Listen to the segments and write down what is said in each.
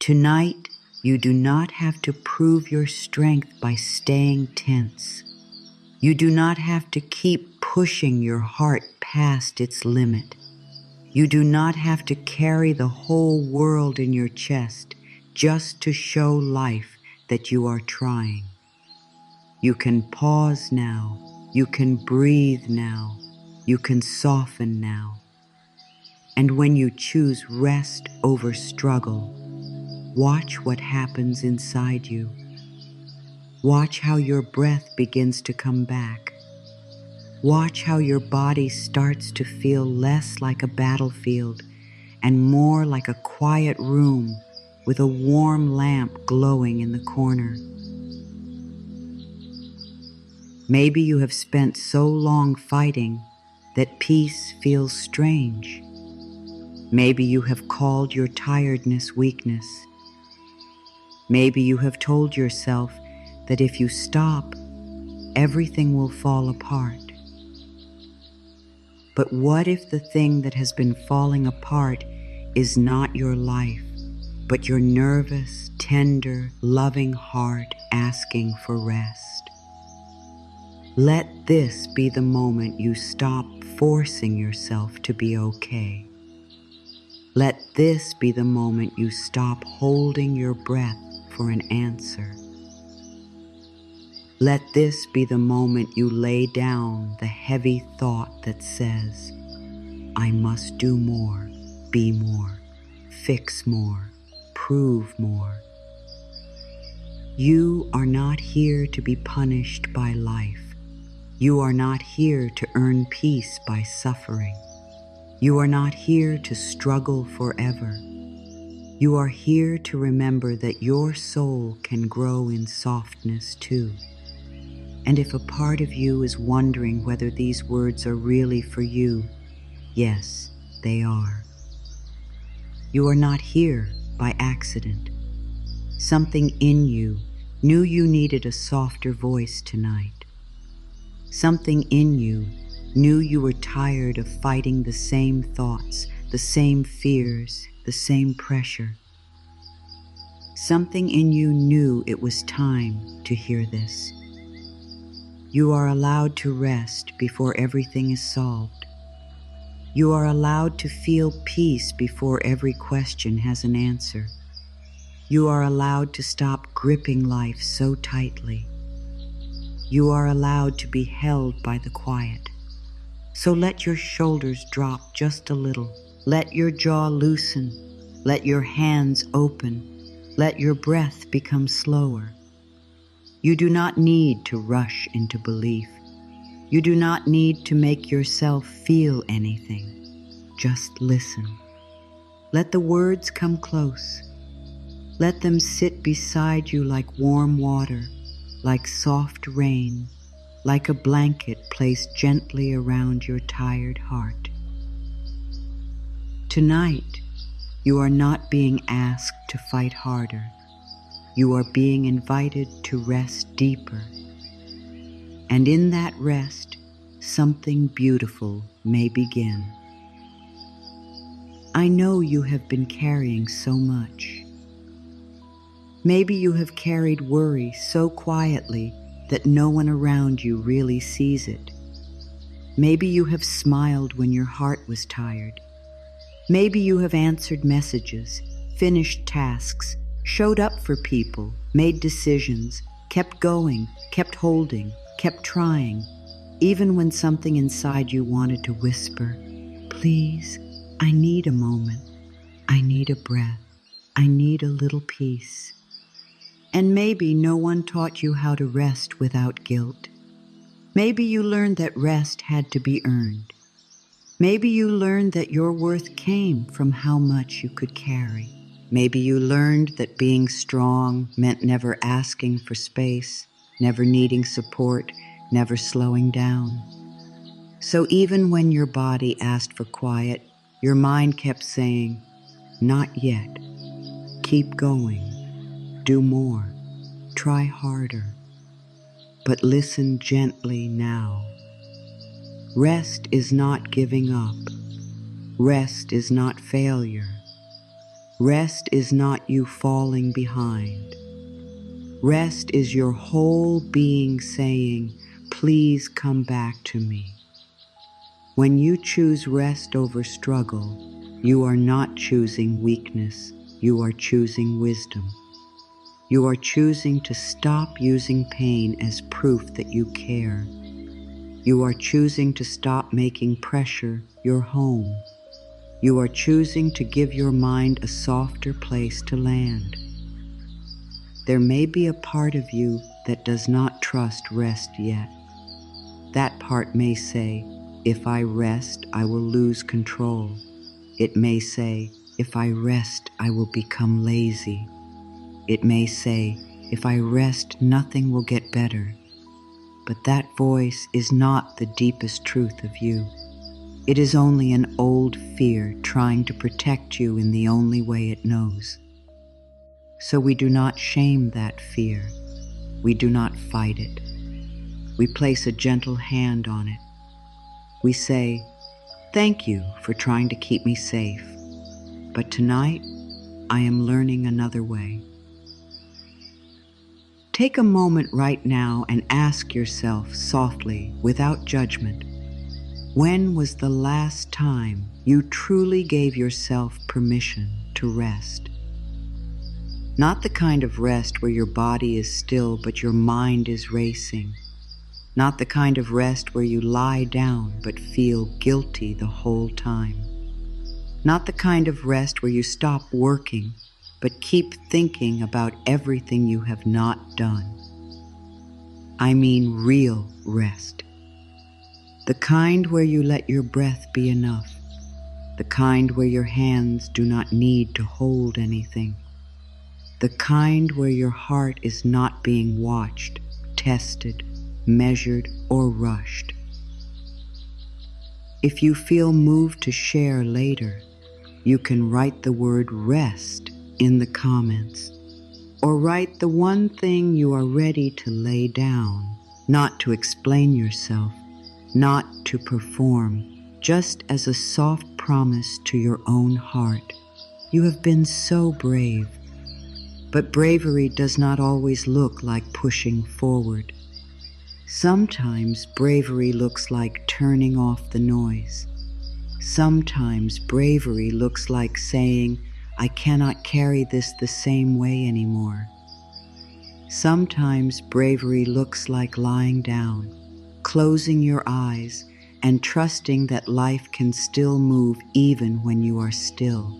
Tonight, you do not have to prove your strength by staying tense. You do not have to keep pushing your heart past its limit. You do not have to carry the whole world in your chest just to show life that you are trying. You can pause now. You can breathe now. You can soften now. And when you choose rest over struggle, watch what happens inside you. Watch how your breath begins to come back. Watch how your body starts to feel less like a battlefield and more like a quiet room with a warm lamp glowing in the corner. Maybe you have spent so long fighting that peace feels strange. Maybe you have called your tiredness weakness. Maybe you have told yourself that if you stop, everything will fall apart. But what if the thing that has been falling apart is not your life, but your nervous, tender, loving heart asking for rest? Let this be the moment you stop forcing yourself to be okay. Let this be the moment you stop holding your breath for an answer. Let this be the moment you lay down the heavy thought that says, I must do more, be more, fix more, prove more. You are not here to be punished by life. You are not here to earn peace by suffering. You are not here to struggle forever. You are here to remember that your soul can grow in softness too. And if a part of you is wondering whether these words are really for you, yes, they are. You are not here by accident. Something in you knew you needed a softer voice tonight. Something in you knew you were tired of fighting the same thoughts, the same fears, the same pressure. Something in you knew it was time to hear this. You are allowed to rest before everything is solved. You are allowed to feel peace before every question has an answer. You are allowed to stop gripping life so tightly. You are allowed to be held by the quiet. So let your shoulders drop just a little. Let your jaw loosen. Let your hands open. Let your breath become slower. You do not need to rush into belief. You do not need to make yourself feel anything. Just listen. Let the words come close. Let them sit beside you like warm water, like soft rain, like a blanket placed gently around your tired heart. Tonight, you are not being asked to fight harder. You are being invited to rest deeper. And in that rest, something beautiful may begin. I know you have been carrying so much. Maybe you have carried worry so quietly that no one around you really sees it. Maybe you have smiled when your heart was tired. Maybe you have answered messages, finished tasks, showed up for people, made decisions, kept going, kept holding, kept trying, even when something inside you wanted to whisper, please, I need a moment. I need a breath. I need a little peace. And maybe no one taught you how to rest without guilt. Maybe you learned that rest had to be earned. Maybe you learned that your worth came from how much you could carry. Maybe you learned that being strong meant never asking for space, never needing support, never slowing down. So even when your body asked for quiet, your mind kept saying, not yet. Keep going. Do more. Try harder. But listen gently now. Rest is not giving up. Rest is not failure. Rest is not you falling behind. Rest is your whole being saying, please come back to me. When you choose rest over struggle, you are not choosing weakness, you are choosing wisdom. You are choosing to stop using pain as proof that you care. You are choosing to stop making pressure your home. You are choosing to give your mind a softer place to land. There may be a part of you that does not trust rest yet. That part may say, if I rest, I will lose control. It may say, if I rest, I will become lazy. It may say, if I rest, nothing will get better. But that voice is not the deepest truth of you. It is only an old fear trying to protect you in the only way it knows. So we do not shame that fear. We do not fight it. We place a gentle hand on it. We say, thank you for trying to keep me safe. But tonight, I am learning another way. Take a moment right now and ask yourself softly, without judgment, when was the last time you truly gave yourself permission to rest? Not the kind of rest where your body is still but your mind is racing. Not the kind of rest where you lie down but feel guilty the whole time. Not the kind of rest where you stop working but keep thinking about everything you have not done. I mean real rest. The kind where you let your breath be enough. The kind where your hands do not need to hold anything. The kind where your heart is not being watched, tested, measured, or rushed. If you feel moved to share later, you can write the word rest in the comments, or write the one thing you are ready to lay down, not to explain yourself, not to perform, just as a soft promise to your own heart. You have been so brave, but bravery does not always look like pushing forward. Sometimes bravery looks like turning off the noise. Sometimes bravery looks like saying, I cannot carry this the same way anymore. Sometimes bravery looks like lying down, closing your eyes, and trusting that life can still move even when you are still.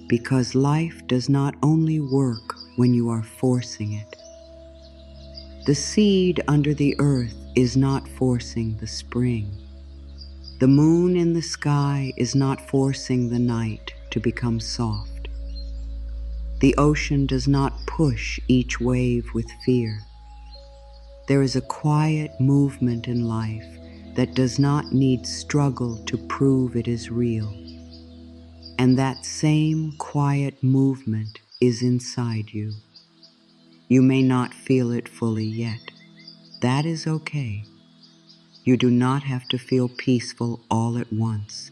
Because life does not only work when you are forcing it. The seed under the earth is not forcing the spring. The moon in the sky is not forcing the night to become soft. The ocean does not push each wave with fear. There is a quiet movement in life that does not need struggle to prove it is real. And that same quiet movement is inside you. You may not feel it fully yet. That is okay. You do not have to feel peaceful all at once.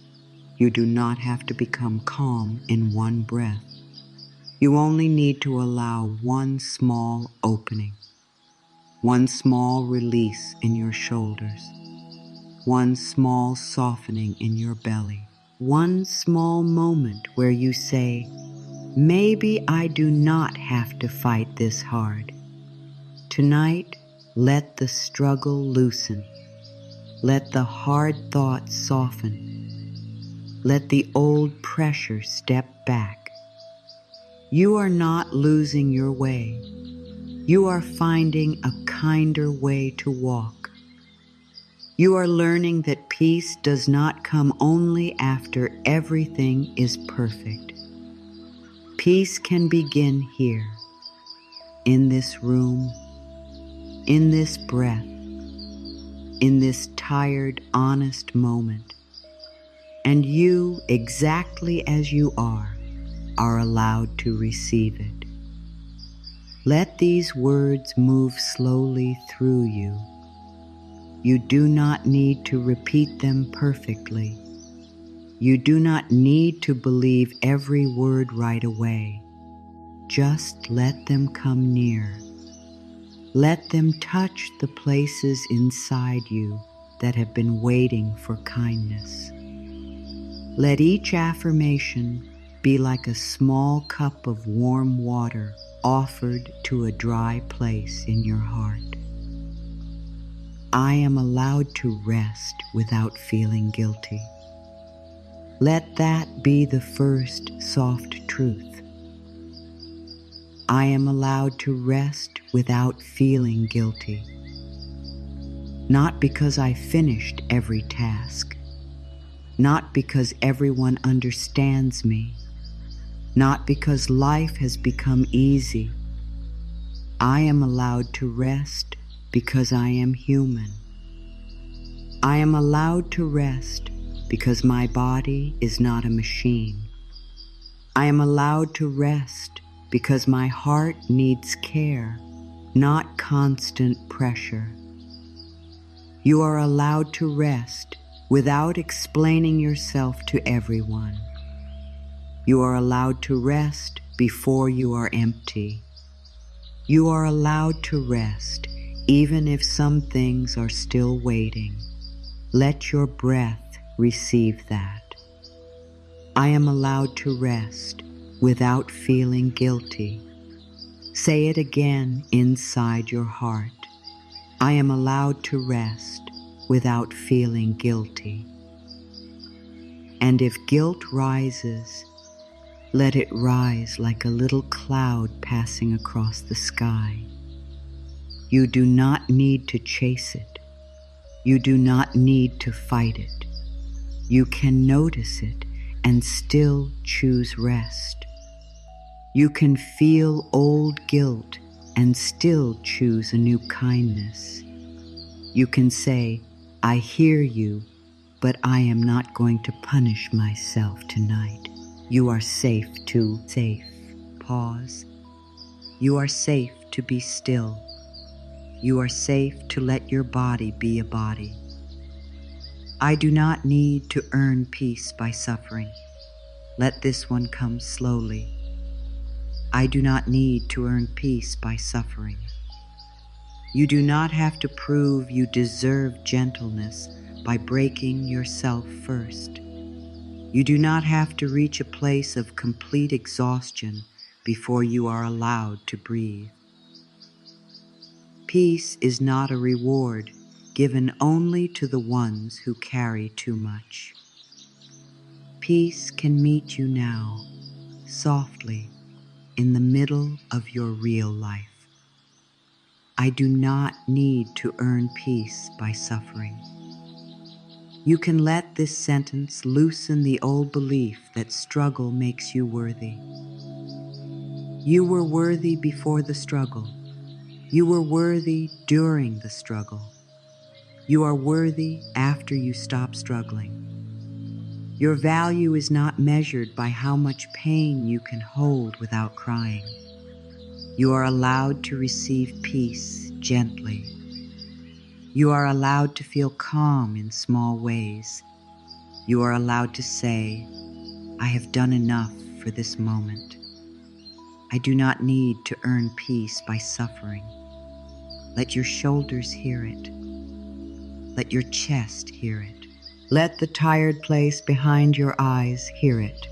You do not have to become calm in one breath. You only need to allow one small opening, one small release in your shoulders, one small softening in your belly, one small moment where you say, maybe I do not have to fight this hard. Tonight, let the struggle loosen. Let the hard thoughts soften. Let the old pressure step back. You are not losing your way. You are finding a kinder way to walk. You are learning that peace does not come only after everything is perfect. Peace can begin here, in this room, in this breath, in this tired, honest moment. And you, exactly as you are allowed to receive it. Let these words move slowly through you. You do not need to repeat them perfectly. You do not need to believe every word right away. Just let them come near. Let them touch the places inside you that have been waiting for kindness. Let each affirmation be like a small cup of warm water offered to a dry place in your heart. I am allowed to rest without feeling guilty. Let that be the first soft truth. I am allowed to rest without feeling guilty. Not because I finished every task, not because everyone understands me, not because life has become easy. I am allowed to rest because I am human. I am allowed to rest because my body is not a machine. I am allowed to rest because my heart needs care, not constant pressure. You are allowed to rest without explaining yourself to everyone. You are allowed to rest before you are empty. You are allowed to rest even if some things are still waiting. Let your breath receive that. I am allowed to rest without feeling guilty. Say it again inside your heart. I am allowed to rest without feeling guilty. And if guilt rises, let it rise like a little cloud passing across the sky. You do not need to chase it. You do not need to fight it. You can notice it and still choose rest. You can feel old guilt and still choose a new kindness. You can say, I hear you, but I am not going to punish myself tonight. You are safe to pause. You are safe to be still. You are safe to let your body be a body. I do not need to earn peace by suffering. Let this one come slowly. I do not need to earn peace by suffering. You do not have to prove you deserve gentleness by breaking yourself first. You do not have to reach a place of complete exhaustion before you are allowed to breathe. Peace is not a reward given only to the ones who carry too much. Peace can meet you now, softly, in the middle of your real life. I do not need to earn peace by suffering. You can let this sentence loosen the old belief that struggle makes you worthy. You were worthy before the struggle. You were worthy during the struggle. You are worthy after you stop struggling. Your value is not measured by how much pain you can hold without crying. You are allowed to receive peace gently. You are allowed to feel calm in small ways. You are allowed to say, I have done enough for this moment. I do not need to earn peace by suffering. Let your shoulders hear it. Let your chest hear it. Let the tired place behind your eyes hear it.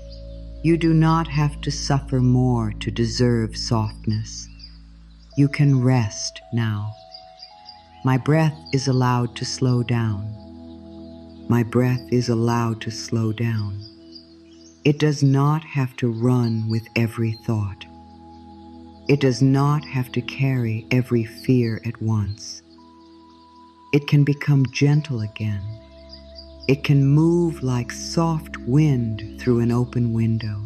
You do not have to suffer more to deserve softness. You can rest now. My breath is allowed to slow down. My breath is allowed to slow down. It does not have to run with every thought. It does not have to carry every fear at once. It can become gentle again. It can move like soft wind through an open window.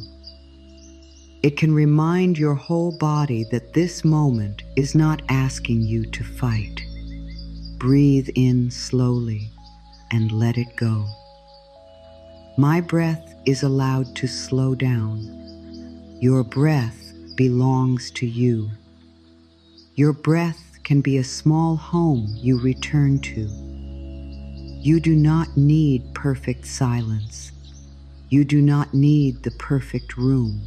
It can remind your whole body that this moment is not asking you to fight. Breathe in slowly and let it go. My breath is allowed to slow down. Your breath belongs to you. Your breath can be a small home you return to. You do not need perfect silence. You do not need the perfect room.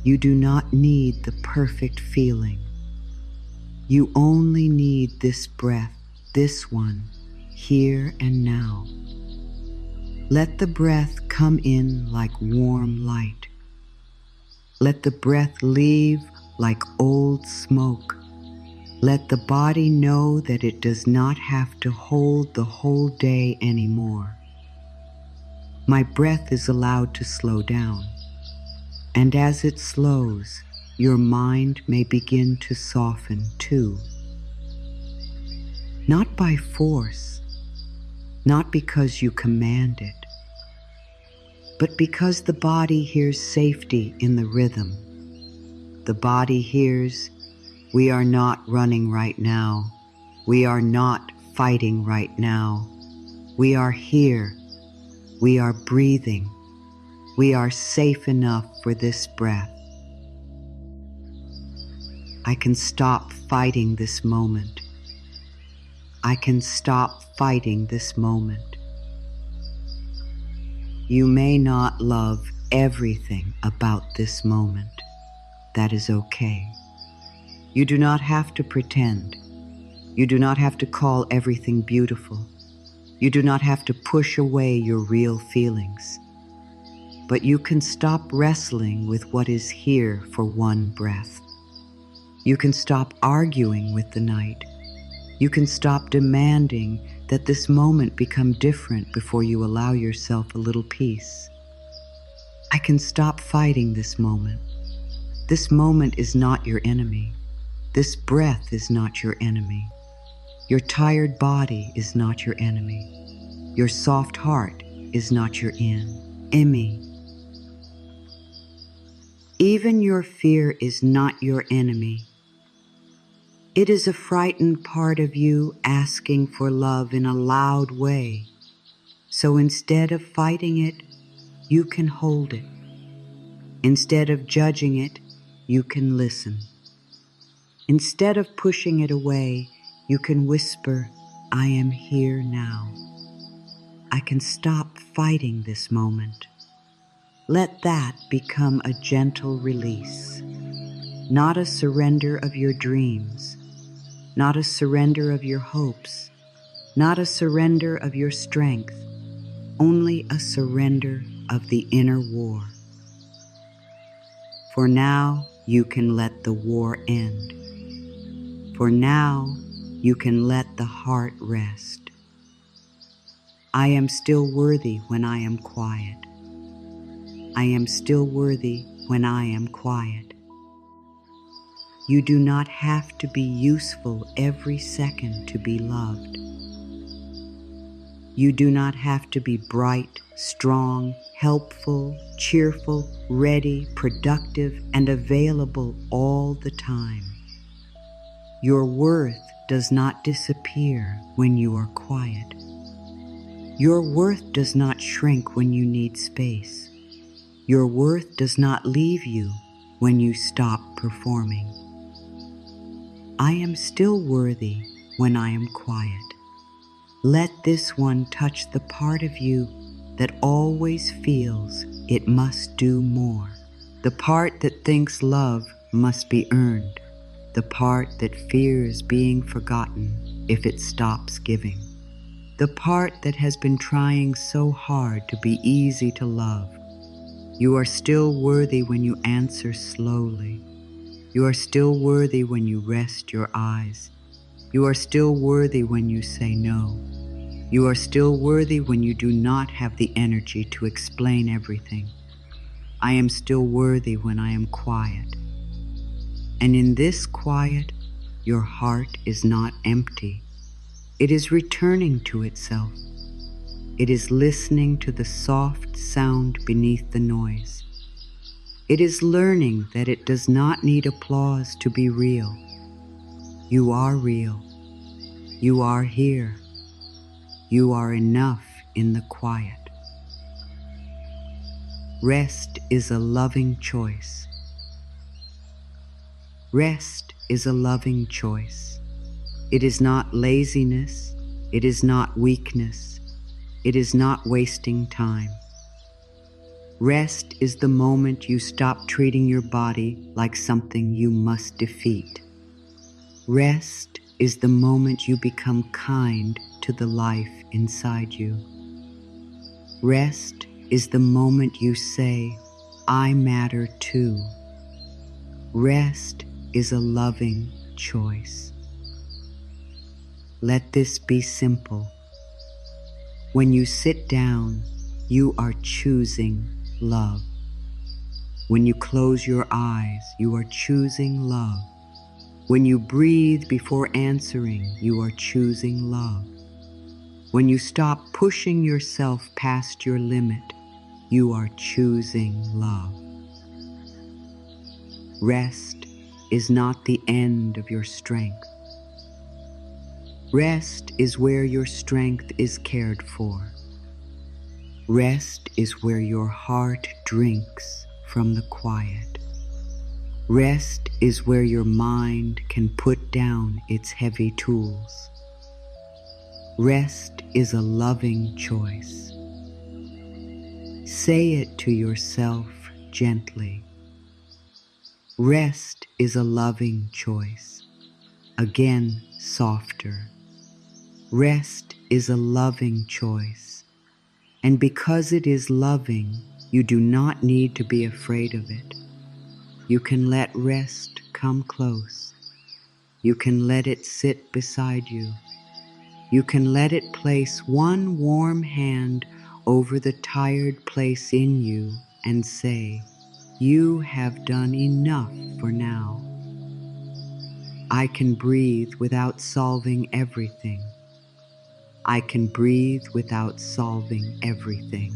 You do not need the perfect feeling. You only need this breath, this one, here and now. Let the breath come in like warm light. Let the breath leave like old smoke. Let the body know that it does not have to hold the whole day anymore. My breath is allowed to slow down, and as it slows, your mind may begin to soften too. Not by force, not because you command it, but because the body hears safety in the rhythm. The body hears, we are not running right now. We are not fighting right now. We are here. We are breathing. We are safe enough for this breath. I can stop fighting this moment. I can stop fighting this moment. You may not love everything about this moment. That is okay. You do not have to pretend. You do not have to call everything beautiful. You do not have to push away your real feelings. But you can stop wrestling with what is here for one breath. You can stop arguing with the night. You can stop demanding that this moment become different before you allow yourself a little peace. I can stop fighting this moment. This moment is not your enemy. This breath is not your enemy. Your tired body is not your enemy. Your soft heart is not your enemy. Even your fear is not your enemy. It is a frightened part of you asking for love in a loud way. So instead of fighting it, you can hold it. Instead of judging it, you can listen. Instead of pushing it away, you can whisper, I am here now. I can stop fighting this moment. Let that become a gentle release, not a surrender of your dreams, not a surrender of your hopes, not a surrender of your strength, only a surrender of the inner war. For now, you can let the war end. For now, you can let the heart rest. I am still worthy when I am quiet. I am still worthy when I am quiet. You do not have to be useful every second to be loved. You do not have to be bright, strong, helpful, cheerful, ready, productive, and available all the time. Your worth does not disappear when you are quiet. Your worth does not shrink when you need space. Your worth does not leave you when you stop performing. I am still worthy when I am quiet. Let this one touch the part of you that always feels it must do more. The part that thinks love must be earned. The part that fears being forgotten if it stops giving. The part that has been trying so hard to be easy to love. You are still worthy when you answer slowly. You are still worthy when you rest your eyes. You are still worthy when you say no. You are still worthy when you do not have the energy to explain everything. I am still worthy when I am quiet. And in this quiet, your heart is not empty. It is returning to itself. It is listening to the soft sound beneath the noise. It is learning that it does not need applause to be real. You are real. You are here. You are enough in the quiet. Rest is a loving choice. Rest is a loving choice. It is not laziness. It is not weakness. It is not wasting time. Rest is the moment you stop treating your body like something you must defeat. Rest is the moment you become kind to the life inside you. Rest is the moment you say, I matter too. Rest is a loving choice. Let this be simple. When you sit down, you are choosing love. When you close your eyes, you are choosing love. When you breathe before answering, you are choosing love. When you stop pushing yourself past your limit, you are choosing love. Rest is not the end of your strength. Rest is where your strength is cared for. Rest is where your heart drinks from the quiet. Rest is where your mind can put down its heavy tools. Rest is a loving choice. Say it to yourself gently. Rest is a loving choice. Again, softer. Rest is a loving choice. And because it is loving, you do not need to be afraid of it. You can let rest come close. You can let it sit beside you. You can let it place one warm hand over the tired place in you and say, you have done enough for now. I can breathe without solving everything. I can breathe without solving everything.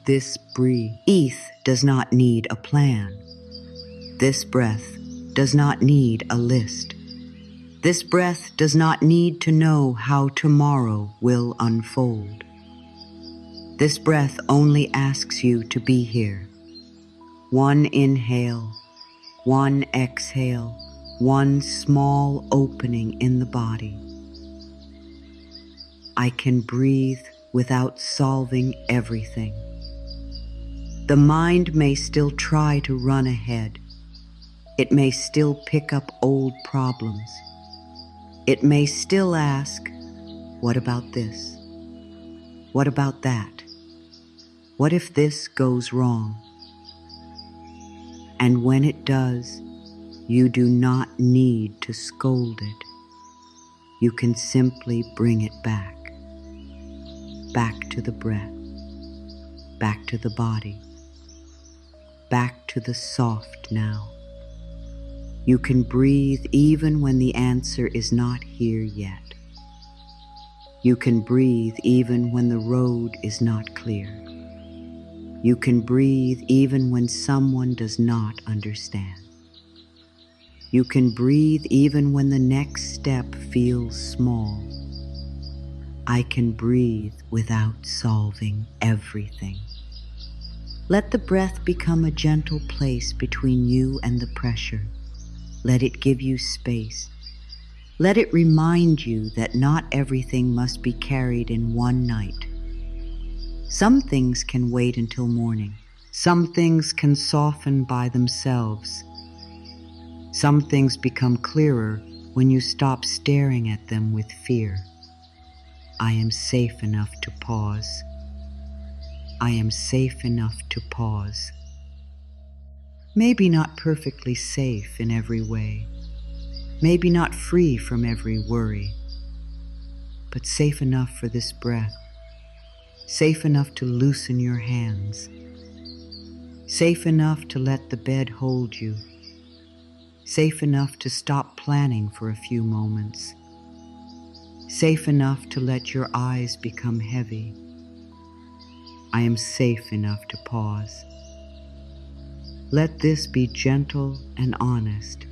This breath does not need a plan. This breath does not need a list. This breath does not need to know how tomorrow will unfold. This breath only asks you to be here. One inhale, one exhale, one small opening in the body. I can breathe without solving everything. The mind may still try to run ahead. It may still pick up old problems. It may still ask, what about this? What about that? What if this goes wrong? And when it does, you do not need to scold it. You can simply bring it back. Back to the breath. Back to the body. Back to the soft now. You can breathe even when the answer is not here yet. You can breathe even when the road is not clear. You can breathe even when someone does not understand. You can breathe even when the next step feels small. I can breathe without solving everything. Let the breath become a gentle place between you and the pressure. Let it give you space. Let it remind you that not everything must be carried in one night. Some things can wait until morning. Some things can soften by themselves. Some things become clearer when you stop staring at them with fear. I am safe enough to pause. I am safe enough to pause. Maybe not perfectly safe in every way. Maybe not free from every worry. But safe enough for this breath. Safe enough to loosen your hands. Safe enough to let the bed hold you. Safe enough to stop planning for a few moments. Safe enough to let your eyes become heavy. I am safe enough to pause. Let this be gentle and honest.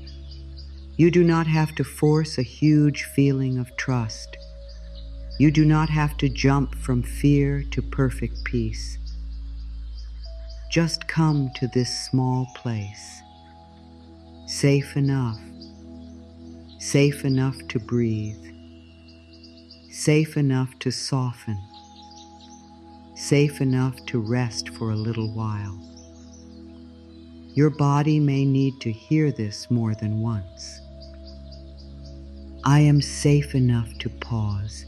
You do not have to force a huge feeling of trust. You do not have to jump from fear to perfect peace. Just come to this small place. Safe enough to breathe, safe enough to soften, safe enough to rest for a little while. Your body may need to hear this more than once. I am safe enough to pause.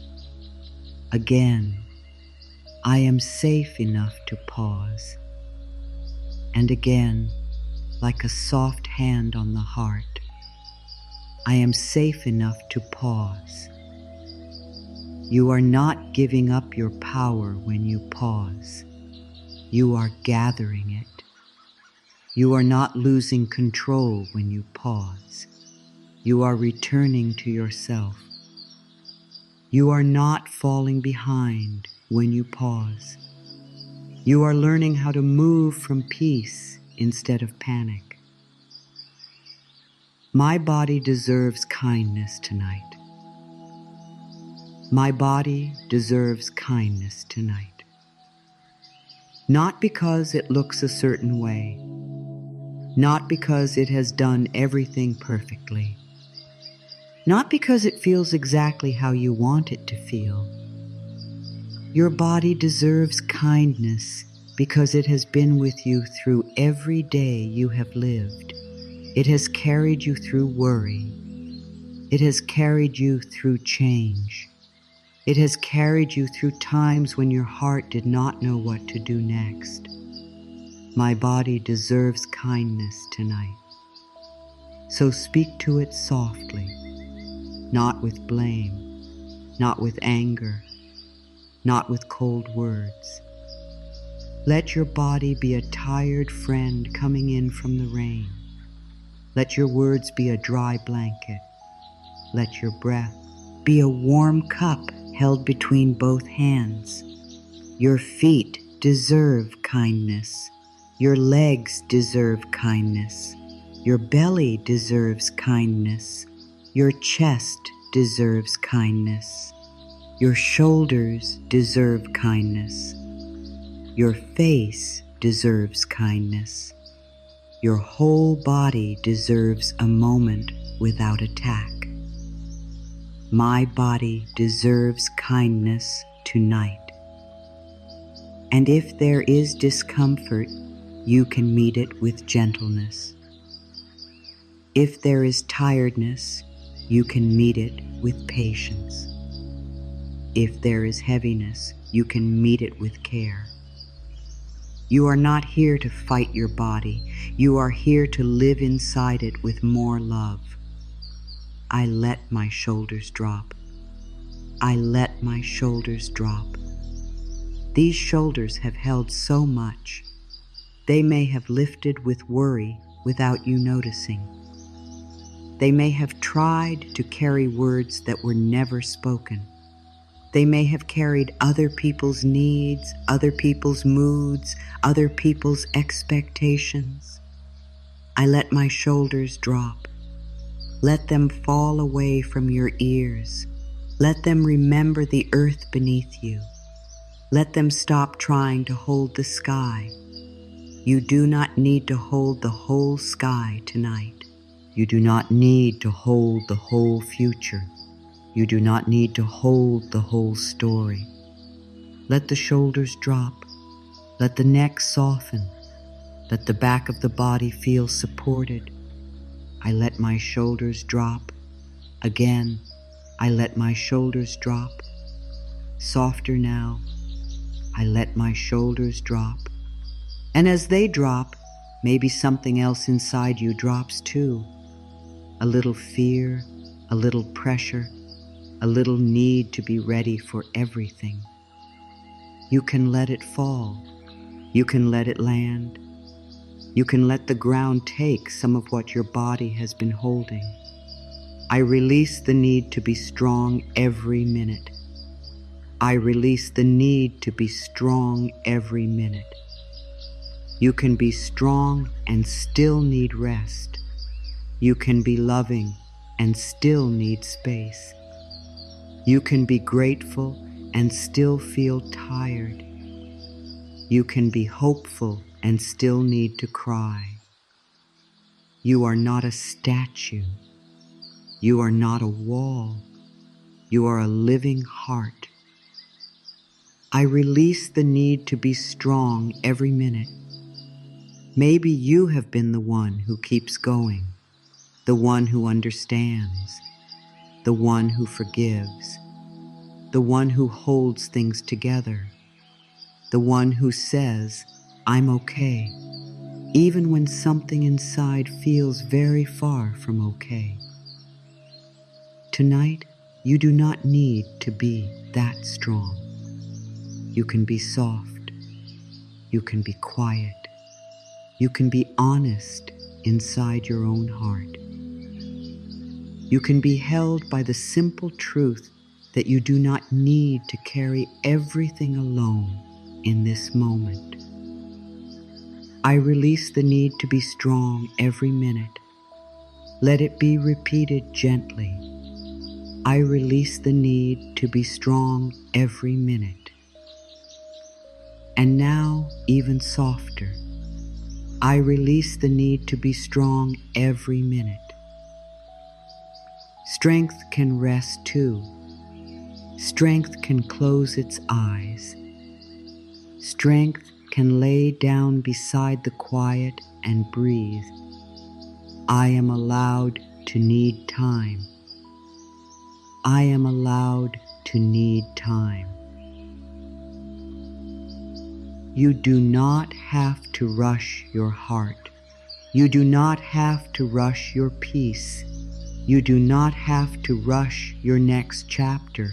Again, I am safe enough to pause. And again, like a soft hand on the heart, I am safe enough to pause. You are not giving up your power when you pause. You are gathering it. You are not losing control when you pause. You are returning to yourself. You are not falling behind when you pause. You are learning how to move from peace instead of panic. My body deserves kindness tonight. My body deserves kindness tonight. Not because it looks a certain way, not because it has done everything perfectly, not because it feels exactly how you want it to feel. Your body deserves kindness because it has been with you through every day you have lived. It has carried you through worry. It has carried you through change. It has carried you through times when your heart did not know what to do next. My body deserves kindness tonight. So speak to it softly, not with blame, not with anger, not with cold words. Let your body be a tired friend coming in from the rain. Let your words be a dry blanket. Let your breath be a warm cup held between both hands. Your feet deserve kindness. Your legs deserve kindness. Your belly deserves kindness. Your chest deserves kindness. Your shoulders deserve kindness. Your face deserves kindness. Your whole body deserves a moment without attack. My body deserves kindness tonight. And if there is discomfort, you can meet it with gentleness. If there is tiredness, you can meet it with patience. If there is heaviness, you can meet it with care. You are not here to fight your body. You are here to live inside it with more love. I let my shoulders drop. I let my shoulders drop. These shoulders have held so much. They may have lifted with worry without you noticing. They may have tried to carry words that were never spoken. They may have carried other people's needs, other people's moods, other people's expectations. I let my shoulders drop. Let them fall away from your ears. Let them remember the earth beneath you. Let them stop trying to hold the sky. You do not need to hold the whole sky tonight. You do not need to hold the whole future. You do not need to hold the whole story. Let the shoulders drop. Let the neck soften. Let the back of the body feel supported. I let my shoulders drop. Again, I let my shoulders drop. Softer now. I let my shoulders drop. And as they drop, maybe something else inside you drops too. A little fear, a little pressure, a little need to be ready for everything. You can let it fall. You can let it land. You can let the ground take some of what your body has been holding. I release the need to be strong every minute. I release the need to be strong every minute. You can be strong and still need rest. You can be loving and still need space. You can be grateful and still feel tired. You can be hopeful and still need to cry. You are not a statue. You are not a wall. You are a living heart. I release the need to be strong every minute. Maybe you have been the one who keeps going, the one who understands, the one who forgives, the one who holds things together, the one who says, I'm okay, even when something inside feels very far from okay. Tonight, you do not need to be that strong. You can be soft. You can be quiet. You can be honest inside your own heart. You can be held by the simple truth that you do not need to carry everything alone in this moment. I release the need to be strong every minute. Let it be repeated gently. I release the need to be strong every minute. And now, even softer, I release the need to be strong every minute. Strength can rest too. Strength can close its eyes. Strength can lay down beside the quiet and breathe. I am allowed to need time. I am allowed to need time. You do not have to rush your heart. You do not have to rush your peace. You do not have to rush your next chapter.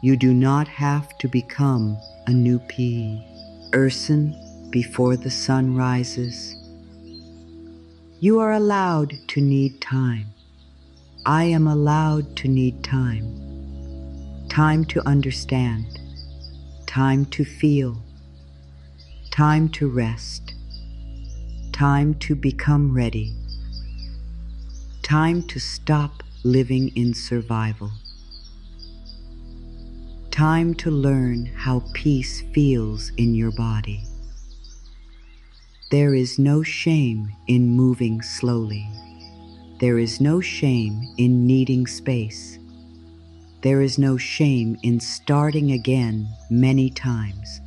You do not have to become a new PE. Urson before the sun rises. You are allowed to need time. I am allowed to need time. Time to understand. Time to feel. Time to rest. Time to become ready. Time to stop living in survival. Time to learn how peace feels in your body. There is no shame in moving slowly. There is no shame in needing space. There is no shame in starting again many times.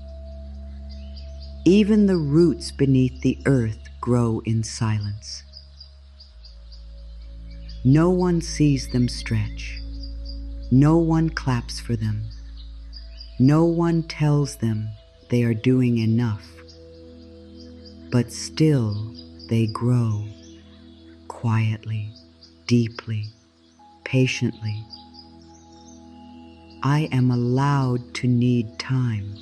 Even the roots beneath the earth grow in silence. No one sees them stretch. No one claps for them. No one tells them they are doing enough. But still they grow, quietly, deeply, patiently. I am allowed to need time.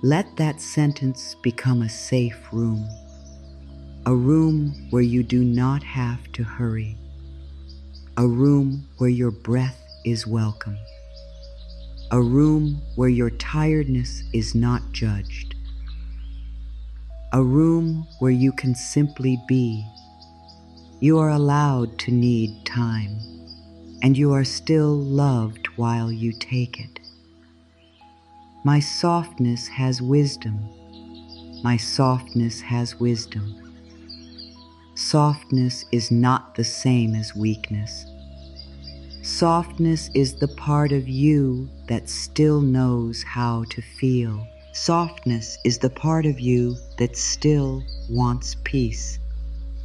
Let that sentence become a safe room, a room where you do not have to hurry, a room where your breath is welcome, a room where your tiredness is not judged, a room where you can simply be. You are allowed to need time, and you are still loved while you take it. My softness has wisdom. My softness has wisdom. Softness is not the same as weakness. Softness is the part of you that still knows how to feel. Softness is the part of you that still wants peace.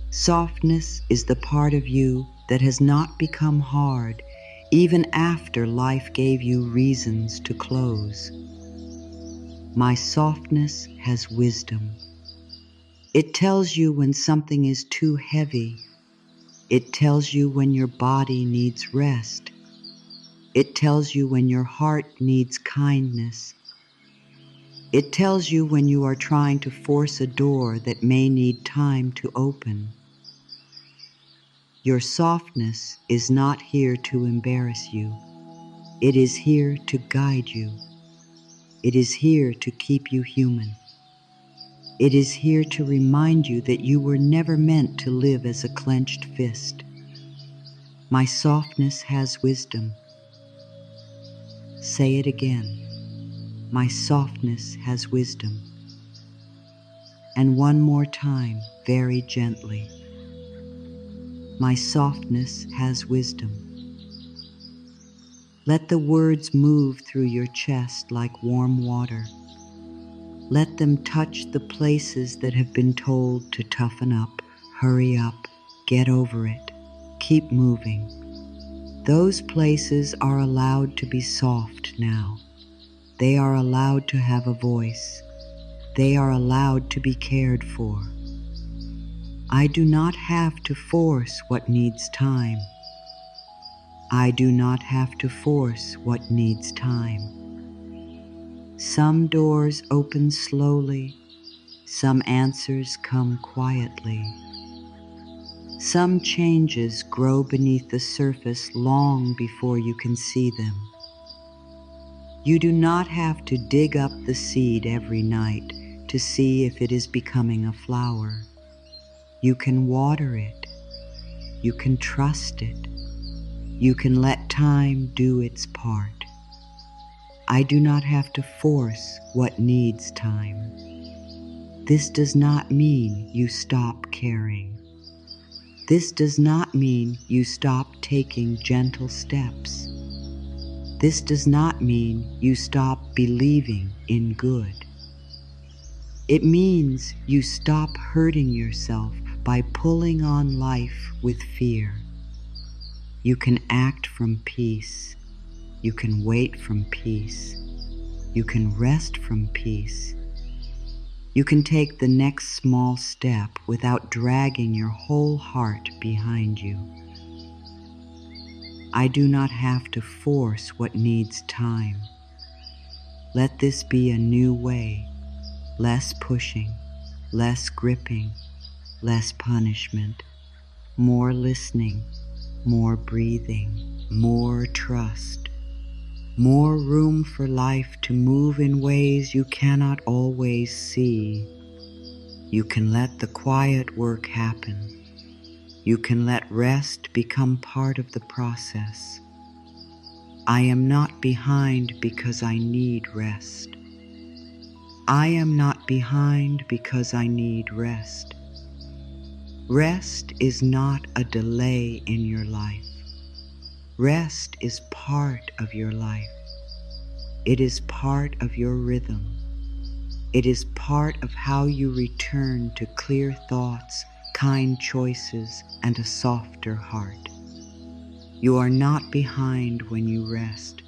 Softness is the part of you that has not become hard, even after life gave you reasons to close. My softness has wisdom. It tells you when something is too heavy. It tells you when your body needs rest. It tells you when your heart needs kindness. It tells you when you are trying to force a door that may need time to open. Your softness is not here to embarrass you. It is here to guide you. It is here to keep you human. It is here to remind you that you were never meant to live as a clenched fist. My softness has wisdom. Say it again. My softness has wisdom. And one more time, very gently. My softness has wisdom. Let the words move through your chest like warm water. Let them touch the places that have been told to toughen up, hurry up, get over it, keep moving. Those places are allowed to be soft now. They are allowed to have a voice. They are allowed to be cared for. I do not have to force what needs time. I do not have to force what needs time. Some doors open slowly. Some answers come quietly. Some changes grow beneath the surface long before you can see them. You do not have to dig up the seed every night to see if it is becoming a flower. You can water it. You can trust it. You can let time do its part. I do not have to force what needs time. This does not mean you stop caring. This does not mean you stop taking gentle steps. This does not mean you stop believing in good. It means you stop hurting yourself by pulling on life with fear. You can act from peace. You can wait from peace. You can rest from peace. You can take the next small step without dragging your whole heart behind you. I do not have to force what needs time. Let this be a new way, less pushing, less gripping, less punishment, more listening, more breathing, more trust, more room for life to move in ways you cannot always see. You can let the quiet work happen. You can let rest become part of the process. I am not behind because I need rest. I am not behind because I need rest. Rest is not a delay in your life. Rest is part of your life. It is part of your rhythm. It is part of how you return to clear thoughts, kind choices, and a softer heart. You are not behind when you rest.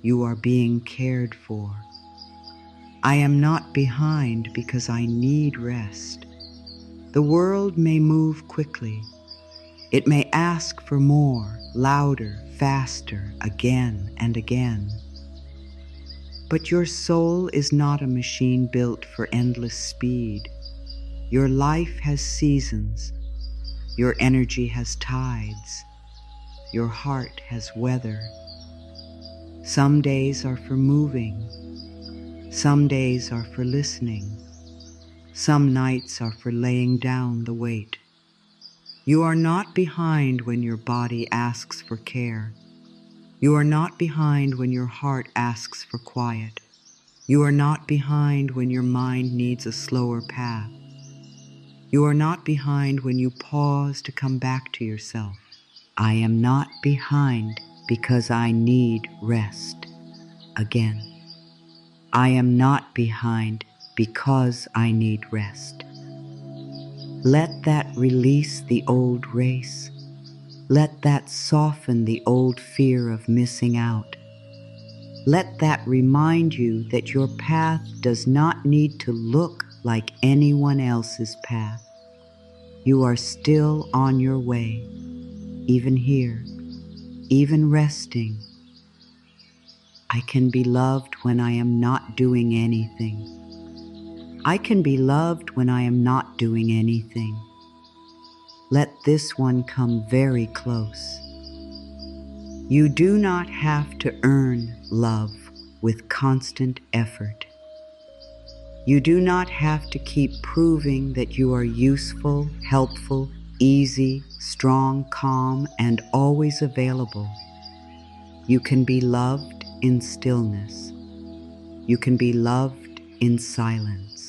You are being cared for. I am not behind because I need rest. The world may move quickly. It may ask for more, louder, faster, again and again. But your soul is not a machine built for endless speed. Your life has seasons. Your energy has tides. Your heart has weather. Some days are for moving. Some days are for listening. Some nights are for laying down the weight. You are not behind when your body asks for care. You are not behind when your heart asks for quiet. You are not behind when your mind needs a slower path. You are not behind when you pause to come back to yourself. I am not behind because I need rest. Again, I am not behind because I need rest. Let that release the old race. Let that soften the old fear of missing out. Let that remind you that your path does not need to look like anyone else's path. You are still on your way, even here, even resting. I can be loved when I am not doing anything. I can be loved when I am not doing anything. Let this one come very close. You do not have to earn love with constant effort. You do not have to keep proving that you are useful, helpful, easy, strong, calm, and always available. You can be loved in stillness. You can be loved in silence.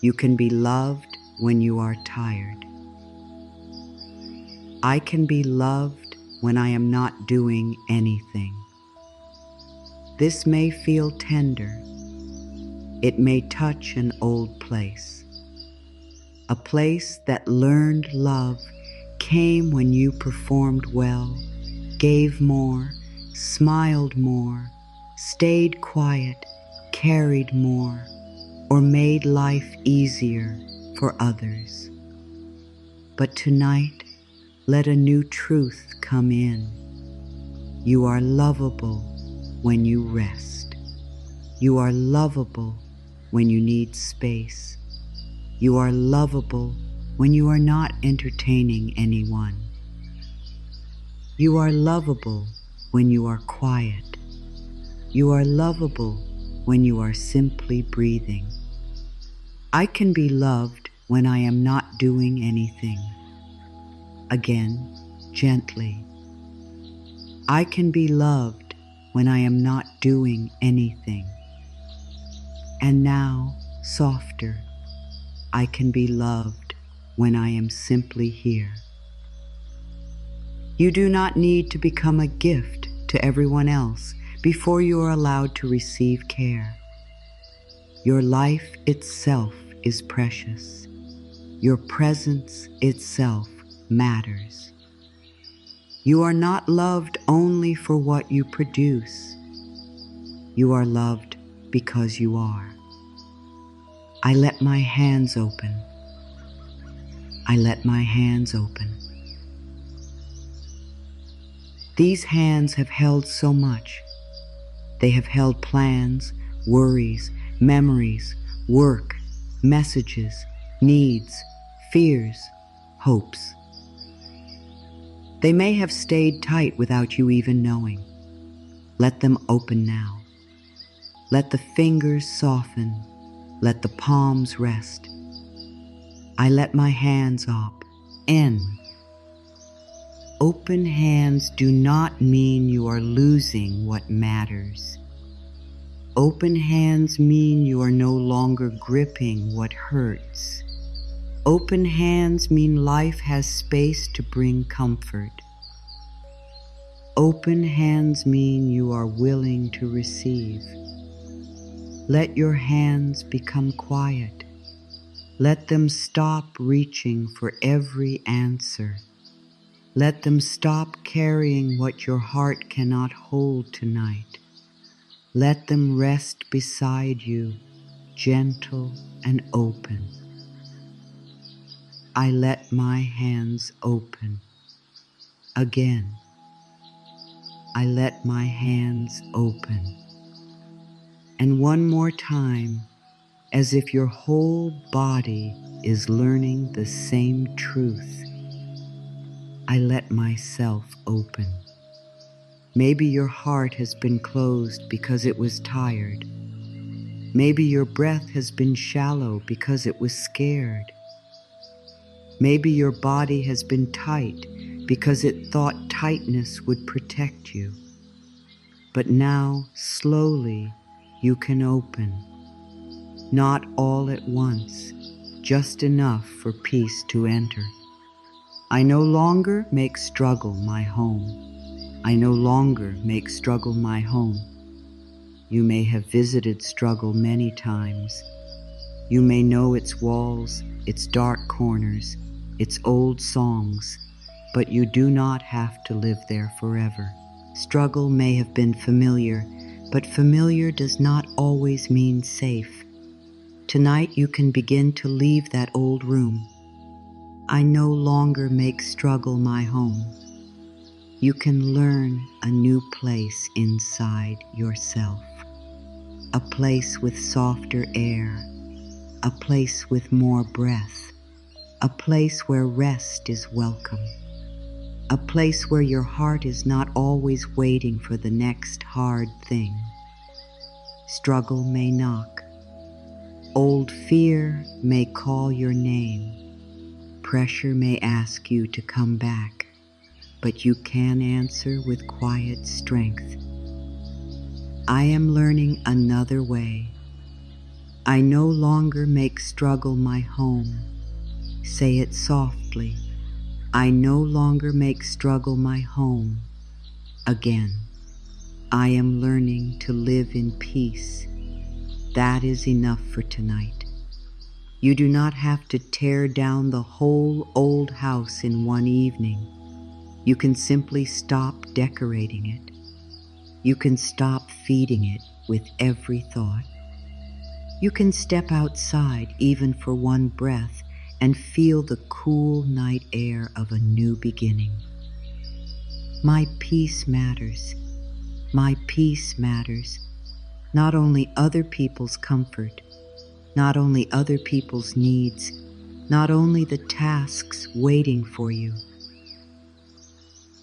You can be loved when you are tired. I can be loved when I am not doing anything. This may feel tender. It may touch an old place. A place that learned love came when you performed well, gave more, smiled more, stayed quiet, carried more, or made life easier for others. But tonight, let a new truth come in. You are lovable when you rest. You are lovable when you need space. You are lovable when you are not entertaining anyone. You are lovable when you are quiet. You are lovable when you are simply breathing. I can be loved when I am not doing anything. Again, gently. I can be loved when I am not doing anything. And now, softer. I can be loved when I am simply here. You do not need to become a gift to everyone else before you are allowed to receive care. Your life itself is precious. Your presence itself matters. You are not loved only for what you produce. You are loved because you are. I let my hands open. I let my hands open. These hands have held so much. They have held plans, worries, memories, work, messages, needs, fears, hopes. They may have stayed tight without you even knowing. Let them open now. Let the fingers soften. Let the palms rest. I let my hands up. In. Open hands do not mean you are losing what matters. Open hands mean you are no longer gripping what hurts. Open hands mean life has space to bring comfort. Open hands mean you are willing to receive. Let your hands become quiet. Let them stop reaching for every answer. Let them stop carrying what your heart cannot hold tonight. Let them rest beside you, gentle and open. I let my hands open. Again, I let my hands open. And one more time, as if your whole body is learning the same truth. I let myself open. Maybe your heart has been closed because it was tired. Maybe your breath has been shallow because it was scared. Maybe your body has been tight because it thought tightness would protect you. But now, slowly, you can open. Not all at once, just enough for peace to enter. I no longer make struggle my home. I no longer make struggle my home. You may have visited struggle many times. You may know its walls, its dark corners, its old songs, but you do not have to live there forever. Struggle may have been familiar, but familiar does not always mean safe. Tonight you can begin to leave that old room. I no longer make struggle my home. You can learn a new place inside yourself. A place with softer air. A place with more breath. A place where rest is welcome. A place where your heart is not always waiting for the next hard thing. Struggle may knock. Old fear may call your name. Pressure may ask you to come back, but you can answer with quiet strength. I am learning another way. I no longer make struggle my home. Say it softly. I no longer make struggle my home. Again. I am learning to live in peace. That is enough for tonight. You do not have to tear down the whole old house in one evening. You can simply stop decorating it. You can stop feeding it with every thought. You can step outside even for one breath and feel the cool night air of a new beginning. My peace matters. My peace matters. Not only other people's comfort, not only other people's needs, not only the tasks waiting for you,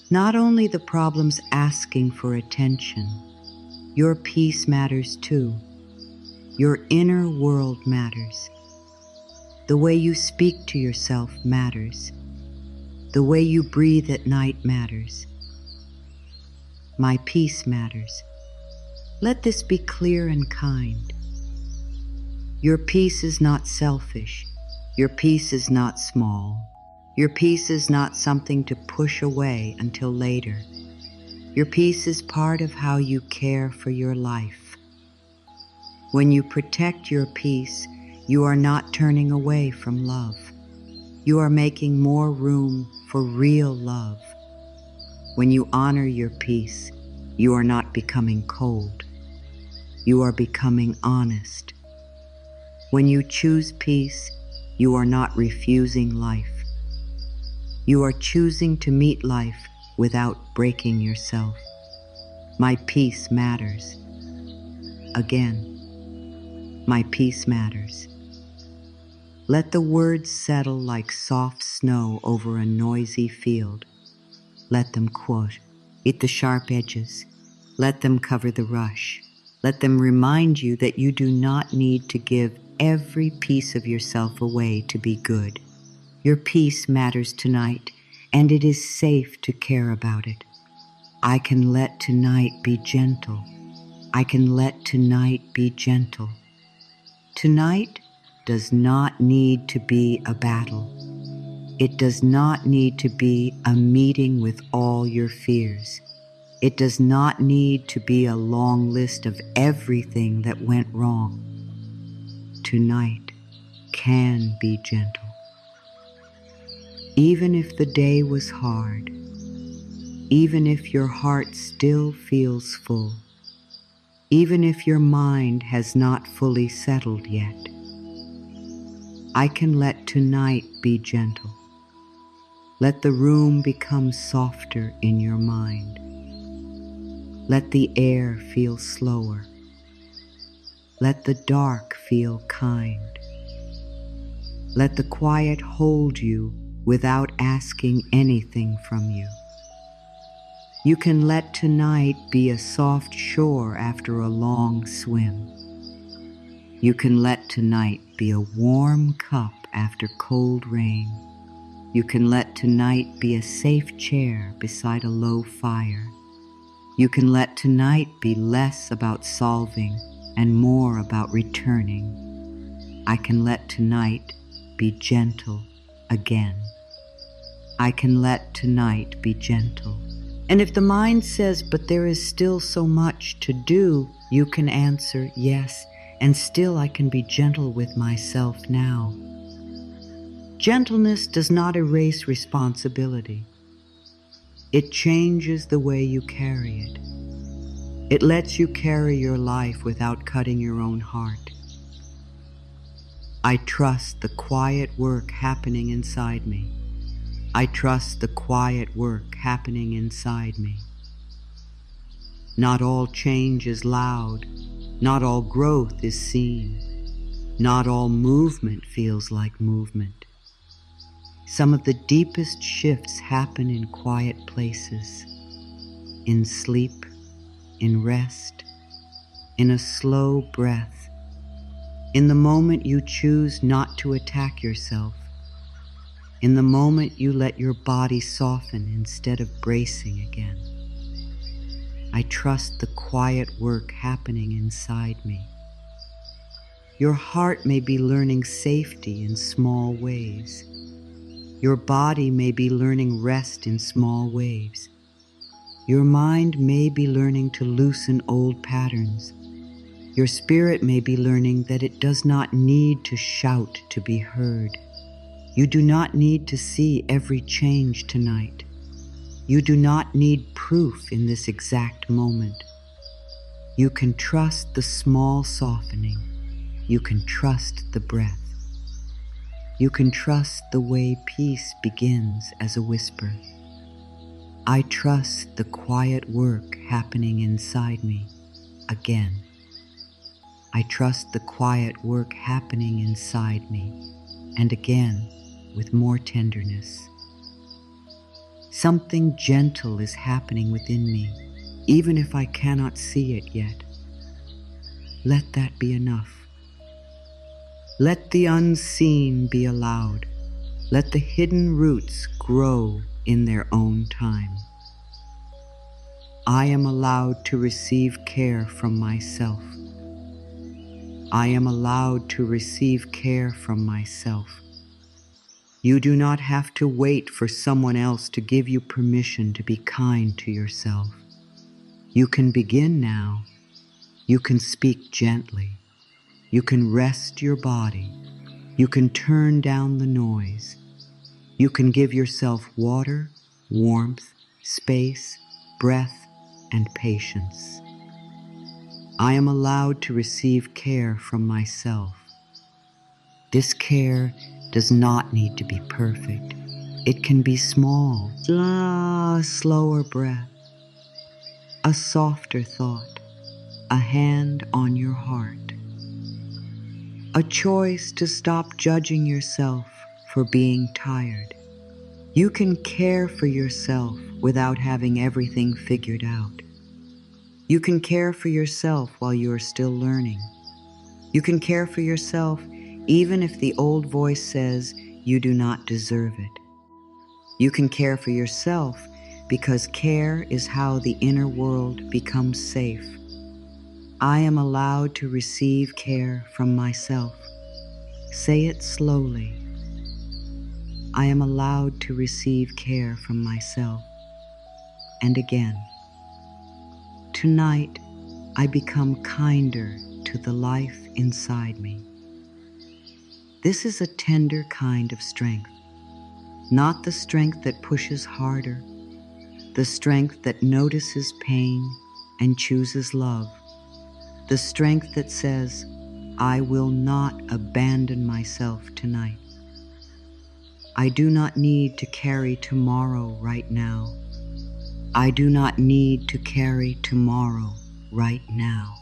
not only the problems asking for attention. Your peace matters too. Your inner world matters. The way you speak to yourself matters. The way you breathe at night matters. My peace matters. Let this be clear and kind. Your peace is not selfish. Your peace is not small. Your peace is not something to push away until later. Your peace is part of how you care for your life. When you protect your peace, you are not turning away from love. You are making more room for real love. When you honor your peace, you are not becoming cold. You are becoming honest. When you choose peace, you are not refusing life. You are choosing to meet life without breaking yourself. My peace matters. Again, my peace matters. Let the words settle like soft snow over a noisy field. Let them eat the sharp edges. Let them cover the rush. Let them remind you that you do not need to give every piece of yourself away to be good. Your peace matters tonight, and it is safe to care about it. I can let tonight be gentle. I can let tonight be gentle. Tonight does not need to be a battle. It does not need to be a meeting with all your fears. It does not need to be a long list of everything that went wrong. Tonight can be gentle. Even if the day was hard, even if your heart still feels full, even if your mind has not fully settled yet, I can let tonight be gentle. Let the room become softer in your mind. Let the air feel slower. Let the dark feel kind. Let the quiet hold you without asking anything from you. You can let tonight be a soft shore after a long swim. You can let tonight be a warm cup after cold rain. You can let tonight be a safe chair beside a low fire. You can let tonight be less about solving and more about returning. I can let tonight be gentle again. I can let tonight be gentle. And if the mind says, but there is still so much to do, you can answer, yes, and still I can be gentle with myself now. Gentleness does not erase responsibility. It changes the way you carry it. It lets you carry your life without cutting your own heart. I trust the quiet work happening inside me. I trust the quiet work happening inside me. Not all change is loud. Not all growth is seen. Not all movement feels like movement. Some of the deepest shifts happen in quiet places, in sleep, in rest, in a slow breath, in the moment you choose not to attack yourself, in the moment you let your body soften instead of bracing again. I trust the quiet work happening inside me. Your heart may be learning safety in small ways. Your body may be learning rest in small waves. Your mind may be learning to loosen old patterns. Your spirit may be learning that it does not need to shout to be heard. You do not need to see every change tonight. You do not need proof in this exact moment. You can trust the small softening. You can trust the breath. You can trust the way peace begins as a whisper. I trust the quiet work happening inside me again. I trust the quiet work happening inside me, and again, with more tenderness. Something gentle is happening within me, even if I cannot see it yet. Let that be enough. Let the unseen be allowed. Let the hidden roots grow in their own time. I am allowed to receive care from myself. I am allowed to receive care from myself. You do not have to wait for someone else to give you permission to be kind to yourself. You can begin now. You can speak gently. You can rest your body. You can turn down the noise. You can give yourself water, warmth, space, breath, and patience. I am allowed to receive care from myself. This care does not need to be perfect. It can be small, a slower breath, a softer thought, a hand on your heart, a choice to stop judging yourself for being tired. You can care for yourself without having everything figured out. You can care for yourself while you are still learning. You can care for yourself even if the old voice says you do not deserve it. You can care for yourself because care is how the inner world becomes safe. I am allowed to receive care from myself. Say it slowly. I am allowed to receive care from myself. And again, tonight I become kinder to the life inside me. This is a tender kind of strength, not the strength that pushes harder, the strength that notices pain and chooses love, the strength that says, I will not abandon myself tonight. I do not need to carry tomorrow right now. I do not need to carry tomorrow right now.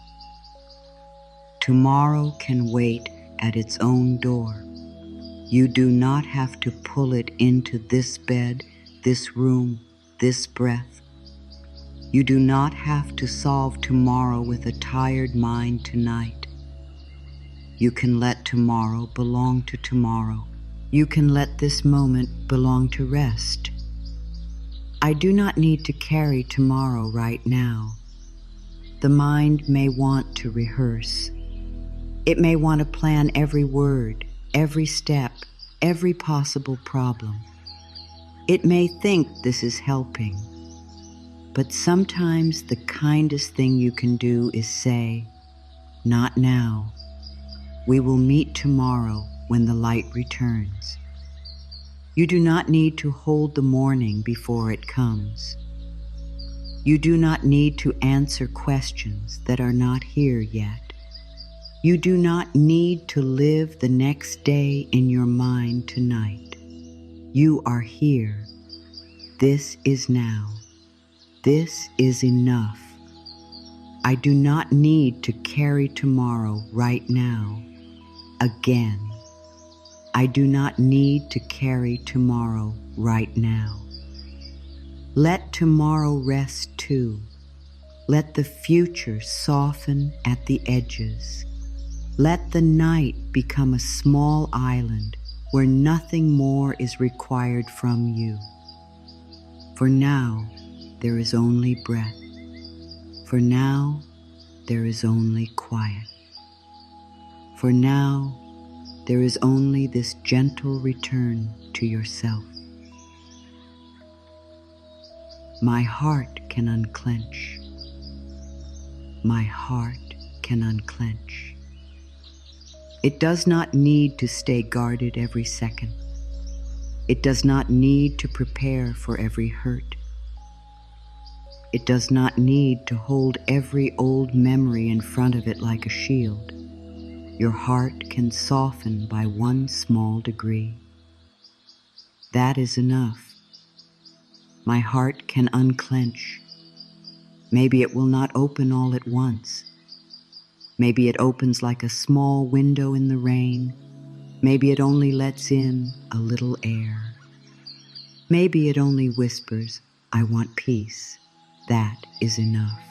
Tomorrow can wait at its own door. You do not have to pull it into this bed, this room, this breath. You do not have to solve tomorrow with a tired mind tonight. You can let tomorrow belong to tomorrow. You can let this moment belong to rest. I do not need to carry tomorrow right now. The mind may want to rehearse. It may want to plan every word, every step, every possible problem. It may think this is helping, but sometimes the kindest thing you can do is say, not now. We will meet tomorrow when the light returns. You do not need to hold the morning before it comes. You do not need to answer questions that are not here yet. You do not need to live the next day in your mind tonight. You are here. This is now. This is enough. I do not need to carry tomorrow right now. Again. I do not need to carry tomorrow right now. Let tomorrow rest too. Let the future soften at the edges. Let the night become a small island where nothing more is required from you. For now, there is only breath. For now, there is only quiet. For now, there is only this gentle return to yourself. My heart can unclench. My heart can unclench. It does not need to stay guarded every second. It does not need to prepare for every hurt. It does not need to hold every old memory in front of it like a shield. Your heart can soften by one small degree. That is enough. My heart can unclench. Maybe it will not open all at once. Maybe it opens like a small window in the rain. Maybe it only lets in a little air. Maybe it only whispers, "I want peace." That is enough.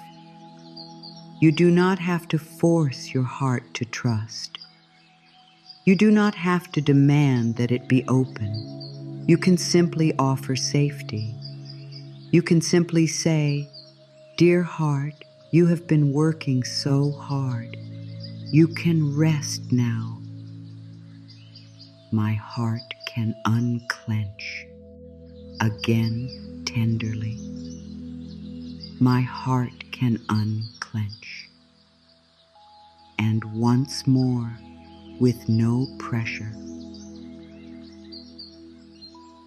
You do not have to force your heart to trust. You do not have to demand that it be open. You can simply offer safety. You can simply say, "Dear heart, you have been working so hard. You can rest now." My heart can unclench, again tenderly. My heart can unclench, and once more with no pressure.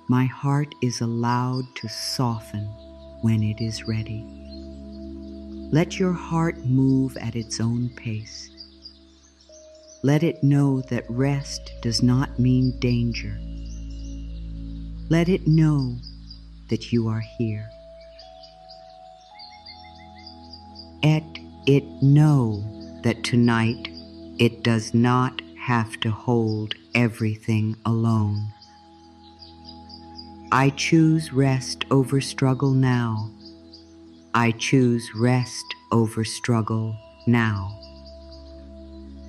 My heart is allowed to soften when it is ready. Let your heart move at its own pace. Let it know that rest does not mean danger. Let it know that you are here. Let it know that tonight it does not have to hold everything alone. I choose rest over struggle now. I choose rest over struggle now.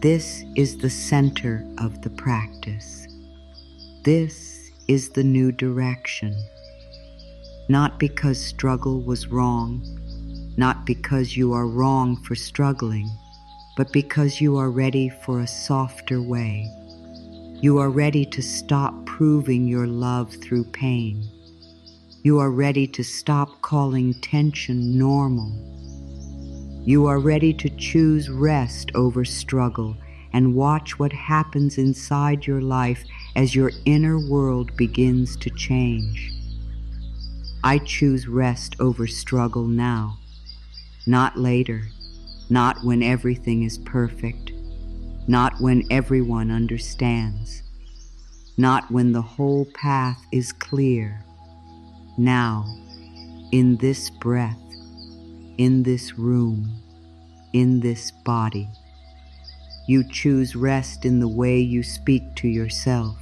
This is the center of the practice. This is the new direction. Not because struggle was wrong, not because you are wrong for struggling, but because you are ready for a softer way. You are ready to stop proving your love through pain. You are ready to stop calling tension normal. You are ready to choose rest over struggle and watch what happens inside your life as your inner world begins to change. I choose rest over struggle now, not later, not when everything is perfect, not when everyone understands, not when the whole path is clear. Now, in this breath, in this room, in this body, you choose rest in the way you speak to yourself.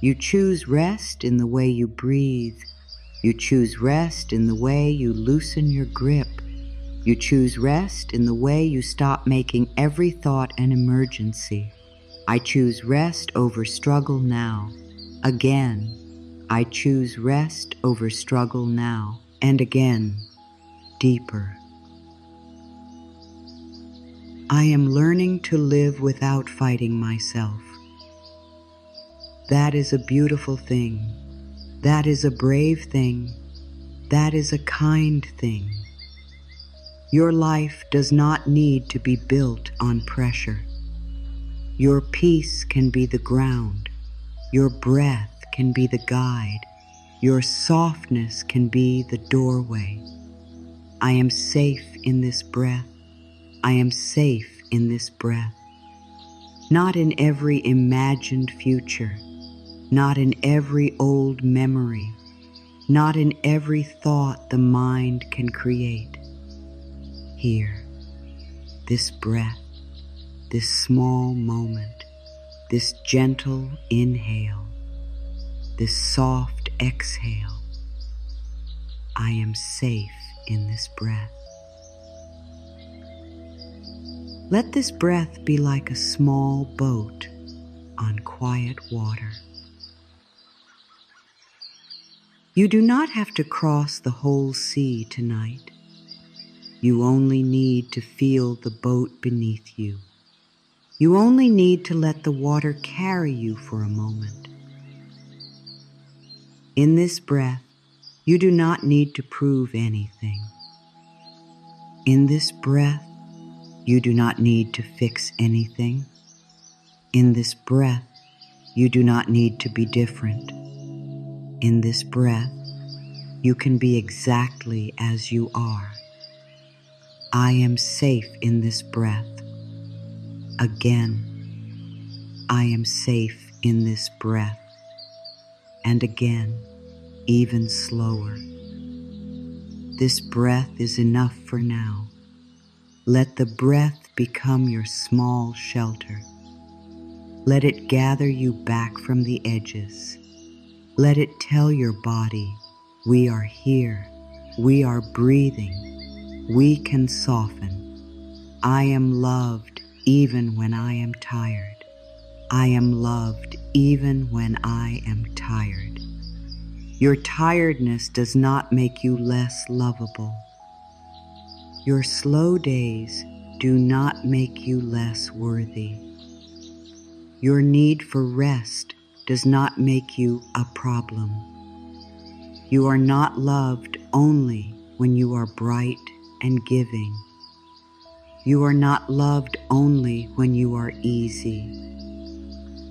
You choose rest in the way you breathe. You choose rest in the way you loosen your grip. You choose rest in the way you stop making every thought an emergency. I choose rest over struggle now. Again, I choose rest over struggle now. And again, deeper. I am learning to live without fighting myself. That is a beautiful thing. That is a brave thing. That is a kind thing. Your life does not need to be built on pressure. Your peace can be the ground. Your breath can be the guide. Your softness can be the doorway. I am safe in this breath. I am safe in this breath. Not in every imagined future, not in every old memory, not in every thought the mind can create. Here, this breath, this small moment, this gentle inhale, this soft exhale. I am safe in this breath. Let this breath be like a small boat on quiet water. You do not have to cross the whole sea tonight. You only need to feel the boat beneath you. You only need to let the water carry you for a moment. In this breath, You do not need to prove anything. In this breath, you do not need to fix anything. In this breath, you do not need to be different. In this breath, you can be exactly as you are. I am safe in this breath. Again, I am safe in this breath. And again, even slower. This breath is enough for now. Let the breath become your small shelter. Let it gather you back from the edges. Let it tell your body, we are here, we are breathing, we can soften. I am loved even when I am tired. I am loved even when I am tired. Your tiredness does not make you less lovable. Your slow days do not make you less worthy. Your need for rest does not make you a problem. You are not loved only when you are bright and giving. You are not loved only when you are easy.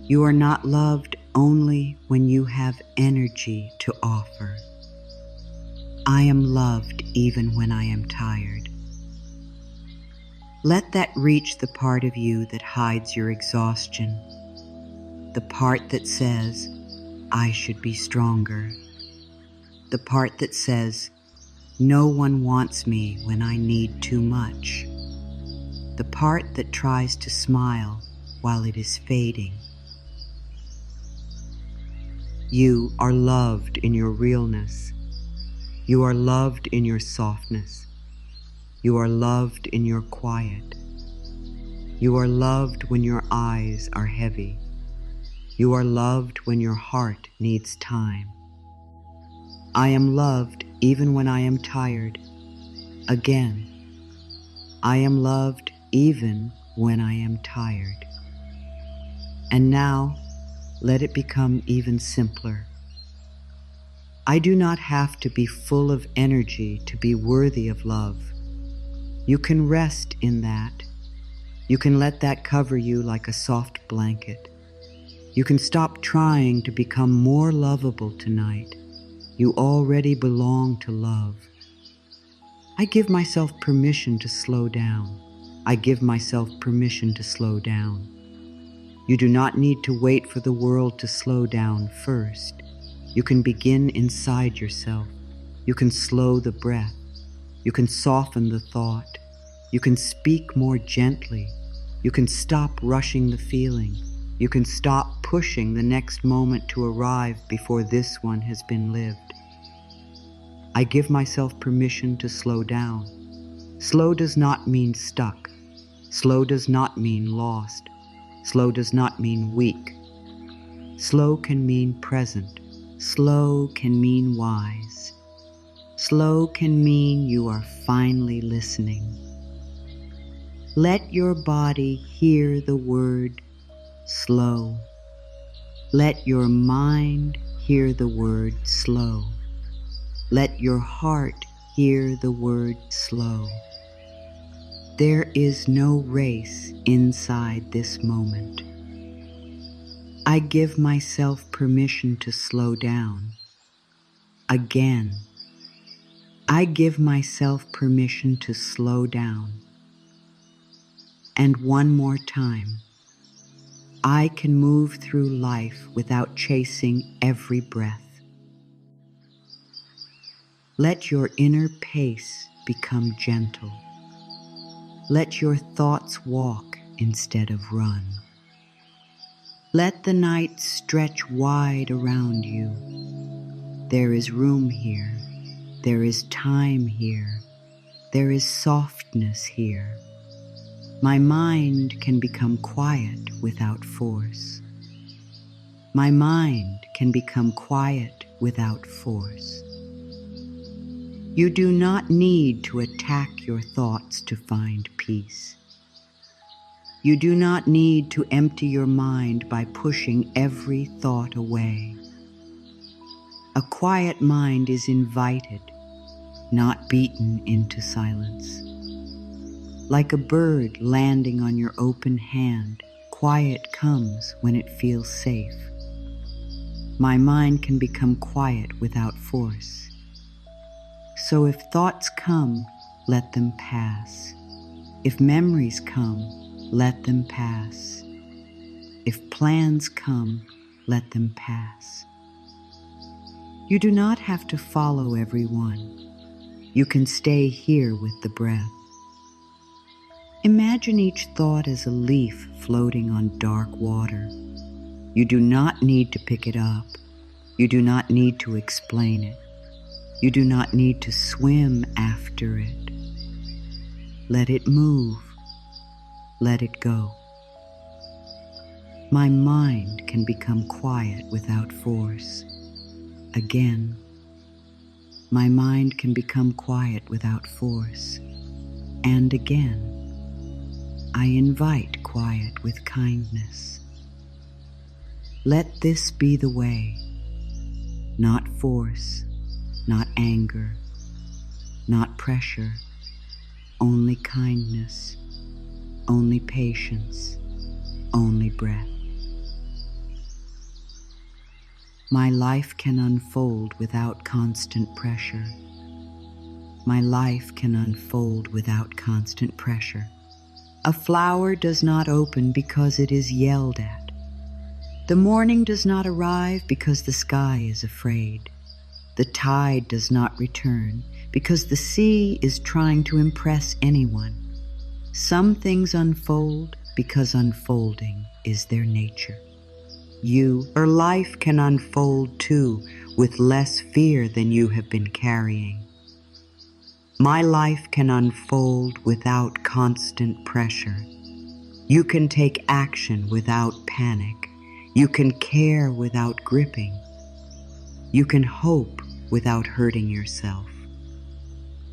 You are not loved only when you have energy to offer. I am loved even when I am tired. Let that reach the part of you that hides your exhaustion, the part that says, I should be stronger, the part that says, no one wants me when I need too much, the part that tries to smile while it is fading. You are loved in your realness. You are loved in your softness. You are loved in your quiet. You are loved when your eyes are heavy. You are loved when your heart needs time. I am loved even when I am tired. Again, I am loved even when I am tired. And now, let it become even simpler. I do not have to be full of energy to be worthy of love. You can rest in that. You can let that cover you like a soft blanket. You can stop trying to become more lovable tonight. You already belong to love. I give myself permission to slow down. I give myself permission to slow down. You do not need to wait for the world to slow down first. You can begin inside yourself. You can slow the breath. You can soften the thought. You can speak more gently. You can stop rushing the feeling. You can stop pushing the next moment to arrive before this one has been lived. I give myself permission to slow down. Slow does not mean stuck. Slow does not mean lost. Slow does not mean weak. Slow can mean present. Slow can mean wise. Slow can mean you are finally listening. Let your body hear the word slow. Let your mind hear the word slow. Let your heart hear the word slow. There is no race inside this moment. I give myself permission to slow down. Again, I give myself permission to slow down. And one more time, I can move through life without chasing every breath. Let your inner pace become gentle. Let your thoughts walk instead of run. Let the night stretch wide around you. There is room here. There is time here. There is softness here. My mind can become quiet without force. My mind can become quiet without force. You do not need to attack your thoughts to find peace. You do not need to empty your mind by pushing every thought away. A quiet mind is invited, not beaten into silence. Like a bird landing on your open hand, quiet comes when it feels safe. My mind can become quiet without force. So if thoughts come, let them pass. If memories come, let them pass. If plans come, let them pass. You do not have to follow every one. You can stay here with the breath. Imagine each thought as a leaf floating on dark water. You do not need to pick it up. You do not need to explain it. You do not need to swim after it. Let it move. Let it go. My mind can become quiet without force. Again, my mind can become quiet without force. And again, I invite quiet with kindness. Let this be the way. Not force, not anger, not pressure, only kindness, only patience, only breath. My life can unfold without constant pressure. My life can unfold without constant pressure. A flower does not open because it is yelled at. The morning does not arrive because the sky is afraid. The tide does not return because the sea is trying to impress anyone. Some things unfold because unfolding is their nature. You or life can unfold too with less fear than you have been carrying. My life can unfold without constant pressure. You can take action without panic. You can care without gripping. You can hope without hurting yourself.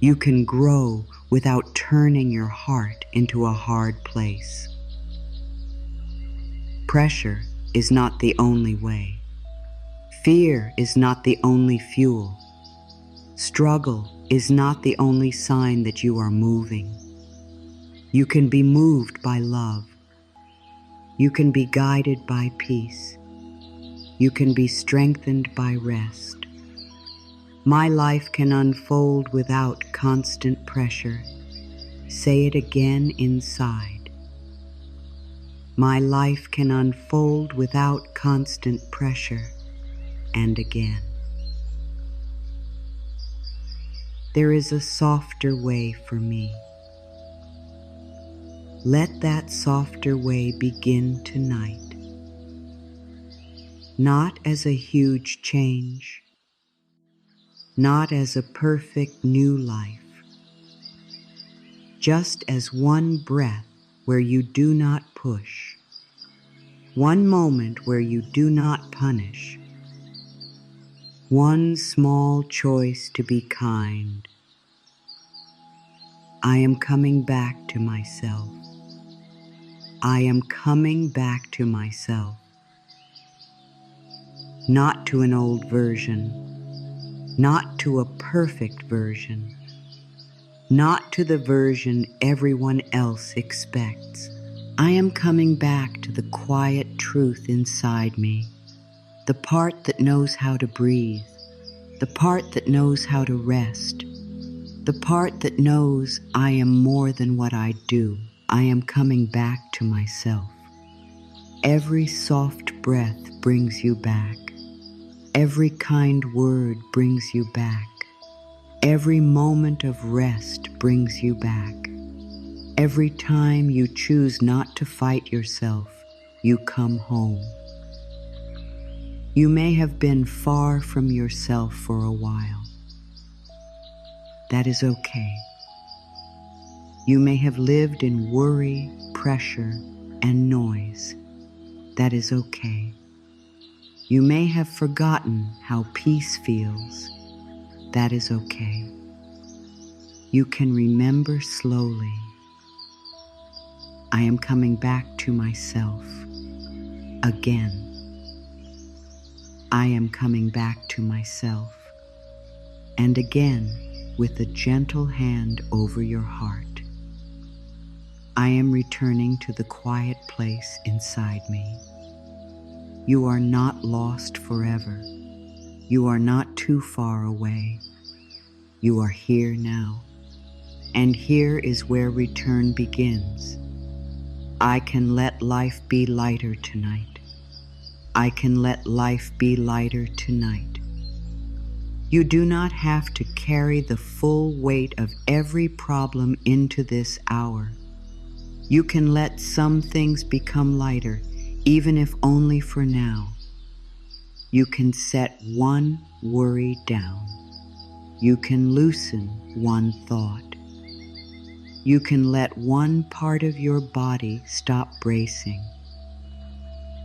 You can grow without turning your heart into a hard place. Pressure is not the only way. Fear is not the only fuel. Struggle is not the only sign that you are moving. You can be moved by love. You can be guided by peace. You can be strengthened by rest. My life can unfold without constant pressure. Say it again inside. My life can unfold without constant pressure, and again. There is a softer way for me. Let that softer way begin tonight. Not as a huge change, not as a perfect new life, just as one breath where you do not push, one moment where you do not punish, one small choice to be kind. I am coming back to myself. I am coming back to myself. Not to an old version, not to a perfect version, not to the version everyone else expects. I am coming back to the quiet truth inside me, the part that knows how to breathe, the part that knows how to rest, the part that knows I am more than what I do. I am coming back to myself. Every soft breath brings you back. Every kind word brings you back. Every moment of rest brings you back. Every time you choose not to fight yourself, you come home. You may have been far from yourself for a while. That is okay. You may have lived in worry, pressure, and noise. That is okay. You may have forgotten how peace feels. That is okay. You can remember slowly. I am coming back to myself again. I am coming back to myself. And again, with a gentle hand over your heart, I am returning to the quiet place inside me. You are not lost forever. You are not too far away. You are here now. And here is where return begins. I can let life be lighter tonight. I can let life be lighter tonight. You do not have to carry the full weight of every problem into this hour. You can let some things become lighter, even if only for now. You can set one worry down. You can loosen one thought. You can let one part of your body stop bracing.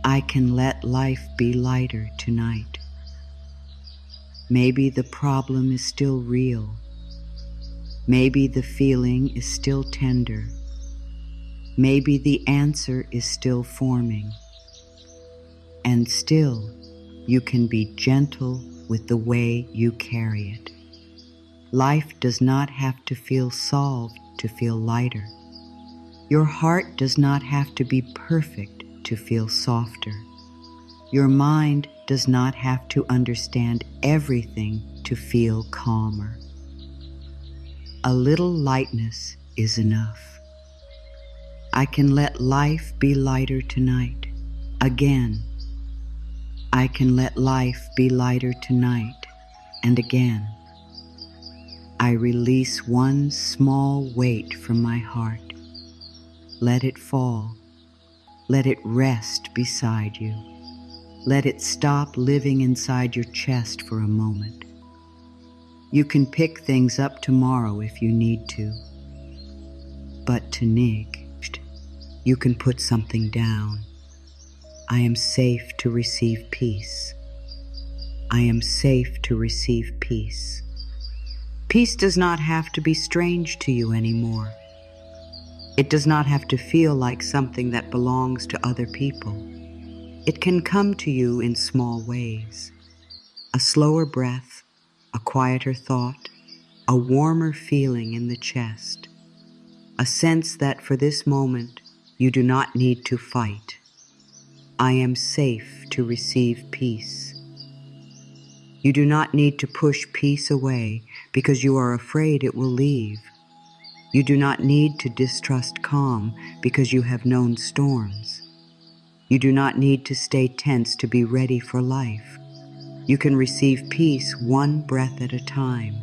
I can let life be lighter tonight. Maybe the problem is still real. Maybe the feeling is still tender. Maybe the answer is still forming. And still, you can be gentle with the way you carry it. Life does not have to feel solved to feel lighter. Your heart does not have to be perfect to feel softer. Your mind does not have to understand everything to feel calmer. A little lightness is enough. I can let life be lighter tonight. Again. I can let life be lighter tonight. And again. I release one small weight from my heart. Let it fall. Let it rest beside you. Let it stop living inside your chest for a moment. You can pick things up tomorrow if you need to. But tonight, you can put something down. I am safe to receive peace. I am safe to receive peace. Peace does not have to be strange to you anymore. It does not have to feel like something that belongs to other people. It can come to you in small ways. A slower breath, a quieter thought, a warmer feeling in the chest, a sense that for this moment you do not need to fight. I am safe to receive peace. You do not need to push peace away because you are afraid it will leave. You do not need to distrust calm because you have known storms. You do not need to stay tense to be ready for life. You can receive peace one breath at a time.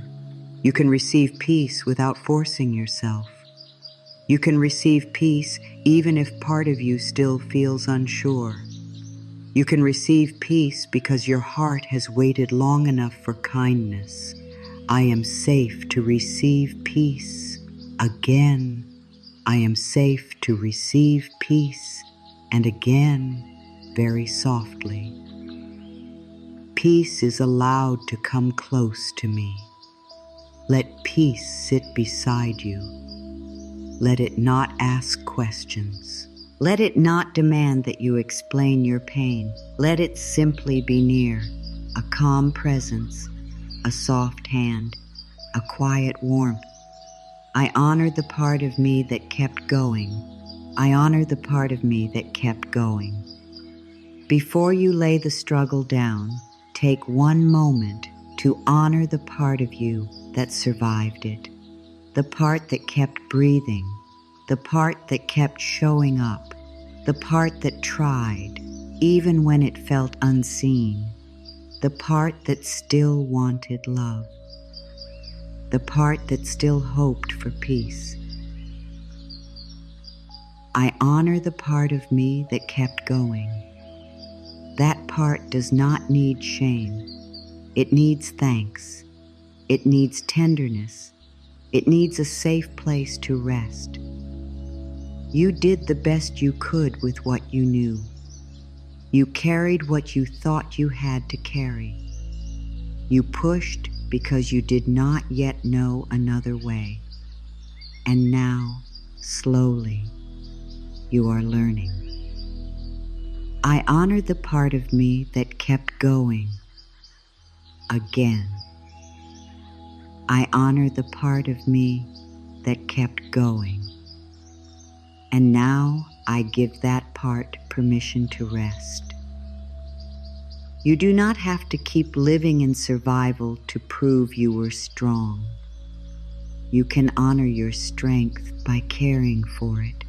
You can receive peace without forcing yourself. You can receive peace even if part of you still feels unsure. You can receive peace because your heart has waited long enough for kindness. I am safe to receive peace. Again, I am safe to receive peace, and again, very softly. Peace is allowed to come close to me. Let peace sit beside you. Let it not ask questions. Let it not demand that you explain your pain. Let it simply be near, a calm presence, a soft hand, a quiet warmth. I honor the part of me that kept going. I honor the part of me that kept going. Before you lay the struggle down, take one moment to honor the part of you that survived it, the part that kept breathing, the part that kept showing up, the part that tried, even when it felt unseen, the part that still wanted love, the part that still hoped for peace. I honor the part of me that kept going. That part does not need shame. It needs thanks. It needs tenderness. It needs a safe place to rest. You did the best you could with what you knew. You carried what you thought you had to carry. You pushed because you did not yet know another way. And now, slowly, you are learning. I honor the part of me that kept going. Again. I honor the part of me that kept going. And now I give that part permission to rest. You do not have to keep living in survival to prove you were strong. You can honor your strength by caring for it.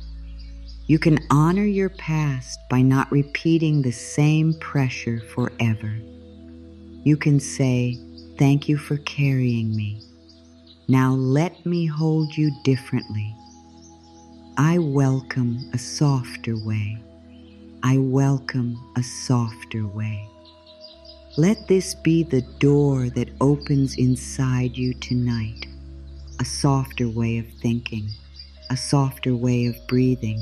You can honor your past by not repeating the same pressure forever. You can say, "Thank you for carrying me. Now let me hold you differently. I welcome a softer way. I welcome a softer way." Let this be the door that opens inside you tonight. A softer way of thinking, a softer way of breathing,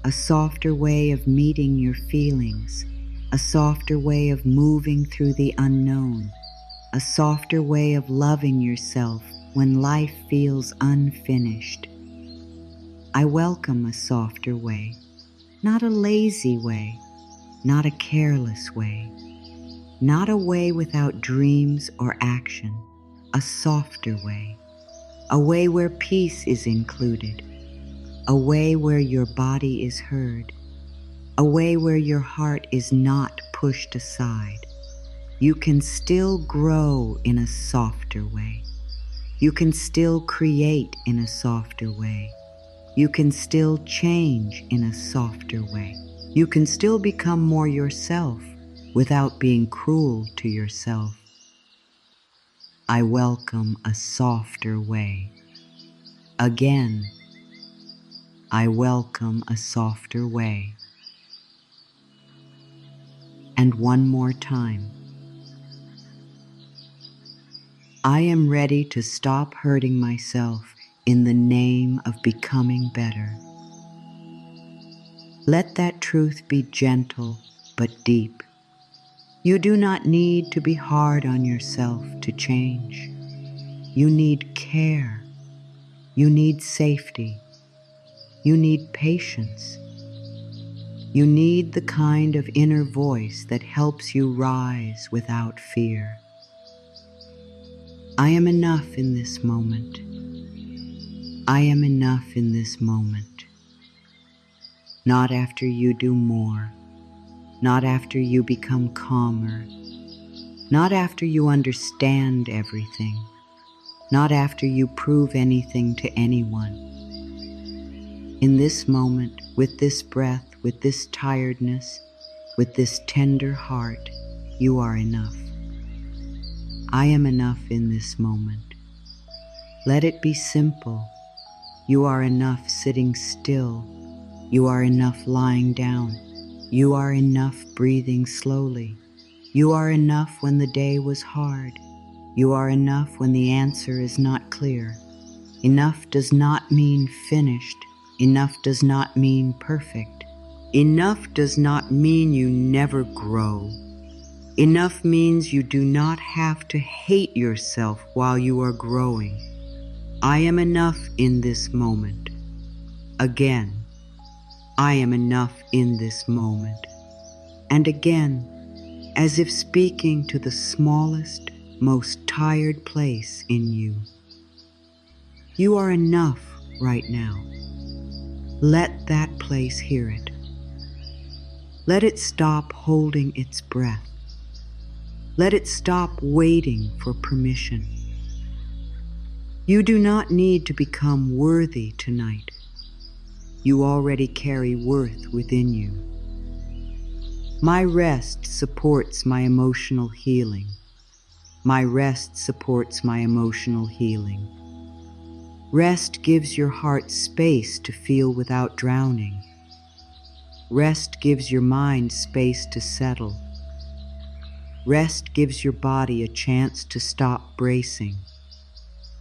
a softer way of meeting your feelings, a softer way of moving through the unknown, a softer way of loving yourself when life feels unfinished. I welcome a softer way, not a lazy way, not a careless way, not a way without dreams or action, a softer way, a way where peace is included, a way where your body is heard, a way where your heart is not pushed aside. You can still grow in a softer way. You can still create in a softer way. You can still change in a softer way. You can still become more yourself without being cruel to yourself. I welcome a softer way. Again, I welcome a softer way. And one more time. I am ready to stop hurting myself in the name of becoming better. Let that truth be gentle but deep. You do not need to be hard on yourself to change. You need care. You need safety. You need patience. You need the kind of inner voice that helps you rise without fear. I am enough in this moment. I am enough in this moment. Not after you do more. Not after you become calmer. Not after you understand everything. Not after you prove anything to anyone. In this moment, with this breath, with this tiredness, with this tender heart, you are enough. I am enough in this moment. Let it be simple. You are enough sitting still. You are enough lying down. You are enough breathing slowly. You are enough when the day was hard. You are enough when the answer is not clear. Enough does not mean finished. Enough does not mean perfect. Enough does not mean you never grow. Enough means you do not have to hate yourself while you are growing. I am enough in this moment. Again, I am enough in this moment. And again, as if speaking to the smallest, most tired place in you. You are enough right now. Let that place hear it. Let it stop holding its breath. Let it stop waiting for permission. You do not need to become worthy tonight. You already carry worth within you. My rest supports my emotional healing. My rest supports my emotional healing. Rest gives your heart space to feel without drowning. Rest gives your mind space to settle. Rest gives your body a chance to stop bracing.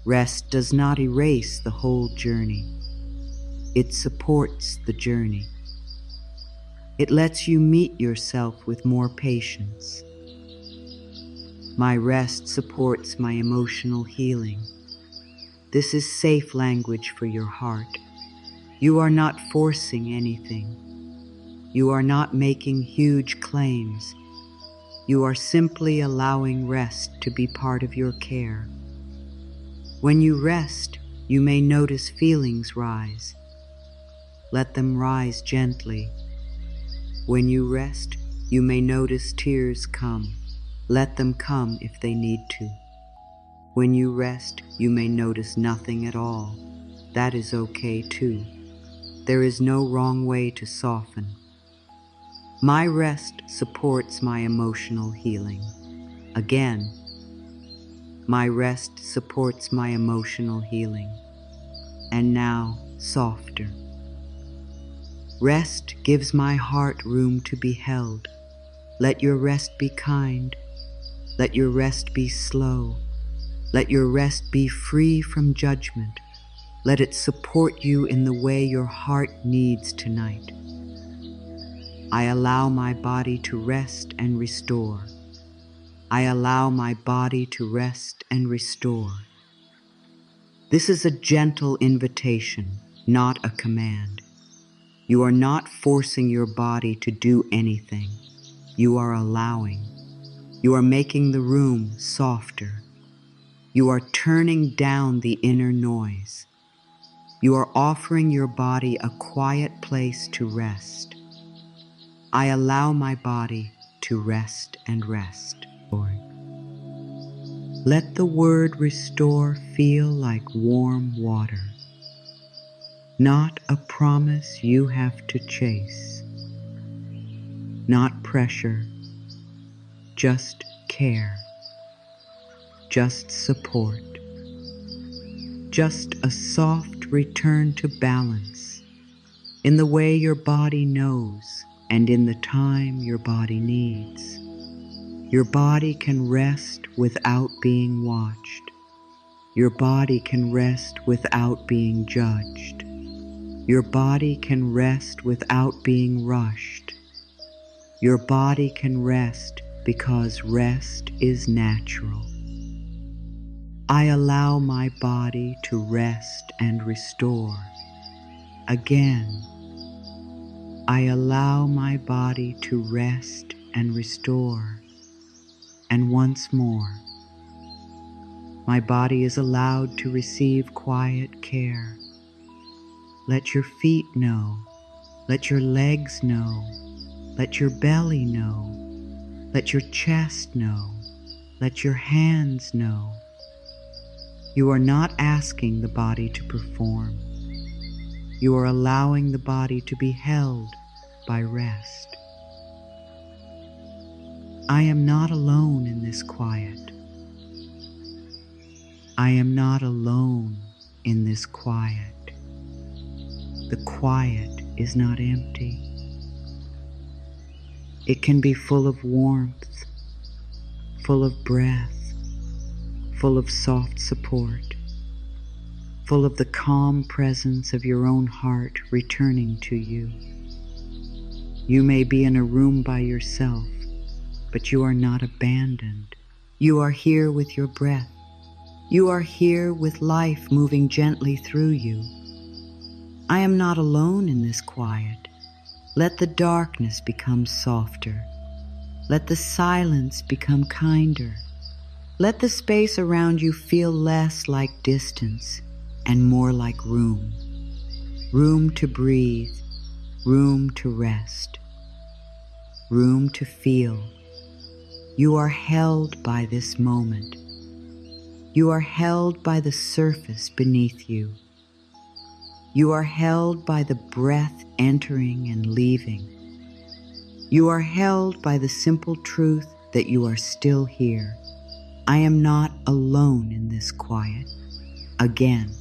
Rest does not erase the whole journey. It supports the journey. It lets you meet yourself with more patience. My rest supports my emotional healing. This is safe language for your heart. You are not forcing anything. You are not making huge claims. You are simply allowing rest to be part of your care. When you rest, you may notice feelings rise. Let them rise gently. When you rest, you may notice tears come. Let them come if they need to. When you rest, you may notice nothing at all. That is okay too. There is no wrong way to soften. My rest supports my emotional healing. Again, my rest supports my emotional healing. And now, softer. Rest gives my heart room to be held. Let your rest be kind. Let your rest be slow. Let your rest be free from judgment. Let it support you in the way your heart needs tonight. I allow my body to rest and restore. I allow my body to rest and restore. This is a gentle invitation, not a command. You are not forcing your body to do anything. You are allowing. You are making the room softer. You are turning down the inner noise. You are offering your body a quiet place to rest. I allow my body to rest and rest. Let the word restore feel like warm water, not a promise you have to chase, not pressure, just care, just support, just a soft return to balance in the way your body knows and in the time your body needs. Your body can rest without being watched. Your body can rest without being judged. Your body can rest without being rushed. Your body can rest because rest is natural. I allow my body to rest and restore. Again, I allow my body to rest and restore. And once more, my body is allowed to receive quiet care. Let your feet know. Let your legs know. Let your belly know. Let your chest know. Let your hands know. You are not asking the body to perform. You are allowing the body to be held by rest. I am not alone in this quiet. I am not alone in this quiet. The quiet is not empty. It can be full of warmth, full of breath, full of soft support, full of the calm presence of your own heart returning to you. You may be in a room by yourself, but you are not abandoned. You are here with your breath. You are here with life moving gently through you. I am not alone in this quiet. Let the darkness become softer. Let the silence become kinder. Let the space around you feel less like distance and more like room. Room to breathe, room to rest, room to feel. You are held by this moment. You are held by the surface beneath you. You are held by the breath entering and leaving. You are held by the simple truth that you are still here. I am not alone in this quiet. Again,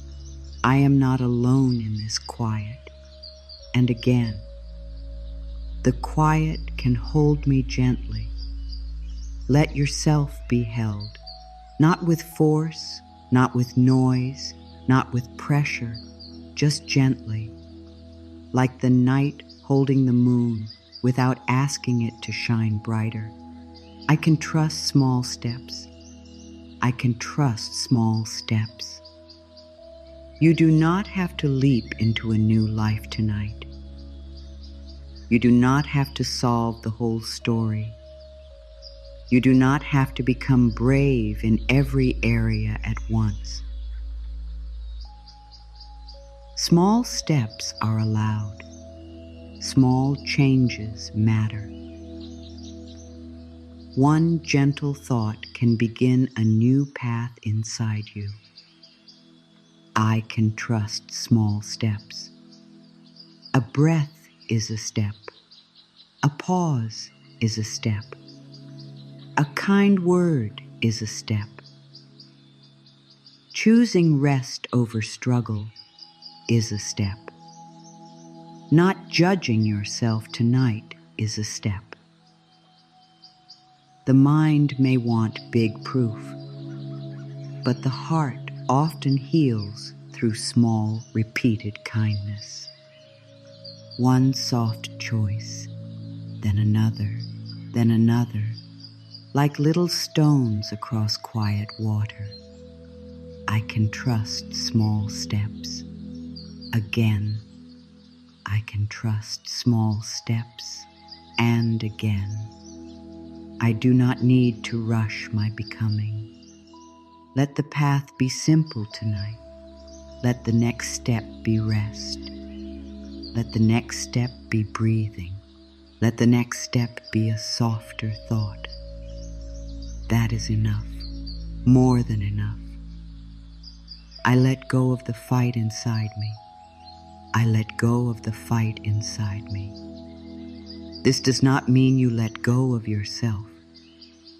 I am not alone in this quiet. And again, the quiet can hold me gently. Let yourself be held, not with force, not with noise, not with pressure, just gently, like the night holding the moon without asking it to shine brighter. I can trust small steps. I can trust small steps. You do not have to leap into a new life tonight. You do not have to solve the whole story. You do not have to become brave in every area at once. Small steps are allowed. Small changes matter. One gentle thought can begin a new path inside you. I can trust small steps. A breath is a step. A pause is a step. A kind word is a step. Choosing rest over struggle is a step. Not judging yourself tonight is a step. The mind may want big proof, but the heart often heals through small, repeated kindness. One soft choice, then another, like little stones across quiet water. I can trust small steps. Again, I can trust small steps, and again. I do not need to rush my becoming. Let the path be simple tonight. Let the next step be rest. Let the next step be breathing. Let the next step be a softer thought. That is enough, more than enough. I let go of the fight inside me. I let go of the fight inside me. This does not mean you let go of yourself.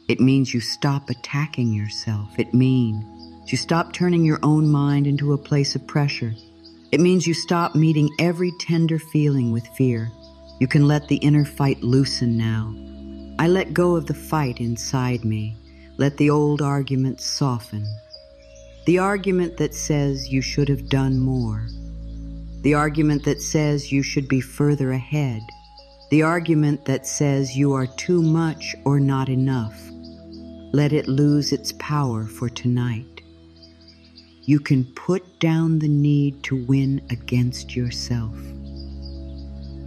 It means you stop attacking yourself. It means you stop turning your own mind into a place of pressure. It means you stop meeting every tender feeling with fear. You can let the inner fight loosen now. I let go of the fight inside me. Let the old arguments soften. The argument that says you should have done more. The argument that says you should be further ahead. The argument that says you are too much or not enough. Let it lose its power for tonight. You can put down the need to win against yourself.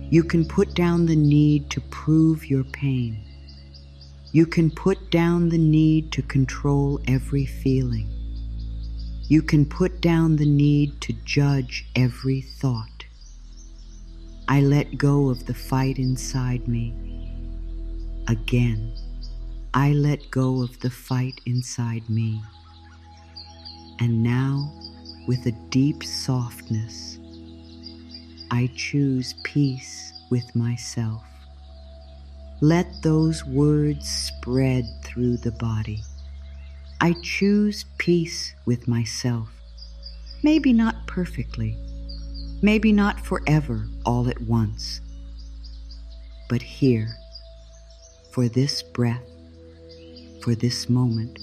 You can put down the need to prove your pain. You can put down the need to control every feeling. You can put down the need to judge every thought. I let go of the fight inside me. Again, I let go of the fight inside me. And now, with a deep softness, I choose peace with myself. Let those words spread through the body. I choose peace with myself. Maybe not perfectly, maybe not forever all at once, but here, for this breath, for this moment,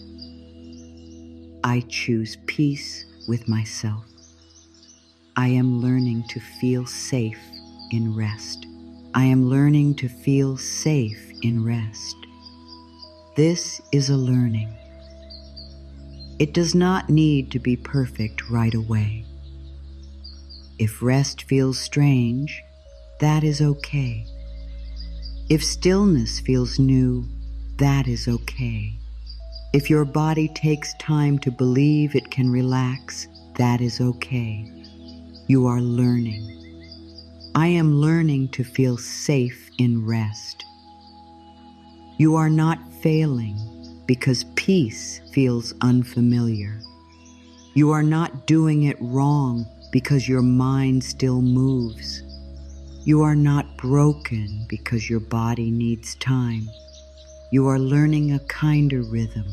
I choose peace with myself. I am learning to feel safe in rest. I am learning to feel safe in rest. This is a learning. It does not need to be perfect right away. If rest feels strange, that is okay. If stillness feels new, that is okay. If your body takes time to believe it can relax, that is okay. You are learning. I am learning to feel safe in rest. You are not failing because peace feels unfamiliar. You are not doing it wrong because your mind still moves. You are not broken because your body needs time. You are learning a kinder rhythm.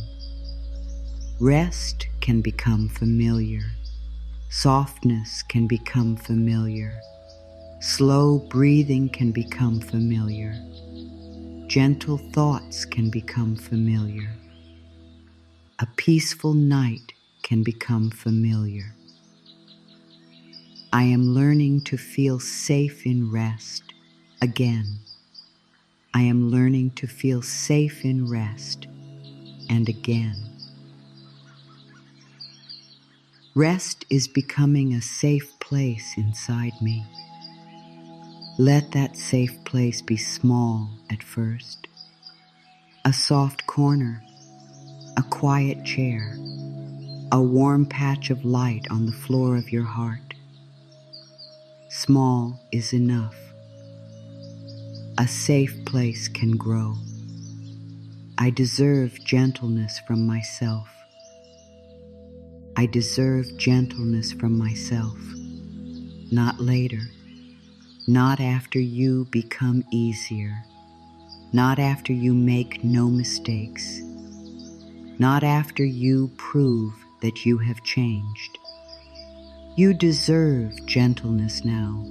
Rest can become familiar. Softness can become familiar. Slow breathing can become familiar. Gentle thoughts can become familiar. A peaceful night can become familiar. I am learning to feel safe in rest. Again, I am learning to feel safe in rest. And again. Rest is becoming a safe place inside me. Let that safe place be small at first. A soft corner, a quiet chair, a warm patch of light on the floor of your heart. Small is enough. A safe place can grow. I deserve gentleness from myself. I deserve gentleness from myself. Not later, not after you become easier, not after you make no mistakes, not after you prove that you have changed. You deserve gentleness now,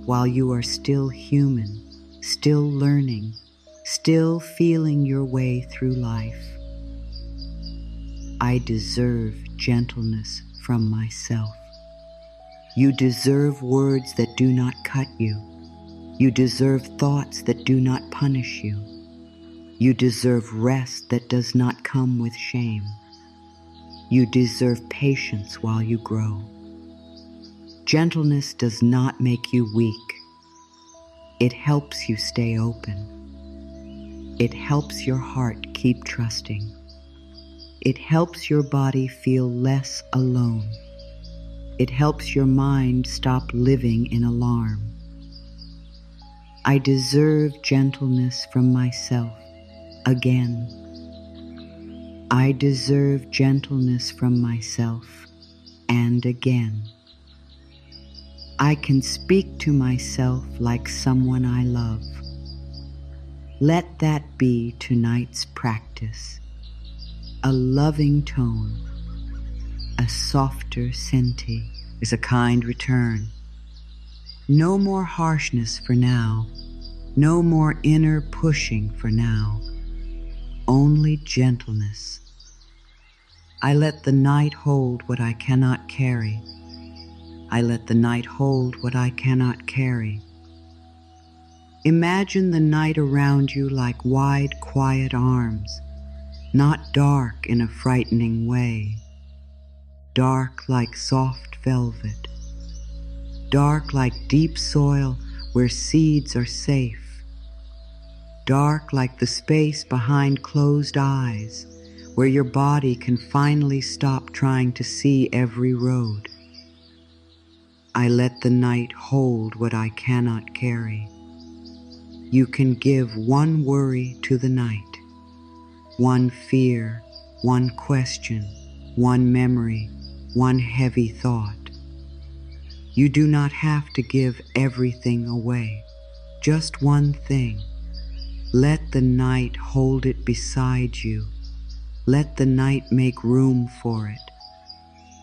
while you are still human, still learning, still feeling your way through life. I deserve gentleness from myself. You deserve words that do not cut you. You deserve thoughts that do not punish you. You deserve rest that does not come with shame. You deserve patience while you grow. Gentleness does not make you weak. It helps you stay open. It helps your heart keep trusting. It helps your body feel less alone. It helps your mind stop living in alarm. I deserve gentleness from myself again. I deserve gentleness from myself and again. I can speak to myself like someone I love. Let that be tonight's practice. A loving tone, a softer senti is a kind return. No more harshness for now, no more inner pushing for now, only gentleness. I let the night hold what I cannot carry. I let the night hold what I cannot carry. Imagine the night around you like wide, quiet arms, not dark in a frightening way, dark like soft velvet, dark like deep soil where seeds are safe, dark like the space behind closed eyes where your body can finally stop trying to see every road. I let the night hold what I cannot carry. You can give one worry to the night, one fear, one question, one memory, one heavy thought. You do not have to give everything away, just one thing. Let the night hold it beside you. Let the night make room for it.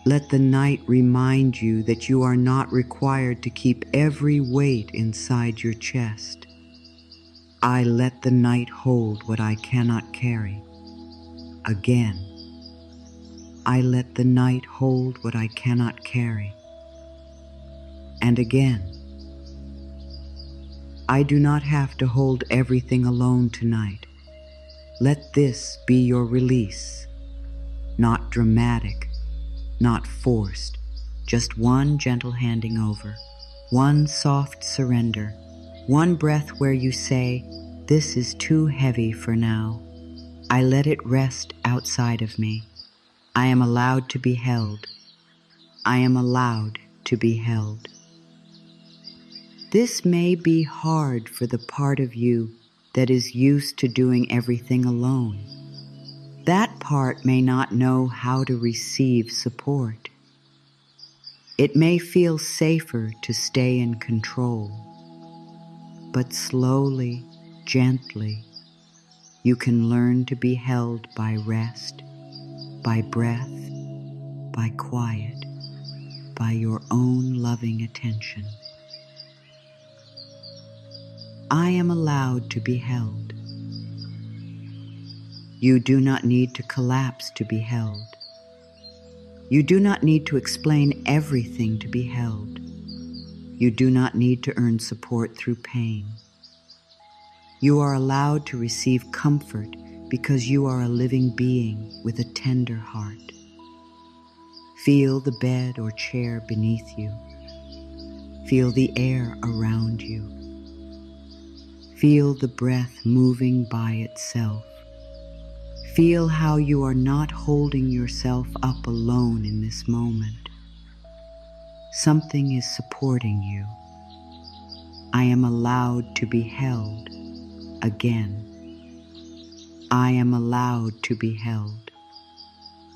Let the night remind you that you are not required to keep every weight inside your chest. I let the night hold what I cannot carry. Again. I let the night hold what I cannot carry. And again. I do not have to hold everything alone tonight. Let this be your release. Not dramatic, not forced, just one gentle handing over, one soft surrender, one breath where you say, "This is too heavy for now." I let it rest outside of me. I am allowed to be held. I am allowed to be held. This may be hard for the part of you that is used to doing everything alone. That part may not know how to receive support. It may feel safer to stay in control. But slowly, gently, you can learn to be held by rest, by breath, by quiet, by your own loving attention. I am allowed to be held. You do not need to collapse to be held. You do not need to explain everything to be held. You do not need to earn support through pain. You are allowed to receive comfort because you are a living being with a tender heart. Feel the bed or chair beneath you. Feel the air around you. Feel the breath moving by itself. Feel how you are not holding yourself up alone in this moment. Something is supporting you. I am allowed to be held again. I am allowed to be held.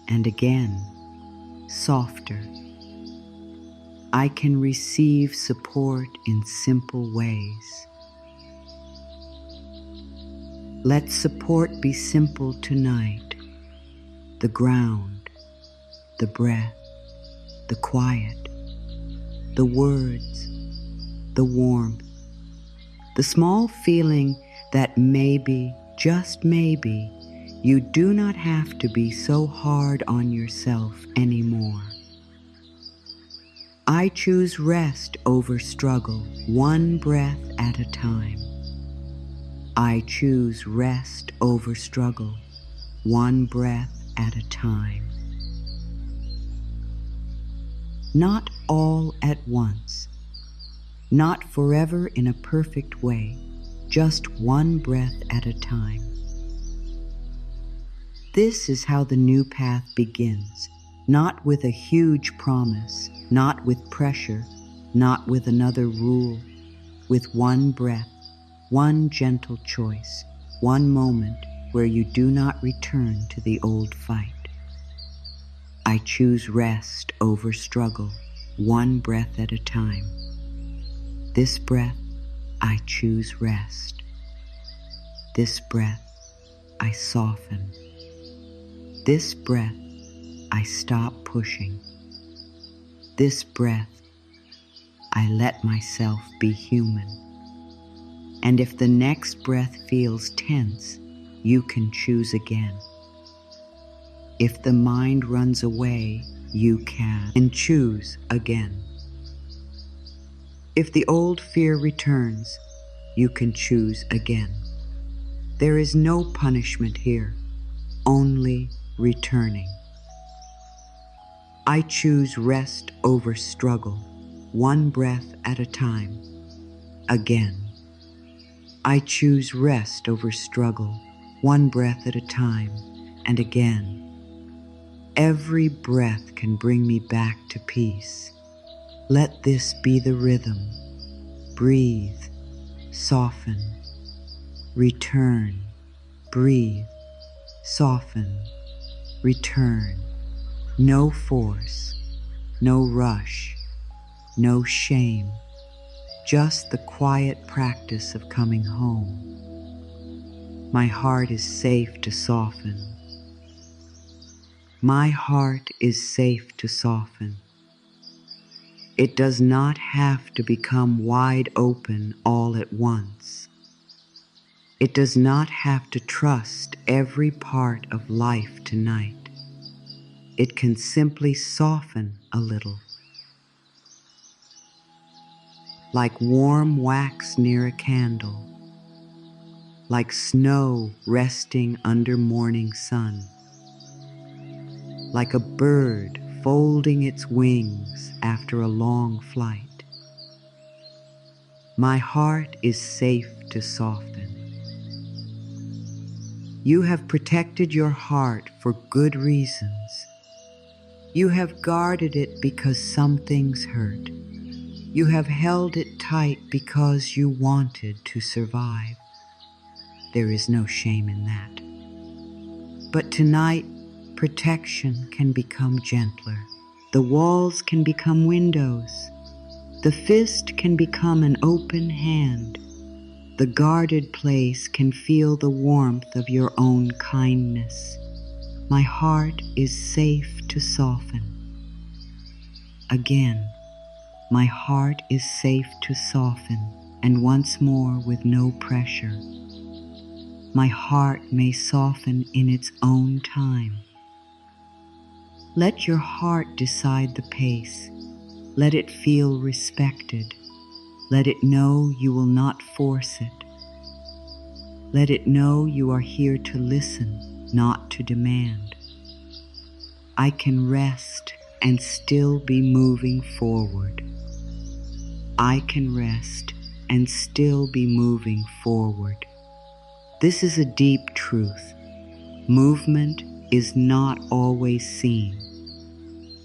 And again, softer. I can receive support in simple ways. Let support be simple tonight. The ground, the breath, the quiet, the words, the warmth, the small feeling that maybe, just maybe, you do not have to be so hard on yourself anymore. I choose rest over struggle, one breath at a time. I choose rest over struggle, one breath at a time. Not all at once, not forever in a perfect way, just one breath at a time. This is how the new path begins, not with a huge promise, not with pressure, not with another rule, with one breath, one gentle choice, one moment where you do not return to the old fight. I choose rest over struggle, one breath at a time. This breath, I choose rest. This breath, I soften. This breath, I stop pushing. This breath, I let myself be human. And if the next breath feels tense, you can choose again. If the mind runs away, you can and choose again. If the old fear returns, you can choose again. There is no punishment here, only returning. I choose rest over struggle, one breath at a time. Again. I choose rest over struggle, one breath at a time, and again. Every breath can bring me back to peace. Let this be the rhythm. Breathe, soften, return. Breathe, soften, return. No force, no rush, no shame. Just the quiet practice of coming home. My heart is safe to soften. My heart is safe to soften. It does not have to become wide open all at once. It does not have to trust every part of life tonight. It can simply soften a little. Like warm wax near a candle, like snow resting under morning sun, like a bird folding its wings after a long flight. My heart is safe to soften. You have protected your heart for good reasons. You have guarded it because some things hurt. You have held it tight because you wanted to survive. There is no shame in that. But tonight, protection can become gentler. The walls can become windows. The fist can become an open hand. The guarded place can feel the warmth of your own kindness. My heart is safe to soften. Again, my heart is safe to soften, and once more with no pressure. My heart may soften in its own time. Let your heart decide the pace. Let it feel respected. Let it know you will not force it. Let it know you are here to listen, not to demand. I can rest and still be moving forward. I can rest and still be moving forward. This is a deep truth. Movement is not always seen.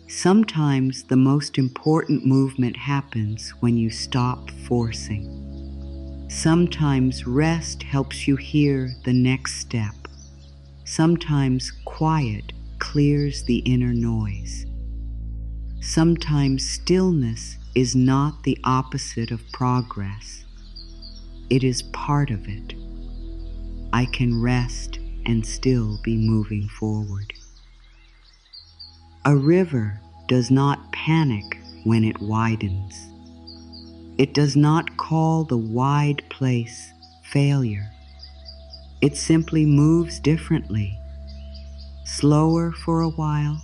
Sometimes the most important movement happens when you stop forcing. Sometimes rest helps you hear the next step. Sometimes quiet clears the inner noise. Sometimes stillness is not the opposite of progress. It is part of it. I can rest and still be moving forward. A river does not panic when it widens. It does not call the wide place failure. It simply moves differently, slower for a while,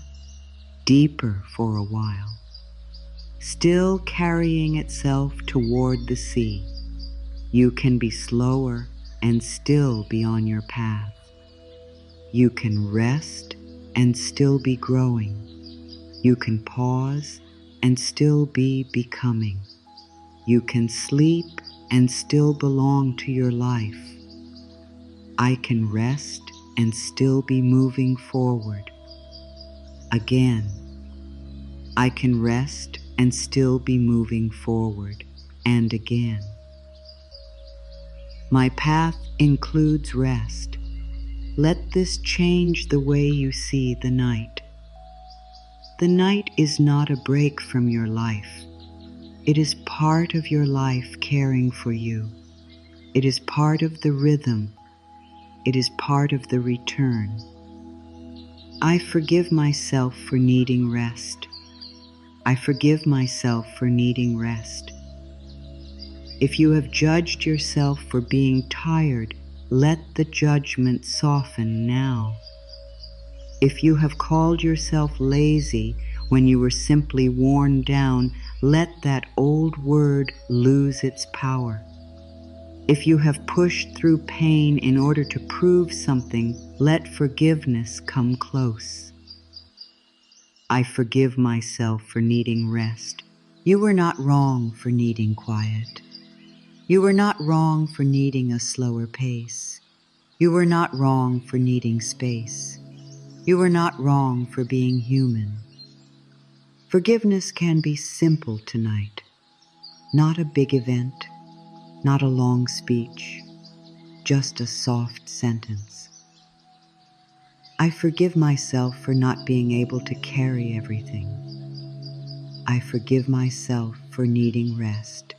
deeper for a while, still carrying itself toward the sea. You can be slower and still be on your path. You can rest and still be growing. You can pause and still be becoming. You can sleep and still belong to your life. I can rest and still be moving forward. Again, I can rest and still be moving forward. And again. My path includes rest. Let this change the way you see the night. The night is not a break from your life. It is part of your life caring for you. It is part of the rhythm. It is part of the return. I forgive myself for needing rest. I forgive myself for needing rest. If you have judged yourself for being tired, let the judgment soften now. If you have called yourself lazy when you were simply worn down, let that old word lose its power. If you have pushed through pain in order to prove something, let forgiveness come close. I forgive myself for needing rest. You were not wrong for needing quiet. You were not wrong for needing a slower pace. You were not wrong for needing space. You were not wrong for being human. Forgiveness can be simple tonight. Not a big event, not a long speech, just a soft sentence. I forgive myself for not being able to carry everything. I forgive myself for needing rest.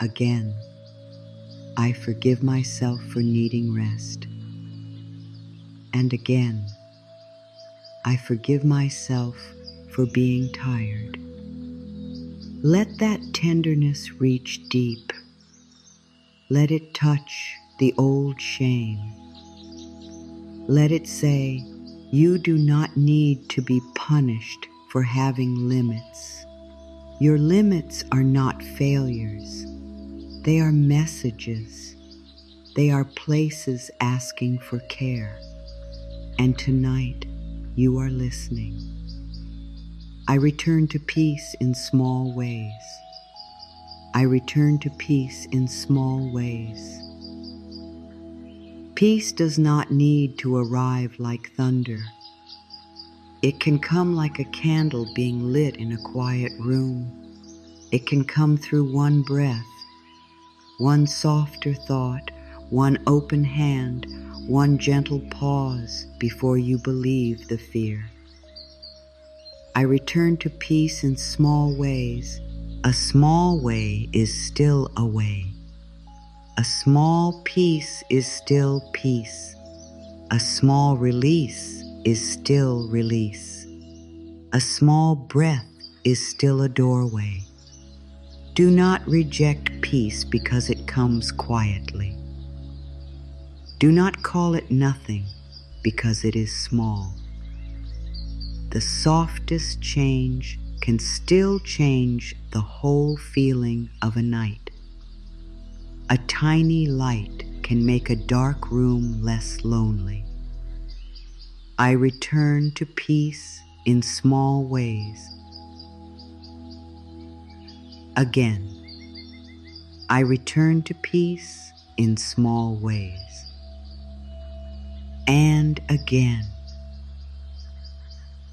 Again, I forgive myself for needing rest. And again, I forgive myself for being tired. Let that tenderness reach deep. Let it touch the old shame. Let it say, you do not need to be punished for having limits. Your limits are not failures. They are messages. They are places asking for care. And tonight, you are listening. I return to peace in small ways. I return to peace in small ways. Peace does not need to arrive like thunder. It can come like a candle being lit in a quiet room. It can come through one breath, one softer thought, one open hand, one gentle pause before you believe the fear. I return to peace in small ways. A small way is still a way. A small peace is still peace. A small release is still release. A small breath is still a doorway. Do not reject peace because it comes quietly. Do not call it nothing because it is small. The softest change can still change the whole feeling of a night. A tiny light can make a dark room less lonely. I return to peace in small ways. Again, I return to peace in small ways. And again.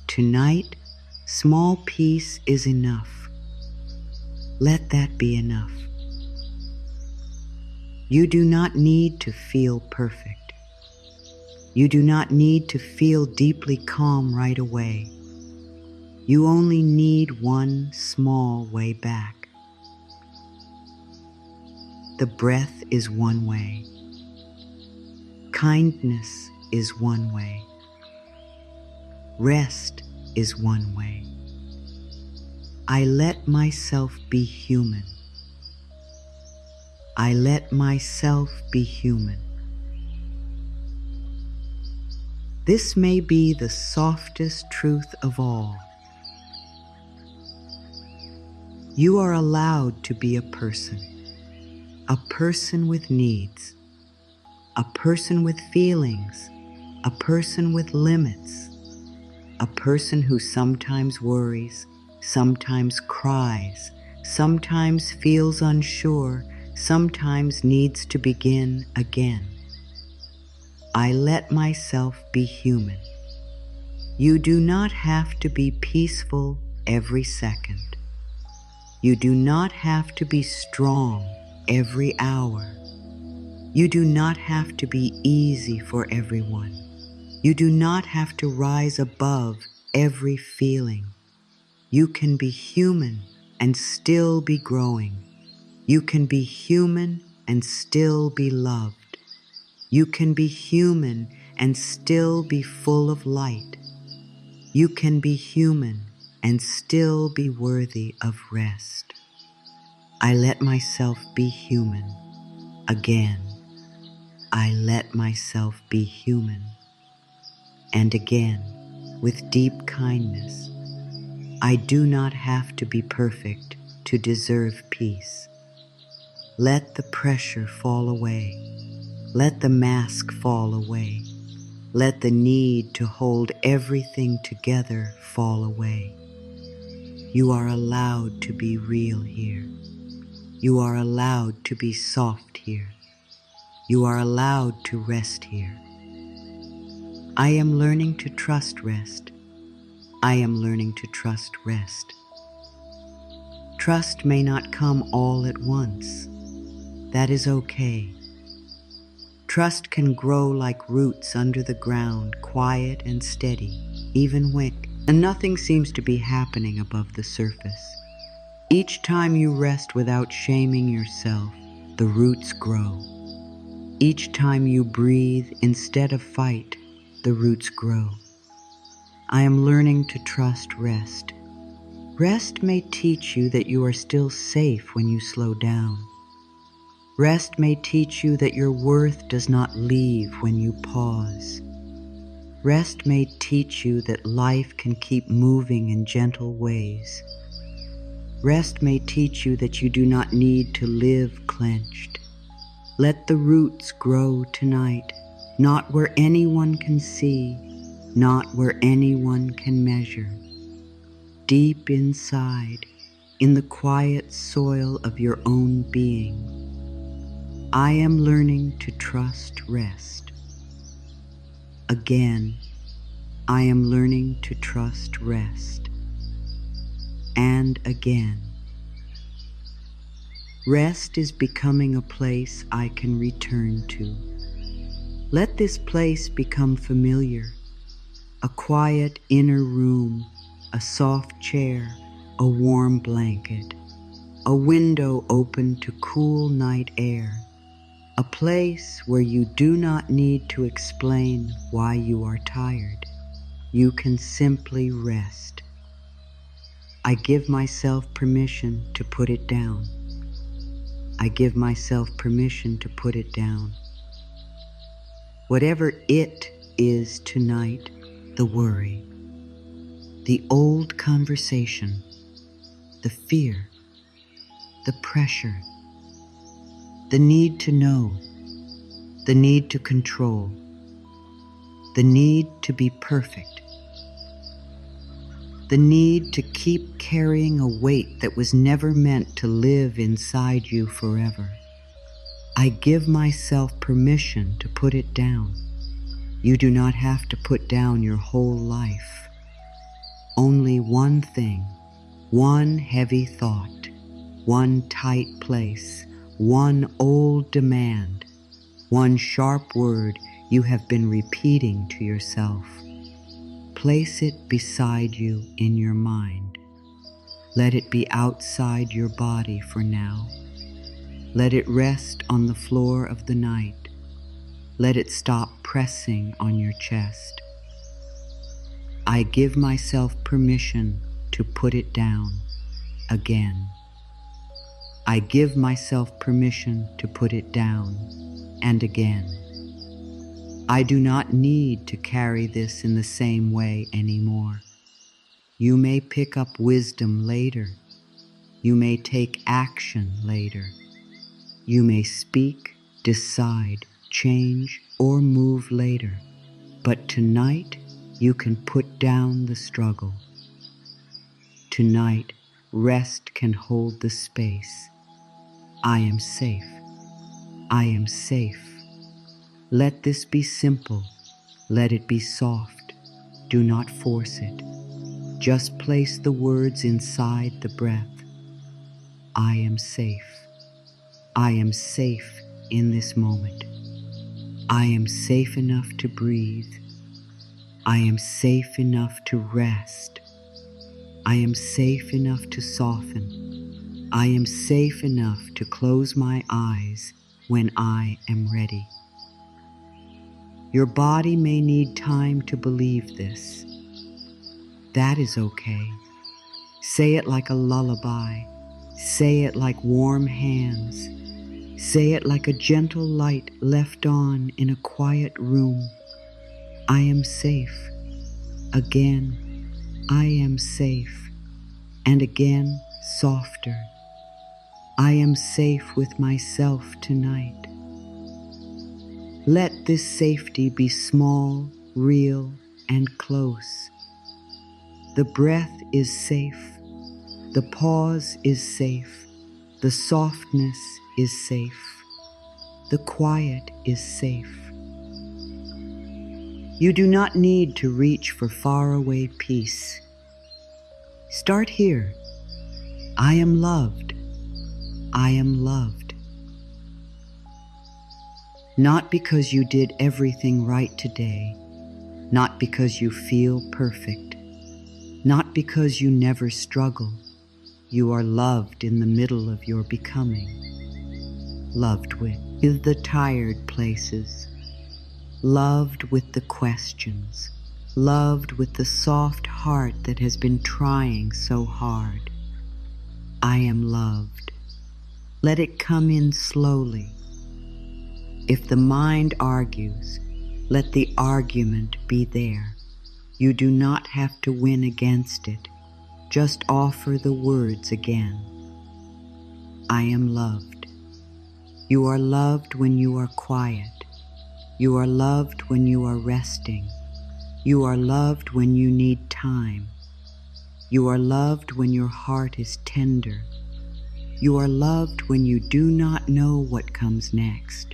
Tonight, small peace is enough. Let that be enough. You do not need to feel perfect. You do not need to feel deeply calm right away. You only need one small way back. The breath is one way. Kindness is one way. Rest is one way. I let myself be human. I let myself be human. This may be the softest truth of all. You are allowed to be a person with needs, a person with feelings, a person with limits, a person who sometimes worries, sometimes cries, sometimes feels unsure, sometimes needs to begin again. I let myself be human. You do not have to be peaceful every second. You do not have to be strong every hour. You do not have to be easy for everyone. You do not have to rise above every feeling. You can be human and still be growing. You can be human and still be loved. You can be human and still be full of light. You can be human and still be worthy of rest. I let myself be human again. I let myself be human. And again, with deep kindness, I do not have to be perfect to deserve peace. Let the pressure fall away. Let the mask fall away. Let the need to hold everything together fall away. You are allowed to be real here. You are allowed to be soft here. You are allowed to rest here. I am learning to trust rest. I am learning to trust rest. Trust may not come all at once. That is okay. Trust can grow like roots under the ground, quiet and steady, even and nothing seems to be happening above the surface. Each time you rest without shaming yourself, the roots grow. Each time you breathe instead of fight, the roots grow. I am learning to trust rest. Rest may teach you that you are still safe when you slow down. Rest may teach you that your worth does not leave when you pause. Rest may teach you that life can keep moving in gentle ways. Rest may teach you that you do not need to live clenched. Let the roots grow tonight, not where anyone can see, not where anyone can measure. Deep inside, in the quiet soil of your own being, I am learning to trust rest. Again, I am learning to trust rest. And again. Rest is becoming a place I can return to. Let this place become familiar. A quiet inner room, a soft chair, a warm blanket, a window open to cool night air, a place where you do not need to explain why you are tired. You can simply rest. I give myself permission to put it down. I give myself permission to put it down. Whatever it is tonight, the worry, the old conversation, the fear, the pressure, the need to know, the need to control, the need to be perfect. the need to keep carrying a weight that was never meant to live inside you forever. I give myself permission to put it down. You do not have to put down your whole life. Only one thing, one heavy thought, one tight place, one old demand, one sharp word you have been repeating to yourself. Place it beside you in your mind. Let it be outside your body for now. Let it rest on the floor of the night. Let it stop pressing on your chest. I give myself permission to put it down again. I give myself permission to put it down and again. I do not need to carry this in the same way anymore. You may pick up wisdom later. You may take action later. You may speak, decide, change, or move later. But tonight, you can put down the struggle. Tonight, rest can hold the space. I am safe. I am safe. Let this be simple. Let it be soft. Do not force it. Just place the words inside the breath. I am safe. I am safe in this moment. I am safe enough to breathe. I am safe enough to rest. I am safe enough to soften. I am safe enough to close my eyes when I am ready. Your body may need time to believe this. That is okay. Say it like a lullaby. Say it like warm hands. Say it like a gentle light left on in a quiet room. I am safe. Again, I am safe. And again, softer. I am safe with myself tonight. Let this safety be small, real, and close. The breath is safe. The pause is safe. The softness is safe. The quiet is safe. You do not need to reach for faraway peace. Start here. I am loved. I am loved. Not because you did everything right today, not because you feel perfect, not because you never struggle. You are loved in the middle of your becoming. Loved with the tired places, loved with the questions, loved with the soft heart that has been trying so hard. I am loved. Let it come in slowly. If the mind argues, let the argument be there. You do not have to win against it. Just offer the words again. I am loved. You are loved when you are quiet. You are loved when you are resting. You are loved when you need time. You are loved when your heart is tender. You are loved when you do not know what comes next.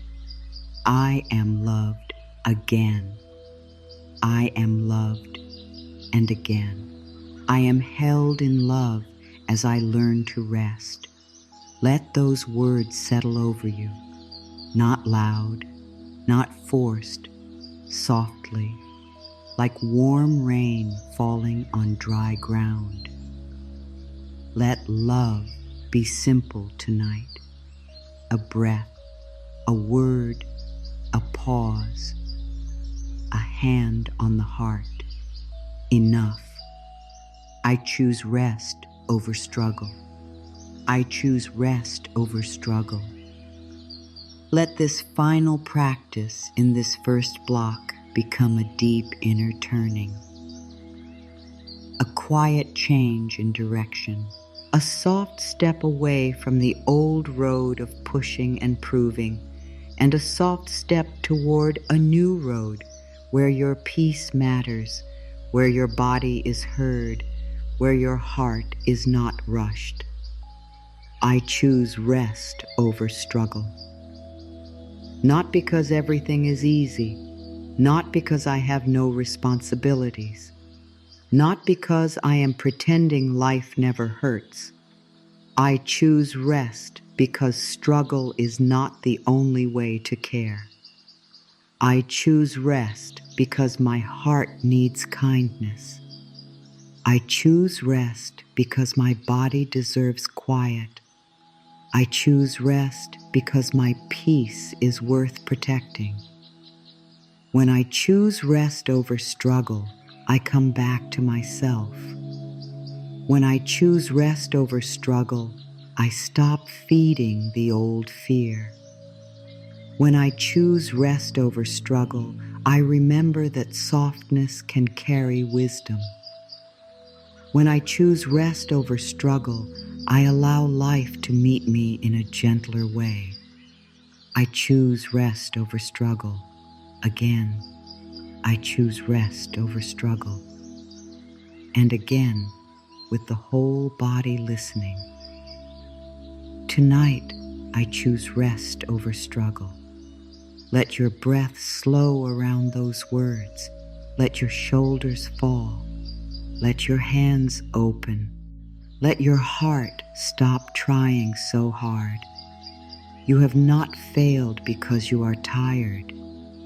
I am loved again. I am loved and again. I am held in love as I learn to rest. Let those words settle over you, not loud, not forced, softly, like warm rain falling on dry ground. Let love be simple tonight. A breath, a word, a pause, a hand on the heart. Enough. I choose rest over struggle. I choose rest over struggle. Let this final practice in this first block become a deep inner turning. A quiet change in direction. A soft step away from the old road of pushing and proving, and a soft step toward a new road where your peace matters, where your body is heard, where your heart is not rushed. I choose rest over struggle. Not because everything is easy, not because I have no responsibilities, not because I am pretending life never hurts. I choose rest because struggle is not the only way to care. I choose rest because my heart needs kindness. I choose rest because my body deserves quiet. I choose rest because my peace is worth protecting. When I choose rest over struggle, I come back to myself. When I choose rest over struggle, I stop feeding the old fear. When I choose rest over struggle, I remember that softness can carry wisdom. When I choose rest over struggle, I allow life to meet me in a gentler way. I choose rest over struggle. Again, I choose rest over struggle. And again, with the whole body listening. Tonight, I choose rest over struggle. Let your breath slow around those words. Let your shoulders fall. Let your hands open. Let your heart stop trying so hard. You have not failed because you are tired.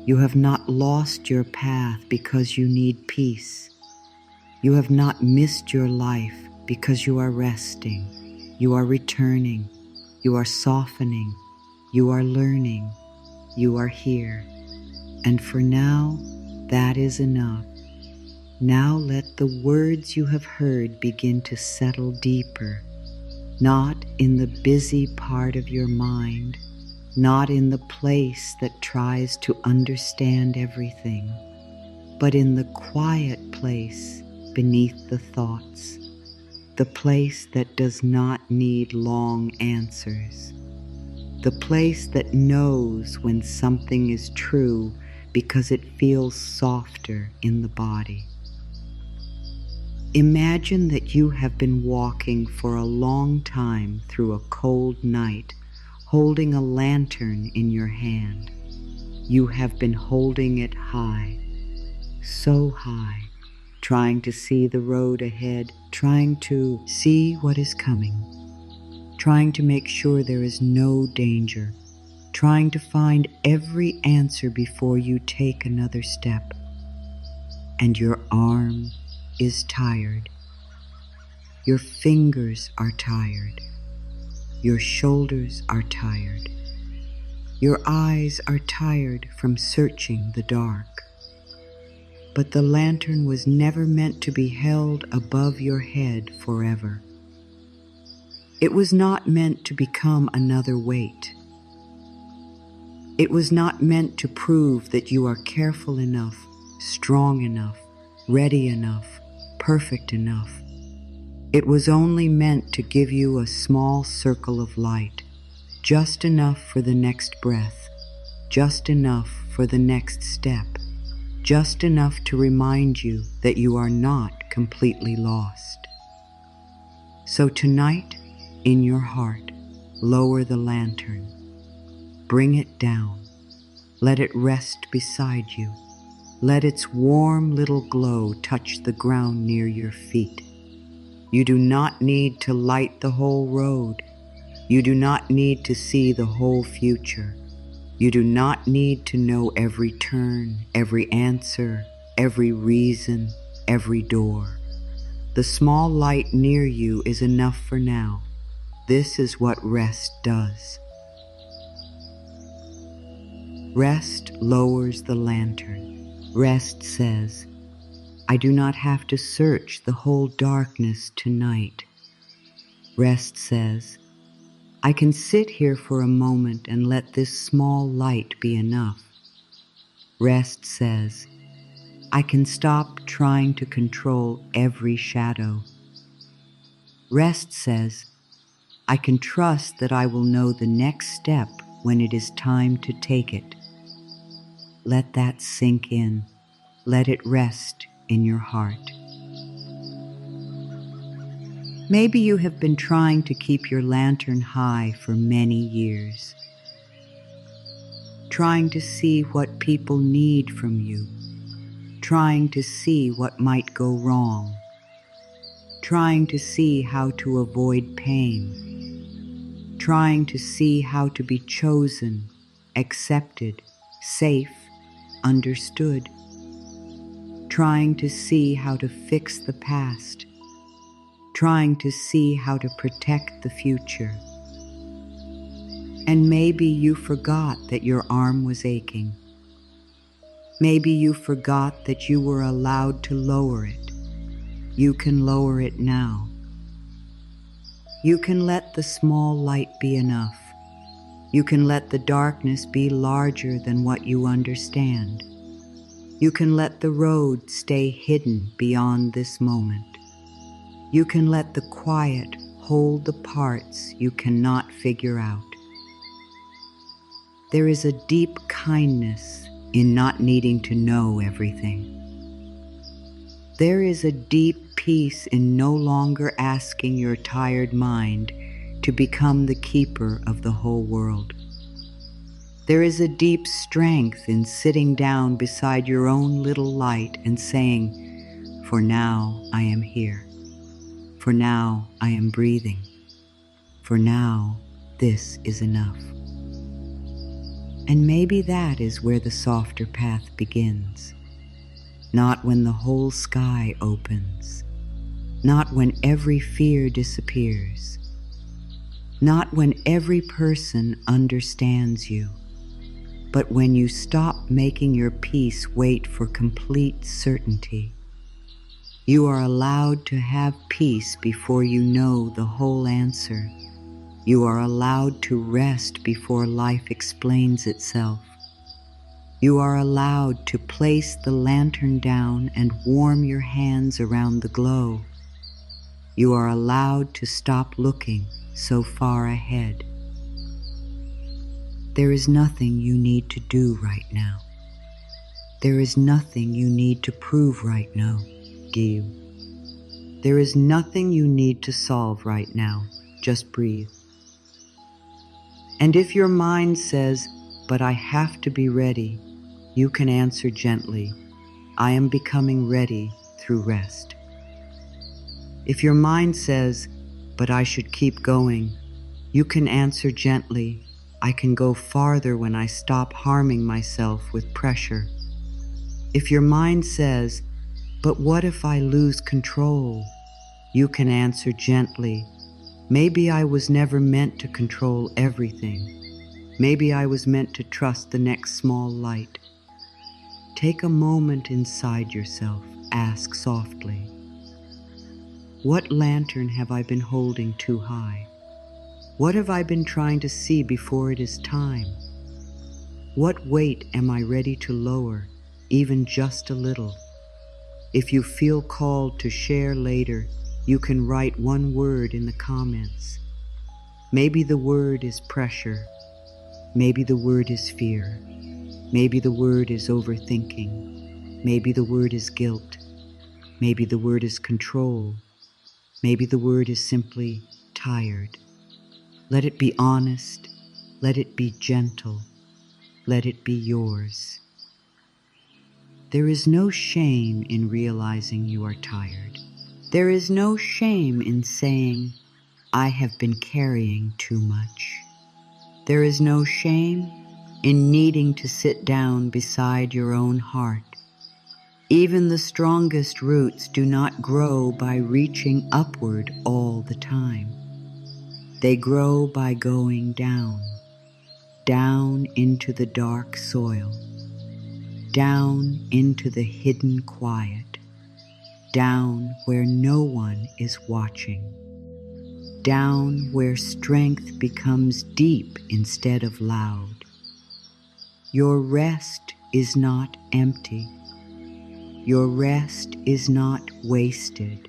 You have not lost your path because you need peace. You have not missed your life because you are resting. You are returning. You are softening. You are learning. You are here. And for now, that is enough. Now let the words you have heard begin to settle deeper, not in the busy part of your mind, not in the place that tries to understand everything, but in the quiet place beneath the thoughts, the place that does not need long answers, the place that knows when something is true because it feels softer in the body. Imagine that you have been walking for a long time through a cold night, holding a lantern in your hand. You have been holding it high, so high, trying to see the road ahead, trying to see what is coming, trying to make sure there is no danger, trying to find every answer before you take another step. And your arm is tired. Your fingers are tired. Your shoulders are tired. Your eyes are tired from searching the dark. But the lantern was never meant to be held above your head forever. It was not meant to become another weight. It was not meant to prove that you are careful enough, strong enough, ready enough, perfect enough. It was only meant to give you a small circle of light, just enough for the next breath, just enough for the next step, just enough to remind you that you are not completely lost. So tonight, in your heart, lower the lantern. Bring it down. Let it rest beside you. Let its warm little glow touch the ground near your feet. You do not need to light the whole road. You do not need to see the whole future. You do not need to know every turn, every answer, every reason, every door. The small light near you is enough for now. This is what rest does. Rest lowers the lantern. Rest says, I do not have to search the whole darkness tonight. Rest says, I can sit here for a moment and let this small light be enough. Rest says, I can stop trying to control every shadow. Rest says, I can trust that I will know the next step when it is time to take it. Let that sink in. Let it rest in your heart. Maybe you have been trying to keep your lantern high for many years, trying to see what people need from you, trying to see what might go wrong, trying to see how to avoid pain, trying to see how to be chosen, accepted, safe, understood, trying to see how to fix the past, trying to see how to protect the future. And maybe you forgot that your arm was aching. Maybe you forgot that you were allowed to lower it. You can lower it now. You can let the small light be enough. You can let the darkness be larger than what you understand. You can let the road stay hidden beyond this moment. You can let the quiet hold the parts you cannot figure out. There is a deep kindness in not needing to know everything. There is a deep peace in no longer asking your tired mind to become the keeper of the whole world. There is a deep strength in sitting down beside your own little light and saying, "For now I am here. For now I am breathing. For now this is enough." And maybe that is where the softer path begins. Not when the whole sky opens. Not when every fear disappears. Not when every person understands you. But when you stop making your peace wait for complete certainty. You are allowed to have peace before you know the whole answer. You are allowed to rest before life explains itself. You are allowed to place the lantern down and warm your hands around the glow. You are allowed to stop looking so far ahead. There is nothing you need to do right now. There is nothing you need to prove right now, Gil. There is nothing you need to solve right now. Just breathe. And if your mind says, "But I have to be ready," you can answer gently, "I am becoming ready through rest." If your mind says, "But I should keep going," you can answer gently, "I can go farther when I stop harming myself with pressure." If your mind says, "But what if I lose control?" you can answer gently, "Maybe I was never meant to control everything. Maybe I was meant to trust the next small light." Take a moment inside yourself. Ask softly, what lantern have I been holding too high? What have I been trying to see before it is time? What weight am I ready to lower, even just a little? If you feel called to share later, you can write one word in the comments. Maybe the word is pressure. Maybe the word is fear. Maybe the word is overthinking. Maybe the word is guilt. Maybe the word is control. Maybe the word is simply tired. Let it be honest. Let it be gentle. Let it be yours. There is no shame in realizing you are tired. There is no shame in saying, "I have been carrying too much." There is no shame in needing to sit down beside your own heart. Even the strongest roots do not grow by reaching upward all the time. They grow by going down, down into the dark soil, down into the hidden quiet, down where no one is watching, down where strength becomes deep instead of loud. Your rest is not empty. Your rest is not wasted.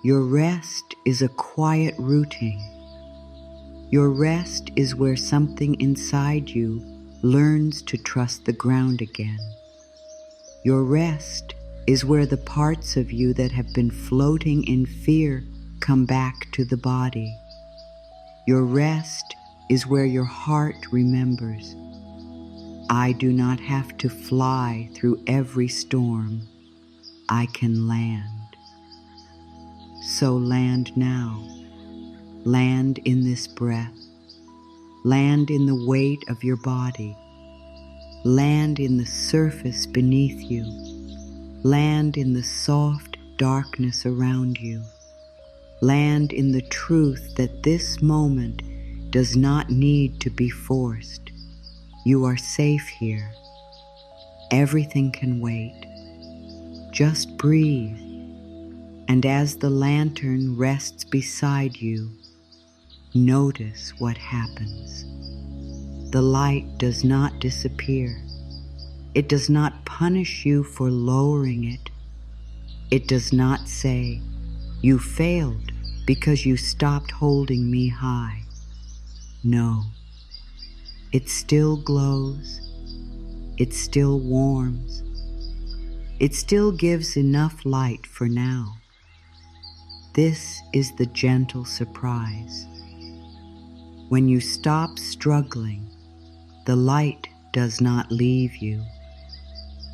Your rest is a quiet rooting. Your rest is where something inside you learns to trust the ground again. Your rest is where the parts of you that have been floating in fear come back to the body. Your rest is where your heart remembers. I do not have to fly through every storm. I can land. So land now. Land in this breath. Land in the weight of your body. Land in the surface beneath you. Land in the soft darkness around you. Land in the truth that this moment does not need to be forced. You are safe here. Everything can wait. Just breathe. And as the lantern rests beside you, notice what happens. The light does not disappear. It does not punish you for lowering it. It does not say, "You failed because you stopped holding me high." No. It still glows. It still warms. It still gives enough light for now. This is the gentle surprise. When you stop struggling, the light does not leave you.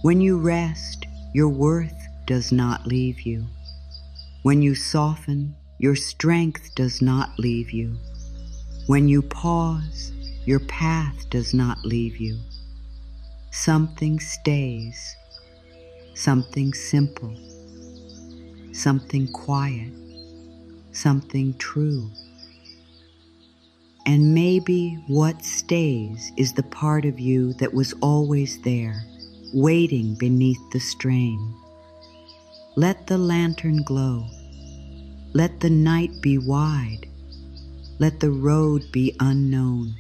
When you rest, your worth does not leave you. When you soften, your strength does not leave you. When you pause, your path does not leave you. Something stays, something simple, something quiet, something true. And maybe what stays is the part of you that was always there, waiting beneath the strain. Let the lantern glow. Let the night be wide. Let the road be unknown.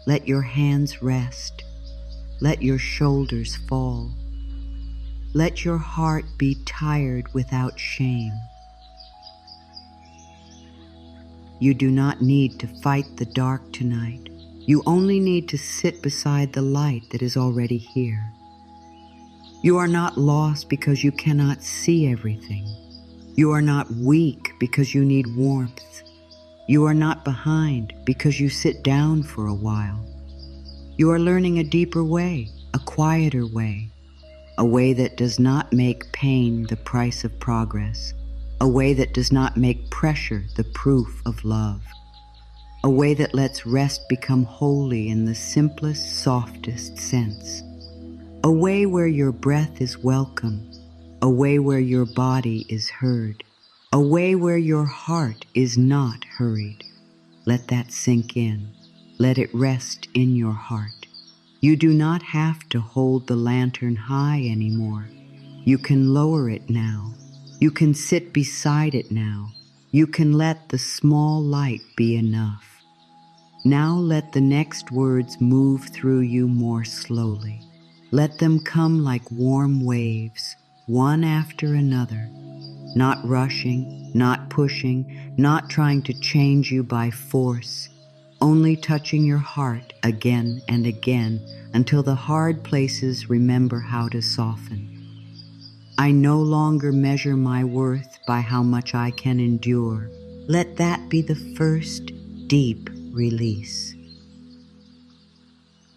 Let your hands rest. Let your shoulders fall. Let your heart be tired without shame. You do not need to fight the dark tonight. You only need to sit beside the light that is already here. You are not lost because you cannot see everything. You are not weak because you need warmth. You are not behind because you sit down for a while. You are learning a deeper way, a quieter way, a way that does not make pain the price of progress, a way that does not make pressure the proof of love, a way that lets rest become holy in the simplest, softest sense, a way where your breath is welcome, a way where your body is heard, a way where your heart is not hurried. Let that sink in. Let it rest in your heart. You do not have to hold the lantern high anymore. You can lower it now. You can sit beside it now. You can let the small light be enough. Now let the next words move through you more slowly. Let them come like warm waves, one after another, not rushing, not pushing, not trying to change you by force, only touching your heart again and again until the hard places remember how to soften. I no longer measure my worth by how much I can endure. Let that be the first deep release.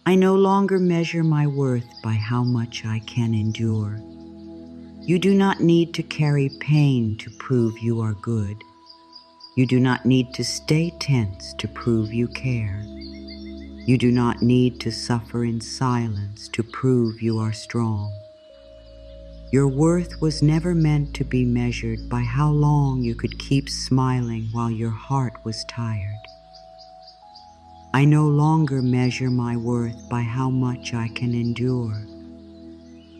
I no longer measure my worth by how much I can endure. You do not need to carry pain to prove you are good. You do not need to stay tense to prove you care. You do not need to suffer in silence to prove you are strong. Your worth was never meant to be measured by how long you could keep smiling while your heart was tired. I no longer measure my worth by how much I can endure.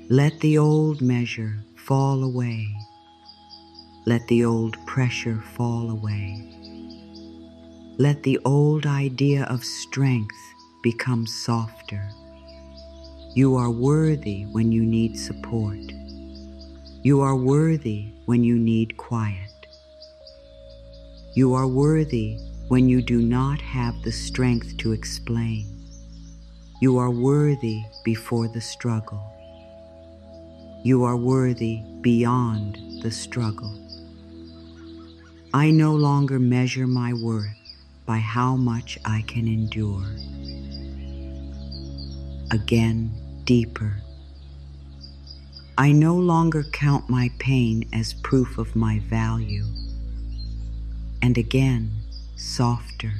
Let the old measure fall away. Let the old pressure fall away. Let the old idea of strength become softer. You are worthy when you need support. You are worthy when you need quiet. You are worthy when you do not have the strength to explain. You are worthy before the struggle. You are worthy beyond the struggle. I no longer measure my worth by how much I can endure. Again, deeper. I no longer count my pain as proof of my value. And again, softer.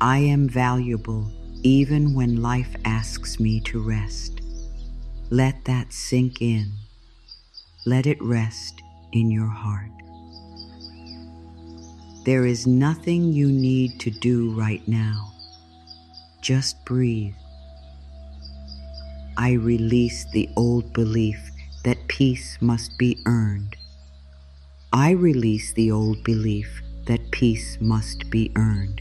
I am valuable even when life asks me to rest. Let that sink in. Let it rest in your heart. There is nothing you need to do right now. Just breathe. I release the old belief that peace must be earned. I release the old belief that peace must be earned.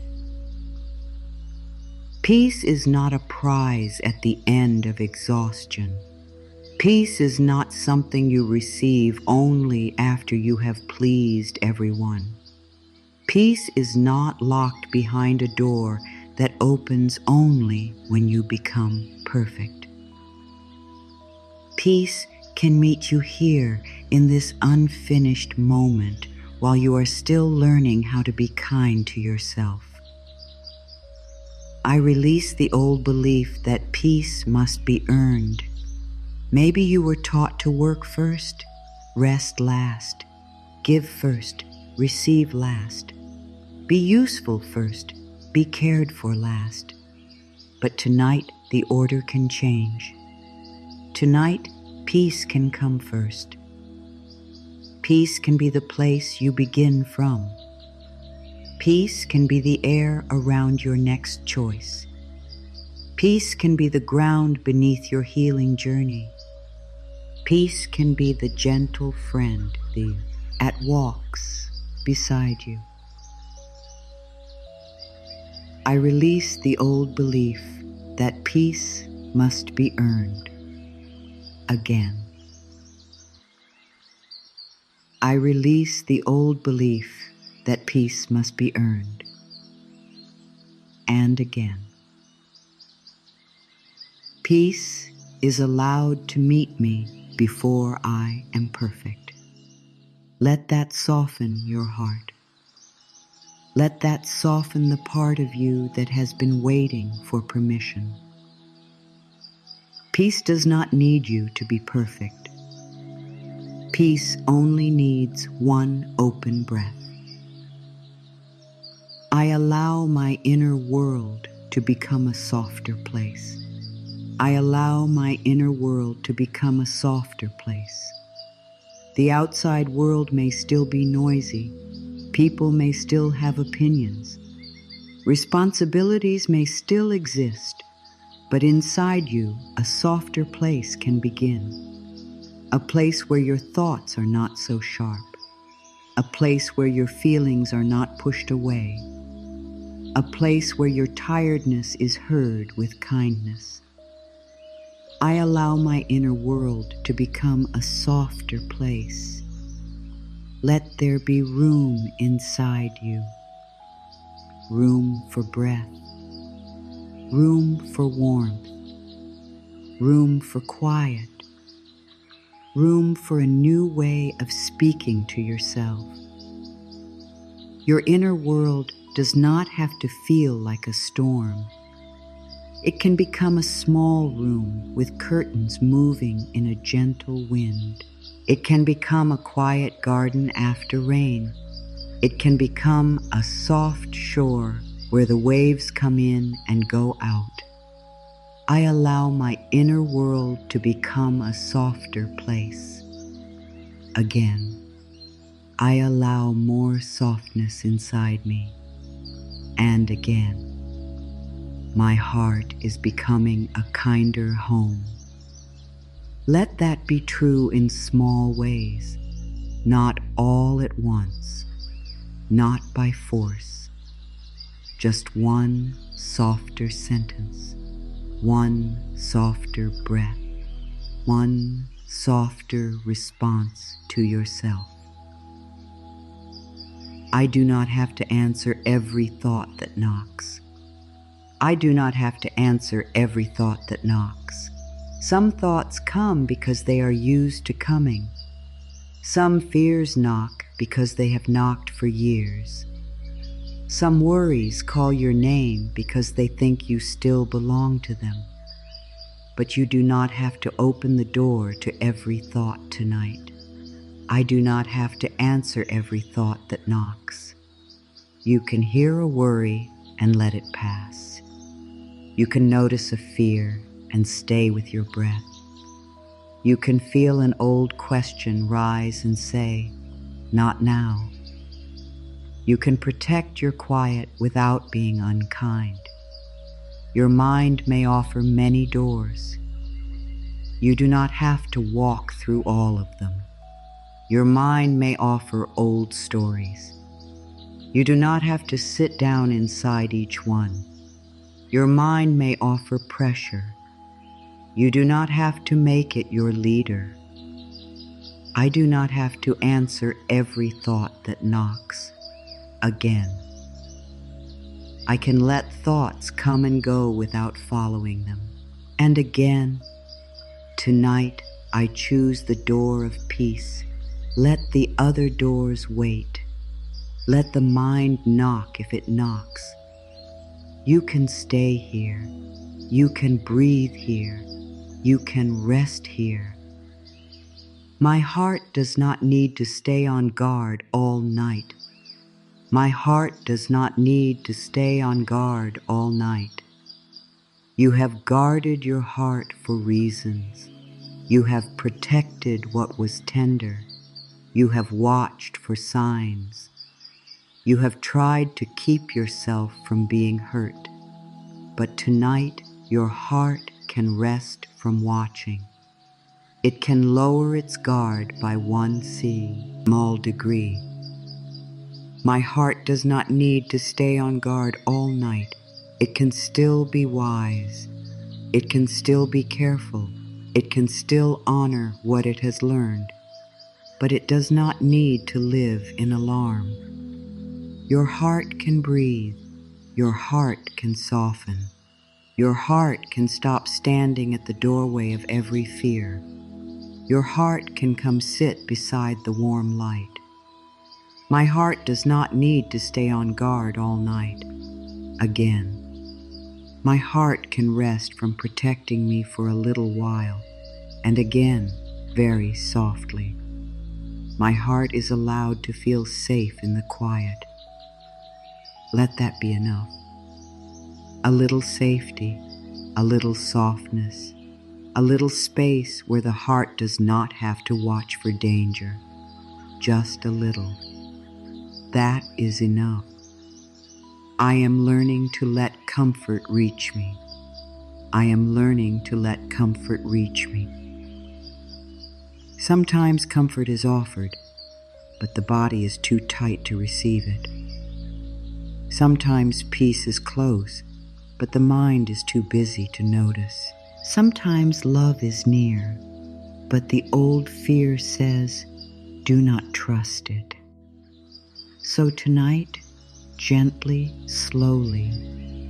Peace is not a prize at the end of exhaustion. Peace is not something you receive only after you have pleased everyone. Peace is not locked behind a door that opens only when you become perfect. Peace can meet you here in this unfinished moment while you are still learning how to be kind to yourself. I release the old belief that peace must be earned. Maybe you were taught to work first, rest last, give first, receive last, be useful first, be cared for last. But tonight the order can change. Tonight, peace can come first. Peace can be the place you begin from. Peace can be the air around your next choice. Peace can be the ground beneath your healing journey. Peace can be the gentle friend at walks beside you. I release the old belief that peace must be earned. Again. I release the old belief that peace must be earned. And again. Peace is allowed to meet me before I am perfect. Let that soften your heart. Let that soften the part of you that has been waiting for permission. Peace does not need you to be perfect. Peace only needs one open breath. I allow my inner world to become a softer place. I allow my inner world to become a softer place. The outside world may still be noisy. People may still have opinions. Responsibilities may still exist, but inside you, a softer place can begin. A place where your thoughts are not so sharp. A place where your feelings are not pushed away. A place where your tiredness is heard with kindness. I allow my inner world to become a softer place. Let there be room inside you. Room for breath. Room for warmth. Room for quiet. Room for a new way of speaking to yourself. Your inner world does not have to feel like a storm. It can become a small room with curtains moving in a gentle wind. It can become a quiet garden after rain. It can become a soft shore where the waves come in and go out. I allow my inner world to become a softer place. Again, I allow more softness inside me. And again, my heart is becoming a kinder home. Let that be true in small ways, not all at once, not by force. Just one softer sentence, one softer breath, one softer response to yourself. I do not have to answer every thought that knocks. I do not have to answer every thought that knocks. Some thoughts come because they are used to coming. Some fears knock because they have knocked for years. Some worries call your name because they think you still belong to them. But you do not have to open the door to every thought tonight. I do not have to answer every thought that knocks. You can hear a worry and let it pass. You can notice a fear and stay with your breath. You can feel an old question rise and say, "Not now." You can protect your quiet without being unkind. Your mind may offer many doors. You do not have to walk through all of them. Your mind may offer old stories. You do not have to sit down inside each one. Your mind may offer pressure. You do not have to make it your leader. I do not have to answer every thought that knocks. Again. I can let thoughts come and go without following them. And again, tonight I choose the door of peace. Let the other doors wait. Let the mind knock if it knocks. You can stay here. You can breathe here. You can rest here. My heart does not need to stay on guard all night. My heart does not need to stay on guard all night. You have guarded your heart for reasons. You have protected what was tender. You have watched for signs. You have tried to keep yourself from being hurt. But tonight, your heart can rest from watching. It can lower its guard by one small degree. My heart does not need to stay on guard all night. It can still be wise. It can still be careful. It can still honor what it has learned. But it does not need to live in alarm. Your heart can breathe. Your heart can soften. Your heart can stop standing at the doorway of every fear. Your heart can come sit beside the warm light. My heart does not need to stay on guard all night. Again. My heart can rest from protecting me for a little while, and again, very softly. My heart is allowed to feel safe in the quiet. Let that be enough. A little safety, a little softness, a little space where the heart does not have to watch for danger. Just a little. That is enough. I am learning to let comfort reach me. I am learning to let comfort reach me. Sometimes comfort is offered, but the body is too tight to receive it. Sometimes peace is close, but the mind is too busy to notice. Sometimes love is near, but the old fear says, do not trust it. So tonight, gently, slowly,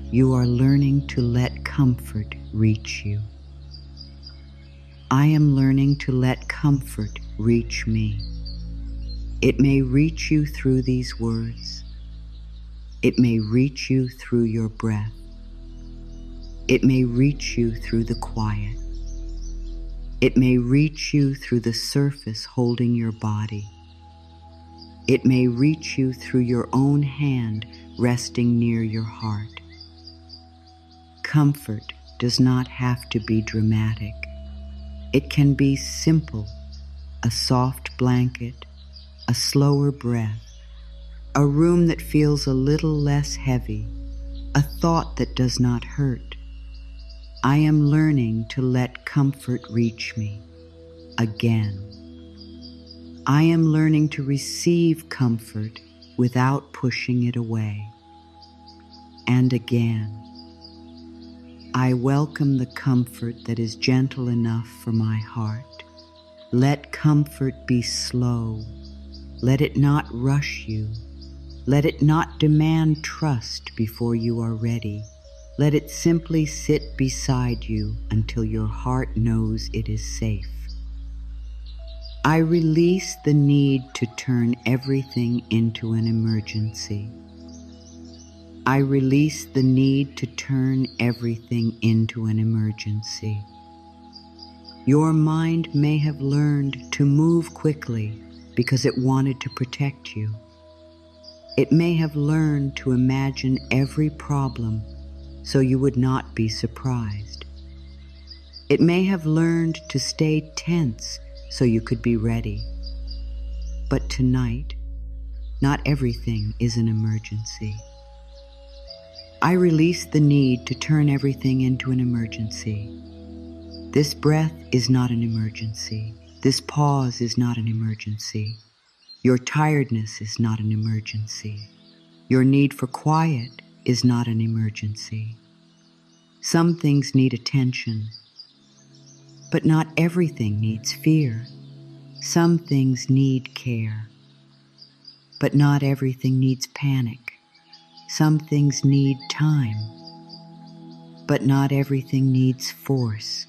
you are learning to let comfort reach you. I am learning to let comfort reach me. It may reach you through these words. It may reach you through your breath. It may reach you through the quiet. It may reach you through the surface holding your body. It may reach you through your own hand resting near your heart. Comfort does not have to be dramatic. It can be simple, a soft blanket, a slower breath, a room that feels a little less heavy, a thought that does not hurt. I am learning to let comfort reach me again. I am learning to receive comfort without pushing it away. And again, I welcome the comfort that is gentle enough for my heart. Let comfort be slow. Let it not rush you. Let it not demand trust before you are ready. Let it simply sit beside you until your heart knows it is safe. I release the need to turn everything into an emergency. I release the need to turn everything into an emergency. Your mind may have learned to move quickly because it wanted to protect you. It may have learned to imagine every problem so you would not be surprised. It may have learned to stay tense so you could be ready. But tonight, not everything is an emergency. I release the need to turn everything into an emergency. This breath is not an emergency. This pause is not an emergency. Your tiredness is not an emergency. Your need for quiet is not an emergency. Some things need attention, but not everything needs fear. Some things need care, but not everything needs panic. Some things need time, but not everything needs force.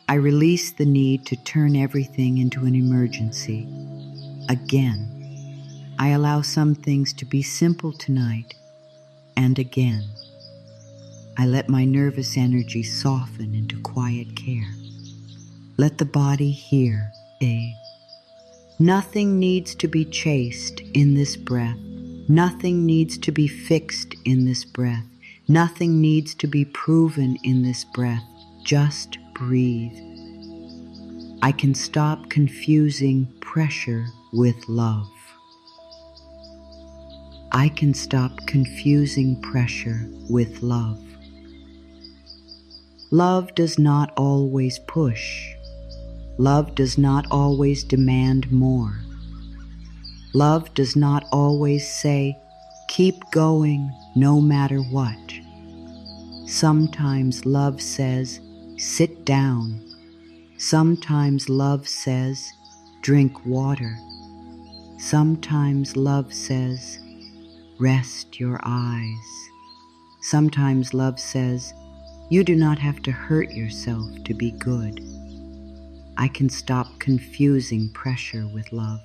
I release the need to turn everything into an emergency. Again, I allow some things to be simple tonight, and again, I let my nervous energy soften into quiet care. Let the body hear. Nothing needs to be chased in this breath. Nothing needs to be fixed in this breath. Nothing needs to be proven in this breath. Just breathe. I can stop confusing pressure with love. I can stop confusing pressure with love. Love does not always push. Love does not always demand more. Love does not always say, keep going no matter what. Sometimes love says, sit down. Sometimes love says, drink water. Sometimes love says, rest your eyes. Sometimes love says, you do not have to hurt yourself to be good. I can stop confusing pressure with love.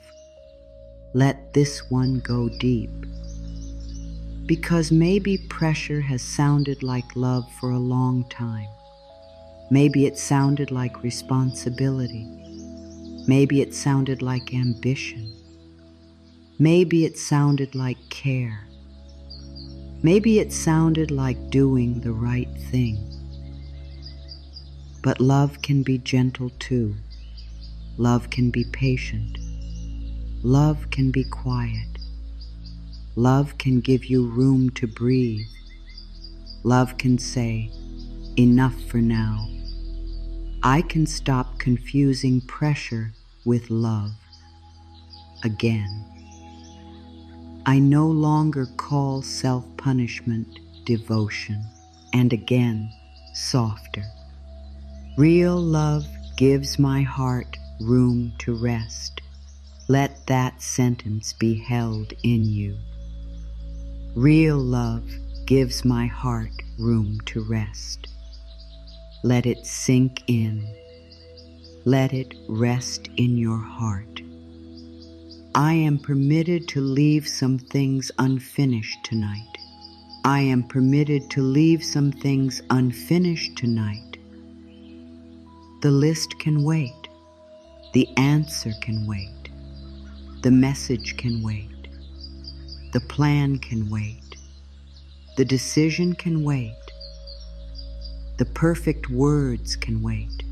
Let this one go deep. Because maybe pressure has sounded like love for a long time. Maybe it sounded like responsibility. Maybe it sounded like ambition. Maybe it sounded like care. Maybe it sounded like doing the right thing. But love can be gentle too. Love can be patient. Love can be quiet. Love can give you room to breathe. Love can say, enough for now. I can stop confusing pressure with love. Again, I no longer call self-punishment devotion. And again, softer. Real love gives my heart room to rest. Let that sentence be held in you. Real love gives my heart room to rest. Let it sink in. Let it rest in your heart. I am permitted to leave some things unfinished tonight. I am permitted to leave some things unfinished tonight. The list can wait. The answer can wait. The message can wait. The plan can wait. The decision can wait. The perfect words can wait.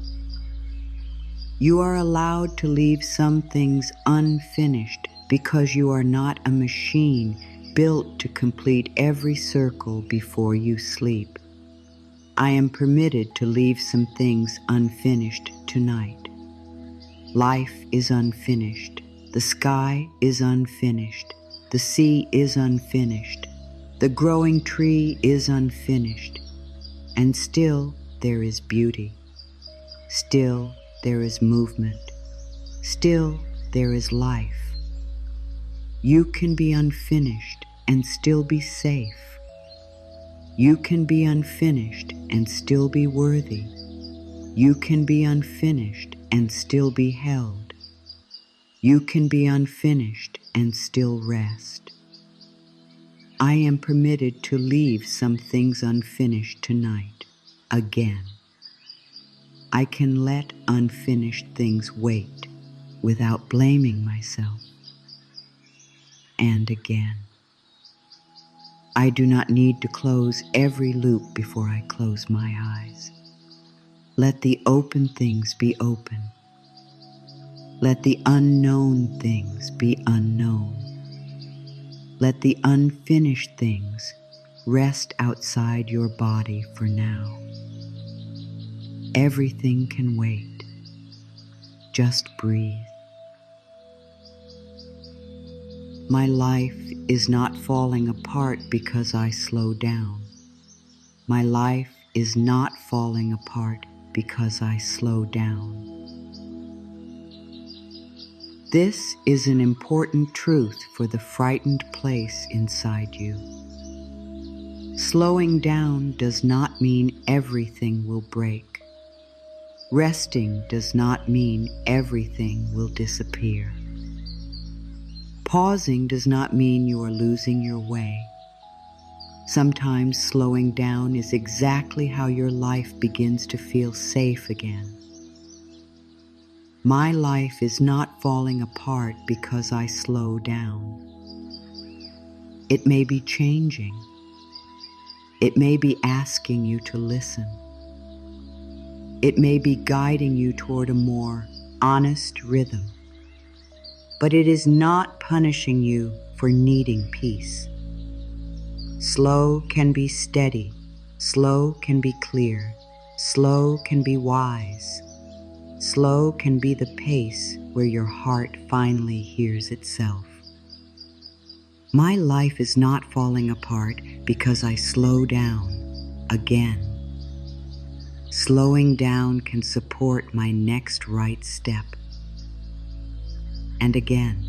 You are allowed to leave some things unfinished because you are not a machine built to complete every circle before you sleep. I am permitted to leave some things unfinished tonight. Life is unfinished. The sky is unfinished. The sea is unfinished. The growing tree is unfinished. And still there is beauty. Still there is movement. Still there is life. You can be unfinished and still be safe. You can be unfinished and still be worthy. You can be unfinished and still be held. You can be unfinished and still rest. I am permitted to leave some things unfinished tonight, again. I can let unfinished things wait without blaming myself. And again. I do not need to close every loop before I close my eyes. Let the open things be open. Let the unknown things be unknown. Let the unfinished things rest outside your body for now. Everything can wait. Just breathe. My life is not falling apart because I slow down. My life is not falling apart because I slow down. This is an important truth for the frightened place inside you. Slowing down does not mean everything will break. Resting does not mean everything will disappear. Pausing does not mean you are losing your way. Sometimes slowing down is exactly how your life begins to feel safe again. My life is not falling apart because I slow down. It may be changing. It may be asking you to listen. It may be guiding you toward a more honest rhythm. But it is not punishing you for needing peace. Slow can be steady. Slow can be clear. Slow can be wise. Slow can be the pace where your heart finally hears itself. My life is not falling apart because I slow down again. Slowing down can support my next right step. And again,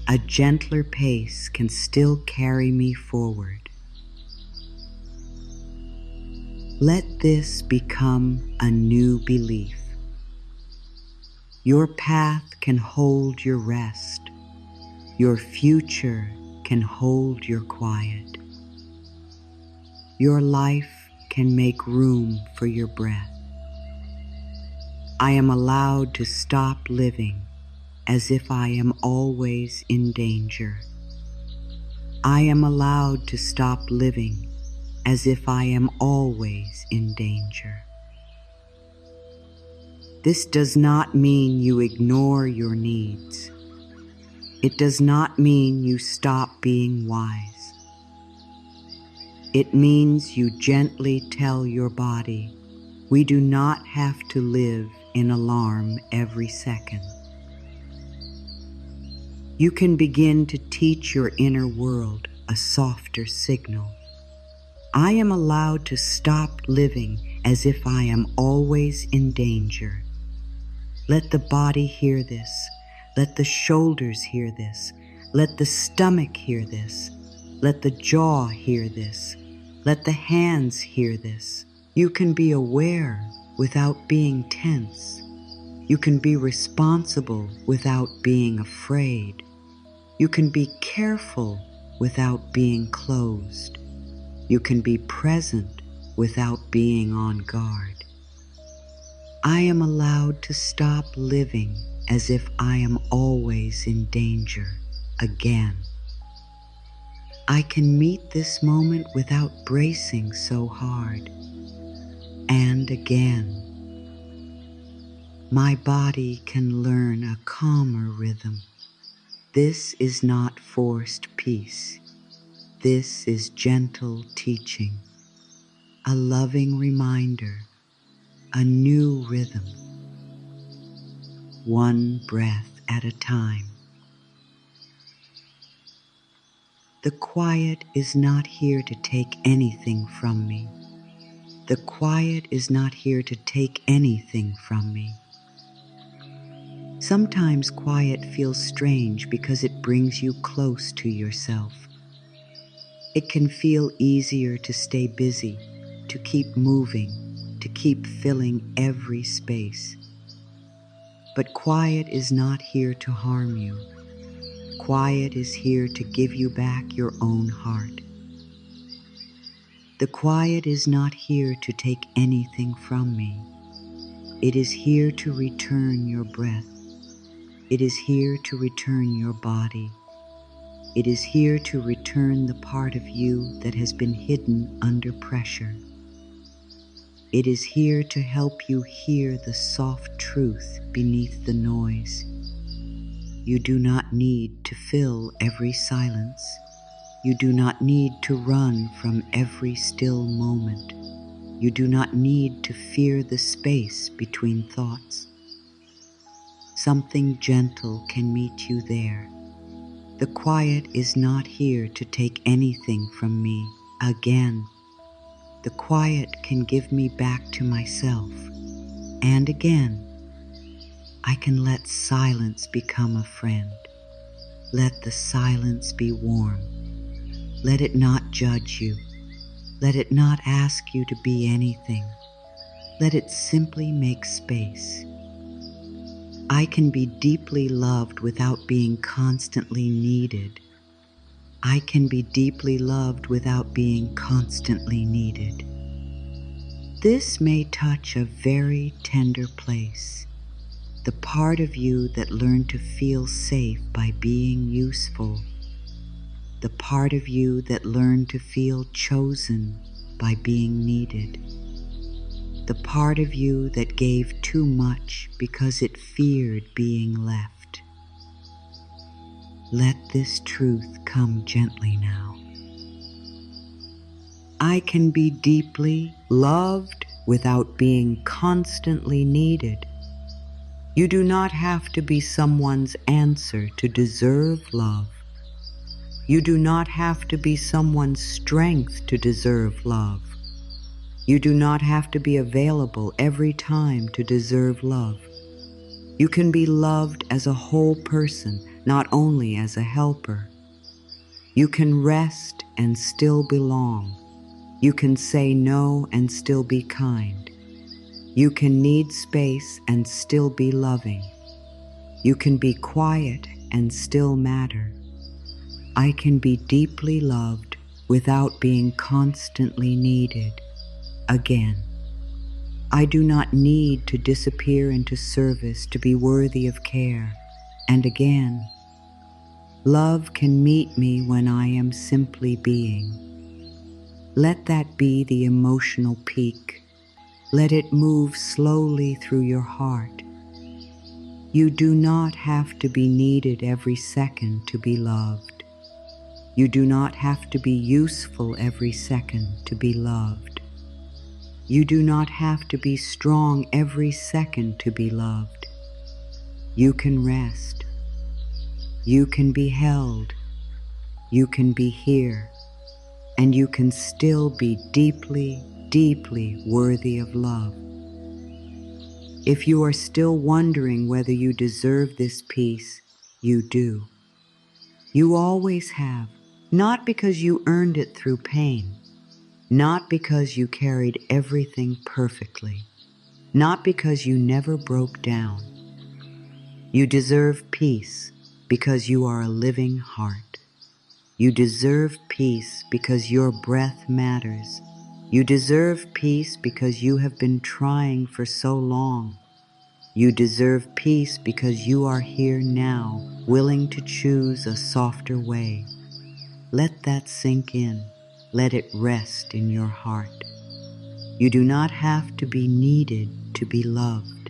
a gentler pace can still carry me forward. Let this become a new belief. Your path can hold your rest. Your future can hold your quiet. Your life can make room for your breath. I am allowed to stop living as if I am always in danger. I am allowed to stop living as if I am always in danger. This does not mean you ignore your needs. It does not mean you stop being wise. It means you gently tell your body, we do not have to live in alarm every second. You can begin to teach your inner world a softer signal. I am allowed to stop living as if I am always in danger. Let the body hear this. Let the shoulders hear this. Let the stomach hear this. Let the jaw hear this. Let the hands hear this. You can be aware without being tense. You can be responsible without being afraid. You can be careful without being closed. You can be present without being on guard. I am allowed to stop living as if I am always in danger again. I can meet this moment without bracing so hard. And again, my body can learn a calmer rhythm. This is not forced peace. This is gentle teaching, a loving reminder, a new rhythm, one breath at a time. The quiet is not here to take anything from me. The quiet is not here to take anything from me. Sometimes quiet feels strange because it brings you close to yourself. It can feel easier to stay busy, to keep moving, to keep filling every space. But quiet is not here to harm you. Quiet is here to give you back your own heart. The quiet is not here to take anything from me. It is here to return your breath. It is here to return your body. It is here to return the part of you that has been hidden under pressure. It is here to help you hear the soft truth beneath the noise. You do not need to fill every silence. You do not need to run from every still moment. You do not need to fear the space between thoughts. Something gentle can meet you there. The quiet is not here to take anything from me again. The quiet can give me back to myself. And again, I can let silence become a friend. Let the silence be warm. Let it not judge you. Let it not ask you to be anything. Let it simply make space. I can be deeply loved without being constantly needed. I can be deeply loved without being constantly needed. This may touch a very tender place, the part of you that learned to feel safe by being useful, the part of you that learned to feel chosen by being needed, the part of you that gave too much because it feared being left. Let this truth come gently now. I can be deeply loved without being constantly needed. You do not have to be someone's answer to deserve love. You do not have to be someone's strength to deserve love. You do not have to be available every time to deserve love. You can be loved as a whole person, not only as a helper. You can rest and still belong. You can say no and still be kind. You can need space and still be loving. You can be quiet and still matter. I can be deeply loved without being constantly needed. Again, I do not need to disappear into service to be worthy of care. And again, love can meet me when I am simply being. Let that be the emotional peak. Let it move slowly through your heart. You do not have to be needed every second to be loved. You do not have to be useful every second to be loved. You do not have to be strong every second to be loved. You can rest. You can be held. You can be here. And you can still be deeply, deeply worthy of love. If you are still wondering whether you deserve this peace, you do. You always have, not because you earned it through pain, not because you carried everything perfectly, not because you never broke down. You deserve peace because you are a living heart. You deserve peace because your breath matters. You deserve peace because you have been trying for so long. You deserve peace because you are here now, willing to choose a softer way. Let that sink in. Let it rest in your heart. You do not have to be needed to be loved.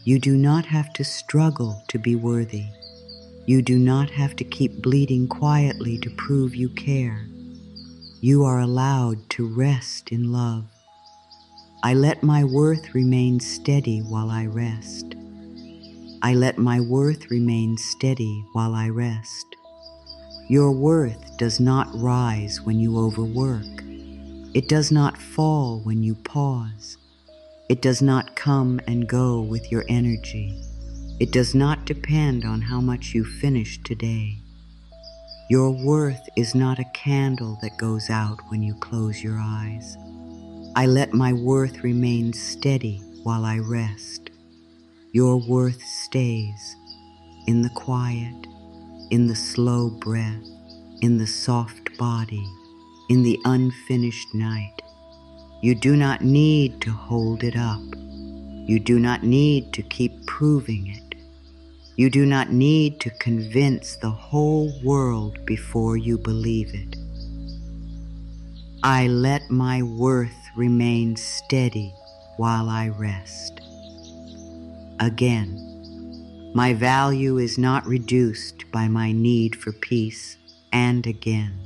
You do not have to struggle to be worthy. You do not have to keep bleeding quietly to prove you care. You are allowed to rest in love. I let my worth remain steady while I rest. I let my worth remain steady while I rest. Your worth does not rise when you overwork. It does not fall when you pause. It does not come and go with your energy. It does not depend on how much you finish today. Your worth is not a candle that goes out when you close your eyes. I let my worth remain steady while I rest. Your worth stays in the quiet, in the slow breath, in the soft body, in the unfinished night. You do not need to hold it up. You do not need to keep proving it. You do not need to convince the whole world before you believe it. I let my worth remain steady while I rest. Again, my value is not reduced by my need for peace, and again,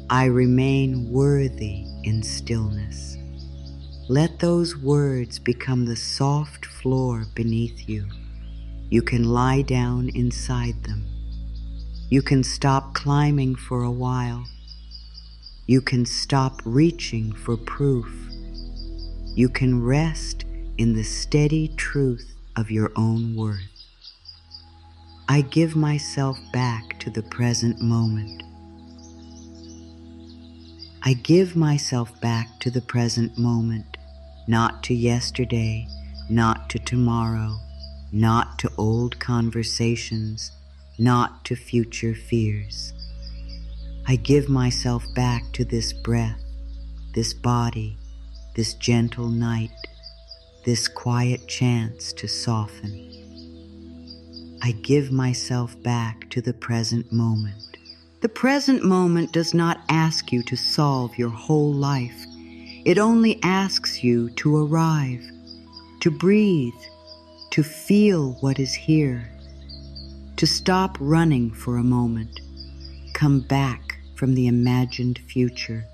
I remain worthy in stillness. Let those words become the soft floor beneath you. You can lie down inside them. You can stop climbing for a while. You can stop reaching for proof. You can rest in the steady truth of your own worth. I give myself back to the present moment. I give myself back to the present moment, not to yesterday, not to tomorrow, not to old conversations, not to future fears. I give myself back to this breath, this body, this gentle night, this quiet chance to soften. I give myself back to the present moment. The present moment does not ask you to solve your whole life. It only asks you to arrive, to breathe, to feel what is here, to stop running for a moment, come back from the imagined future,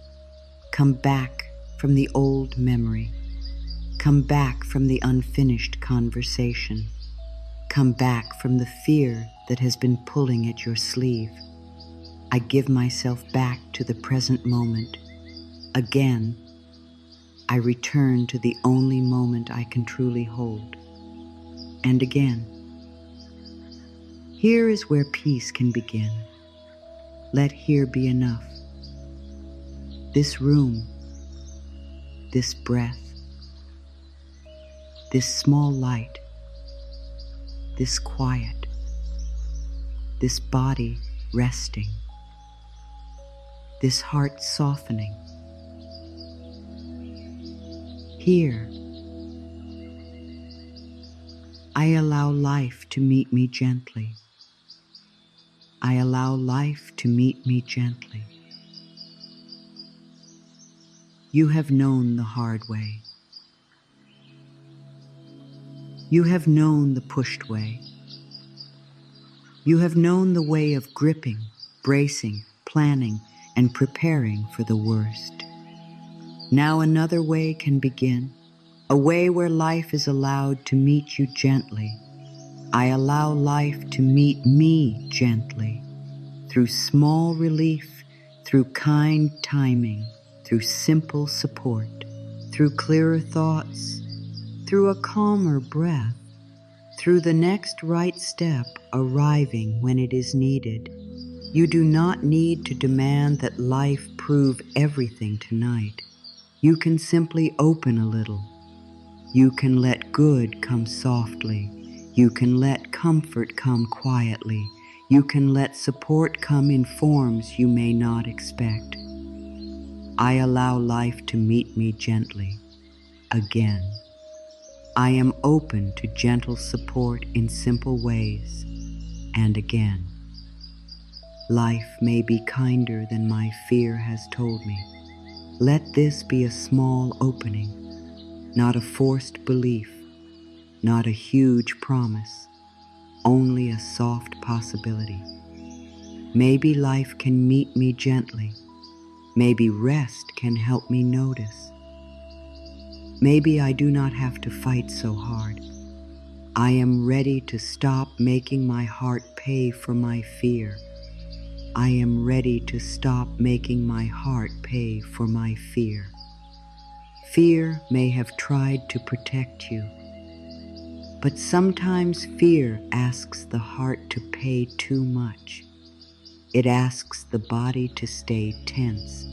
come back from the old memory, come back from the unfinished conversation, come back from the fear that has been pulling at your sleeve. I give myself back to the present moment. Again, I return to the only moment I can truly hold. And again, here is where peace can begin. Let here be enough. This room, this breath, this small light, this quiet, this body resting, this heart softening. Here, I allow life to meet me gently. I allow life to meet me gently. You have known the hard way. You have known the pushed way. You have known the way of gripping, bracing, planning, and preparing for the worst. Now another way can begin, a way where life is allowed to meet you gently. I allow life to meet me gently, through small relief, through kind timing, through simple support, through clearer thoughts, through a calmer breath, through the next right step arriving when it is needed. You do not need to demand that life prove everything tonight. You can simply open a little. You can let good come softly. You can let comfort come quietly. You can let support come in forms you may not expect. I allow life to meet me gently. Again, I am open to gentle support in simple ways. And again, life may be kinder than my fear has told me. Let this be a small opening, not a forced belief, not a huge promise, only a soft possibility. Maybe life can meet me gently. Maybe rest can help me notice. Maybe I do not have to fight so hard. I am ready to stop making my heart pay for my fear. I am ready to stop making my heart pay for my fear. Fear may have tried to protect you, but sometimes fear asks the heart to pay too much. It asks the body to stay tense.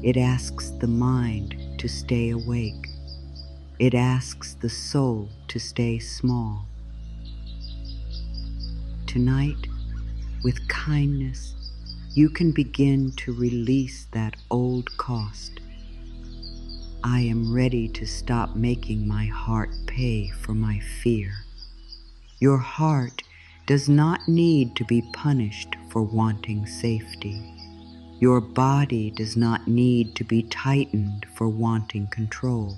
It asks the mind to stay awake. It asks the soul to stay small. Tonight, with kindness, you can begin to release that old cost. I am ready to stop making my heart pay for my fear. Your heart does not need to be punished for wanting safety. Your body does not need to be tightened for wanting control.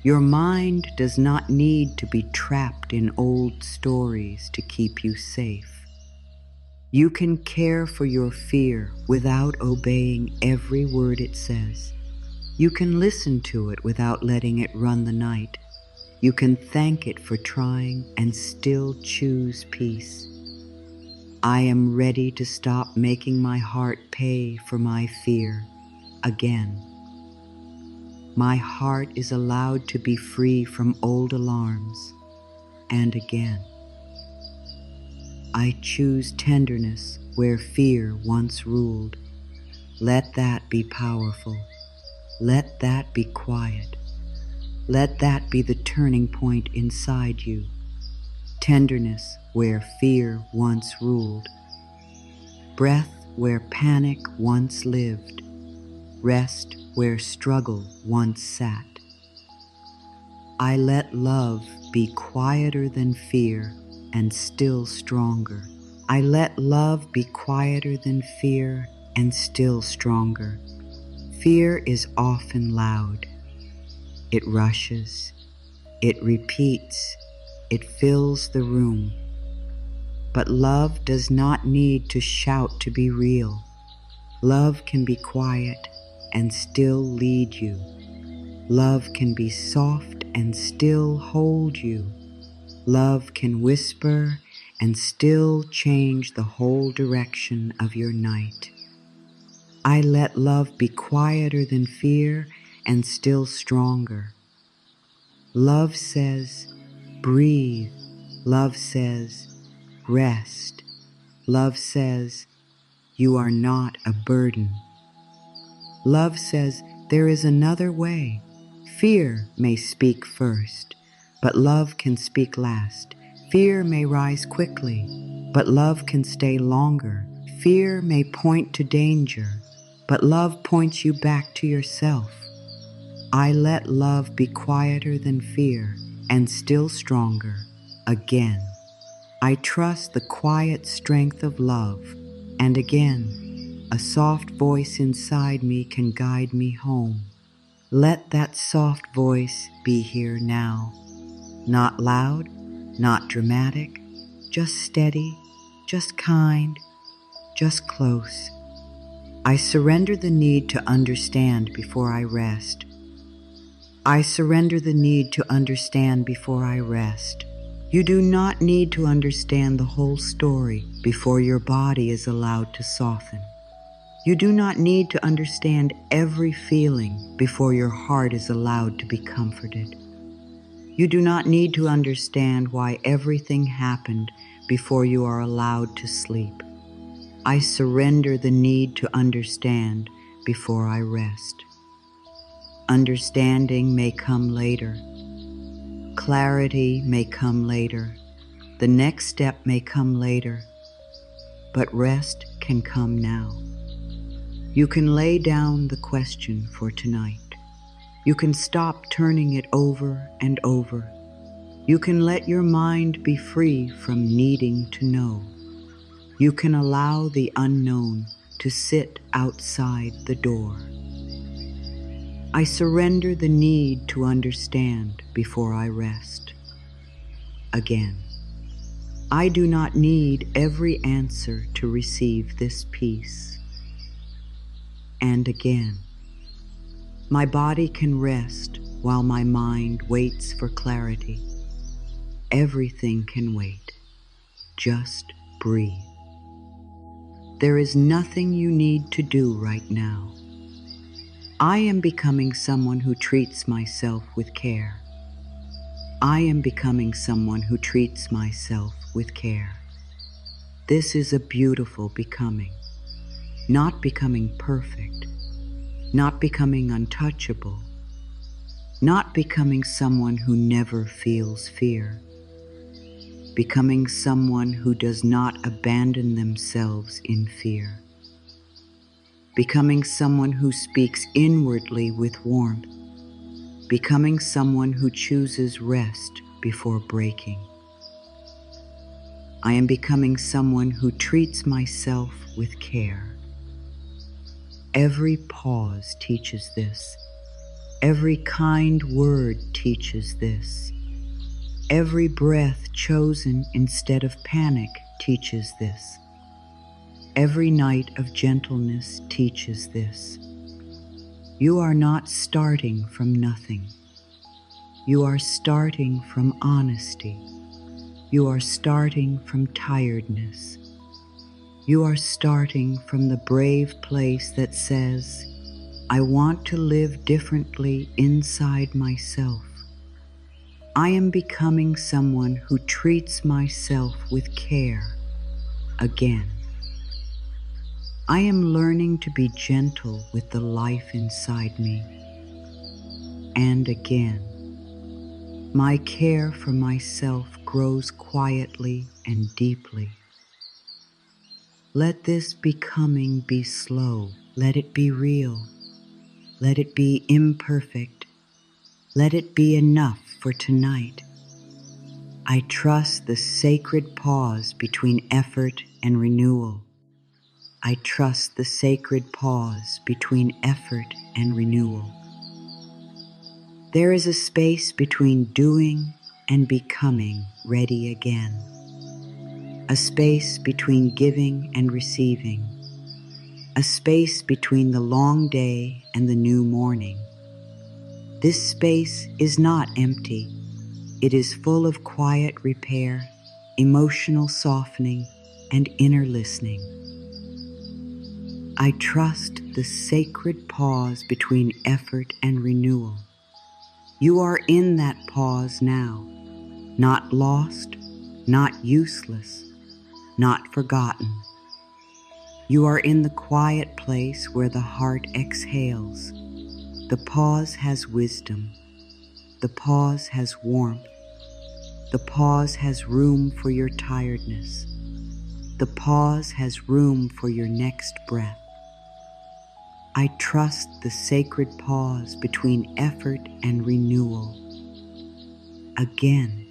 Your mind does not need to be trapped in old stories to keep you safe. You can care for your fear without obeying every word it says. You can listen to it without letting it run the night. You can thank it for trying and still choose peace. I am ready to stop making my heart pay for my fear again. My heart is allowed to be free from old alarms, and again. I choose tenderness where fear once ruled. Let that be powerful. Let that be quiet. Let that be the turning point inside you. Tenderness where fear once ruled. Breath where panic once lived. Rest where struggle once sat. I let love be quieter than fear and still stronger. I let love be quieter than fear and still stronger. Fear is often loud. It rushes. It repeats. It fills the room. But love does not need to shout to be real. Love can be quiet and still lead you. Love can be soft and still hold you. Love can whisper and still change the whole direction of your night. I let love be quieter than fear and still stronger. Love says, breathe. Love says, rest. Love says, you are not a burden. Love says, there is another way. Fear may speak first, but love can speak last. Fear may rise quickly, but love can stay longer. Fear may point to danger, but love points you back to yourself. I let love be quieter than fear and still stronger again. I trust the quiet strength of love, and again, a soft voice inside me can guide me home. Let that soft voice be here now. Not loud, not dramatic, just steady, just kind, just close. I surrender the need to understand before I rest. I surrender the need to understand before I rest. You do not need to understand the whole story before your body is allowed to soften. You do not need to understand every feeling before your heart is allowed to be comforted. You do not need to understand why everything happened before you are allowed to sleep. I surrender the need to understand before I rest. Understanding may come later. Clarity may come later. The next step may come later. But rest can come now. You can lay down the question for tonight. You can stop turning it over and over. You can let your mind be free from needing to know. You can allow the unknown to sit outside the door. I surrender the need to understand before I rest. Again, I do not need every answer to receive this peace. And again, my body can rest while my mind waits for clarity. Everything can wait. Just breathe. There is nothing you need to do right now. I am becoming someone who treats myself with care. I am becoming someone who treats myself with care. This is a beautiful becoming. Not becoming perfect, not becoming untouchable, not becoming someone who never feels fear, becoming someone who does not abandon themselves in fear, becoming someone who speaks inwardly with warmth, becoming someone who chooses rest before breaking. I am becoming someone who treats myself with care. Every pause teaches this. Every kind word teaches this. Every breath chosen instead of panic teaches this. Every night of gentleness teaches this. You are not starting from nothing. You are starting from honesty. You are starting from tiredness. You are starting from the brave place that says, I want to live differently inside myself. I am becoming someone who treats myself with care again. I am learning to be gentle with the life inside me. And again, my care for myself grows quietly and deeply. Let this becoming be slow. Let it be real. Let it be imperfect. Let it be enough for tonight. I trust the sacred pause between effort and renewal. I trust the sacred pause between effort and renewal. There is a space between doing and becoming ready again. A space between giving and receiving. A space between the long day and the new morning. This space is not empty. It is full of quiet repair, emotional softening, and inner listening. I trust the sacred pause between effort and renewal. You are in that pause now, not lost, not useless, not forgotten. You are in the quiet place where the heart exhales. The pause has wisdom. The pause has warmth. The pause has room for your tiredness. The pause has room for your next breath. I trust the sacred pause between effort and renewal. Again,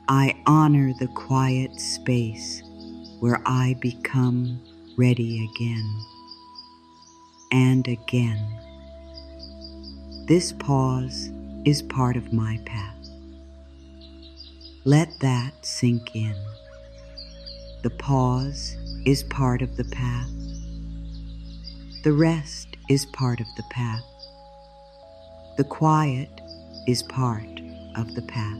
I honor the quiet space where I become ready again and again. This pause is part of my path. Let that sink in. The pause is part of the path. The rest is part of the path. The quiet is part of the path.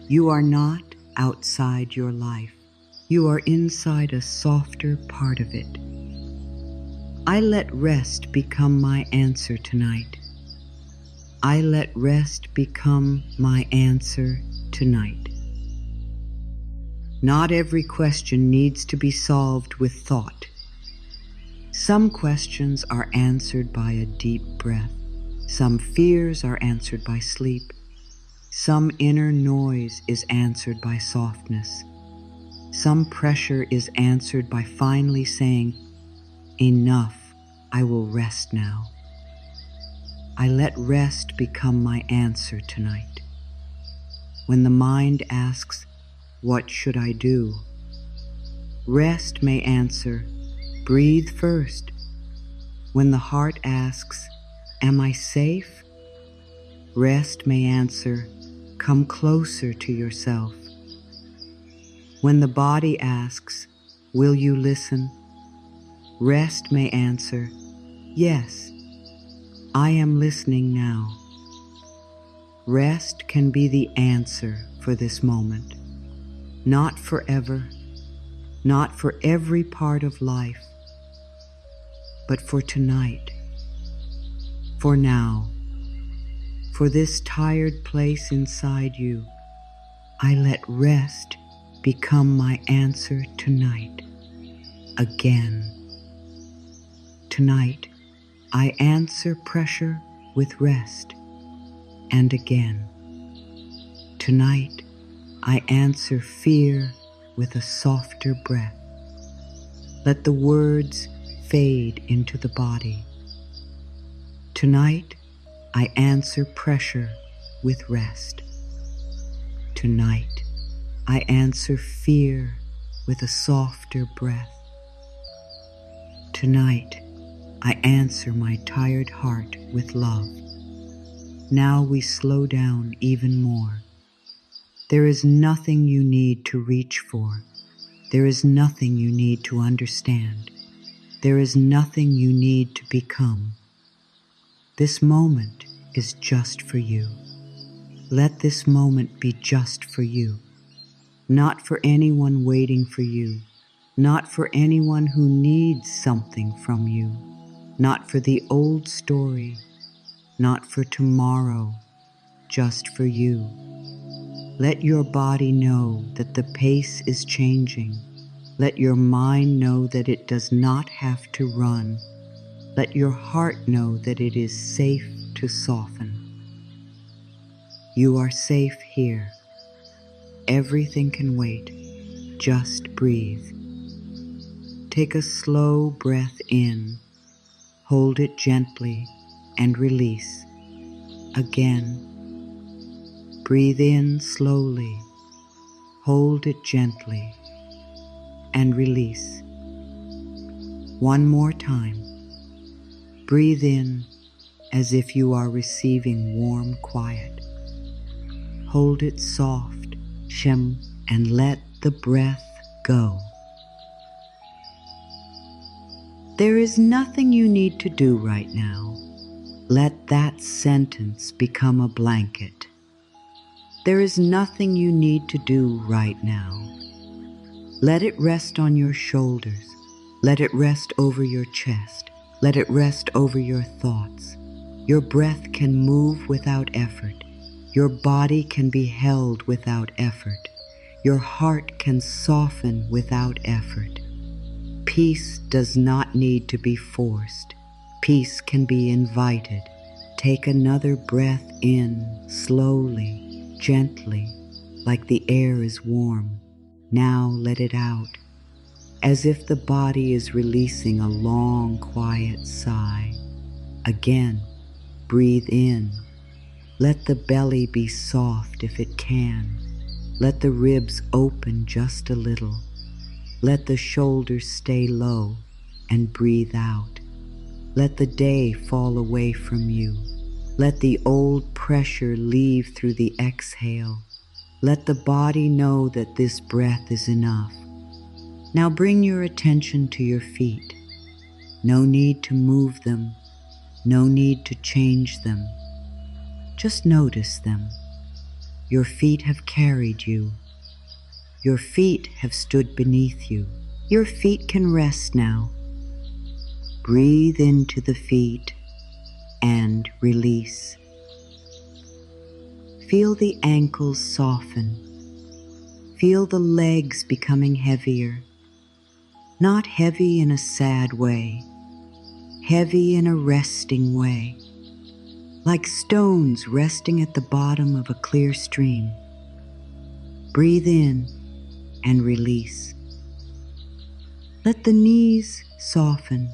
You are not outside your life. You are inside a softer part of it. I let rest become my answer tonight. I let rest become my answer tonight. Not every question needs to be solved with thought. Some questions are answered by a deep breath. Some fears are answered by sleep. Some inner noise is answered by softness. Some pressure is answered by finally saying, enough, I will rest now. I let rest become my answer tonight. When the mind asks, what should I do? Rest may answer, breathe first. When the heart asks, am I safe? Rest may answer, come closer to yourself. When the body asks, will you listen? Rest may answer, yes, I am listening now. Rest can be the answer for this moment. Not forever, not for every part of life, but for tonight, for now, for this tired place inside you. I let rest become my answer tonight, again. Tonight, I answer pressure with rest. And again. Tonight, I answer fear with a softer breath. Let the words fade into the body. Tonight, I answer pressure with rest. Tonight, I answer fear with a softer breath. Tonight, I answer my tired heart with love. Now we slow down even more. There is nothing you need to reach for. There is nothing you need to understand. There is nothing you need to become. This moment is just for you. Let this moment be just for you. Not for anyone waiting for you. Not for anyone who needs something from you. Not for the old story. Not for tomorrow. Just for you. Let your body know that the pace is changing. Let your mind know that it does not have to run. Let your heart know that it is safe to soften. You are safe here. Everything can wait. Just breathe. Take a slow breath in. Hold it gently and release. Again. Breathe in slowly. Hold it gently and release. One more time. Breathe in as if you are receiving warm quiet. Hold it soft, shem, and let the breath go. There is nothing you need to do right now. Let that sentence become a blanket. There is nothing you need to do right now. Let it rest on your shoulders. Let it rest over your chest. Let it rest over your thoughts. Your breath can move without effort. Your body can be held without effort. Your heart can soften without effort. Peace does not need to be forced. Peace can be invited. Take another breath in, slowly, gently, like the air is warm. Now let it out, as if the body is releasing a long, quiet sigh. Again, breathe in. Let the belly be soft if it can. Let the ribs open just a little. Let the shoulders stay low and breathe out. Let the day fall away from you. Let the old pressure leave through the exhale. Let the body know that this breath is enough. Now bring your attention to your feet. No need to move them. No need to change them. Just notice them. Your feet have carried you. Your feet have stood beneath you. Your feet can rest now. Breathe into the feet and release. Feel the ankles soften. Feel the legs becoming heavier. Not heavy in a sad way, heavy in a resting way, like stones resting at the bottom of a clear stream. Breathe in and release. Let the knees soften.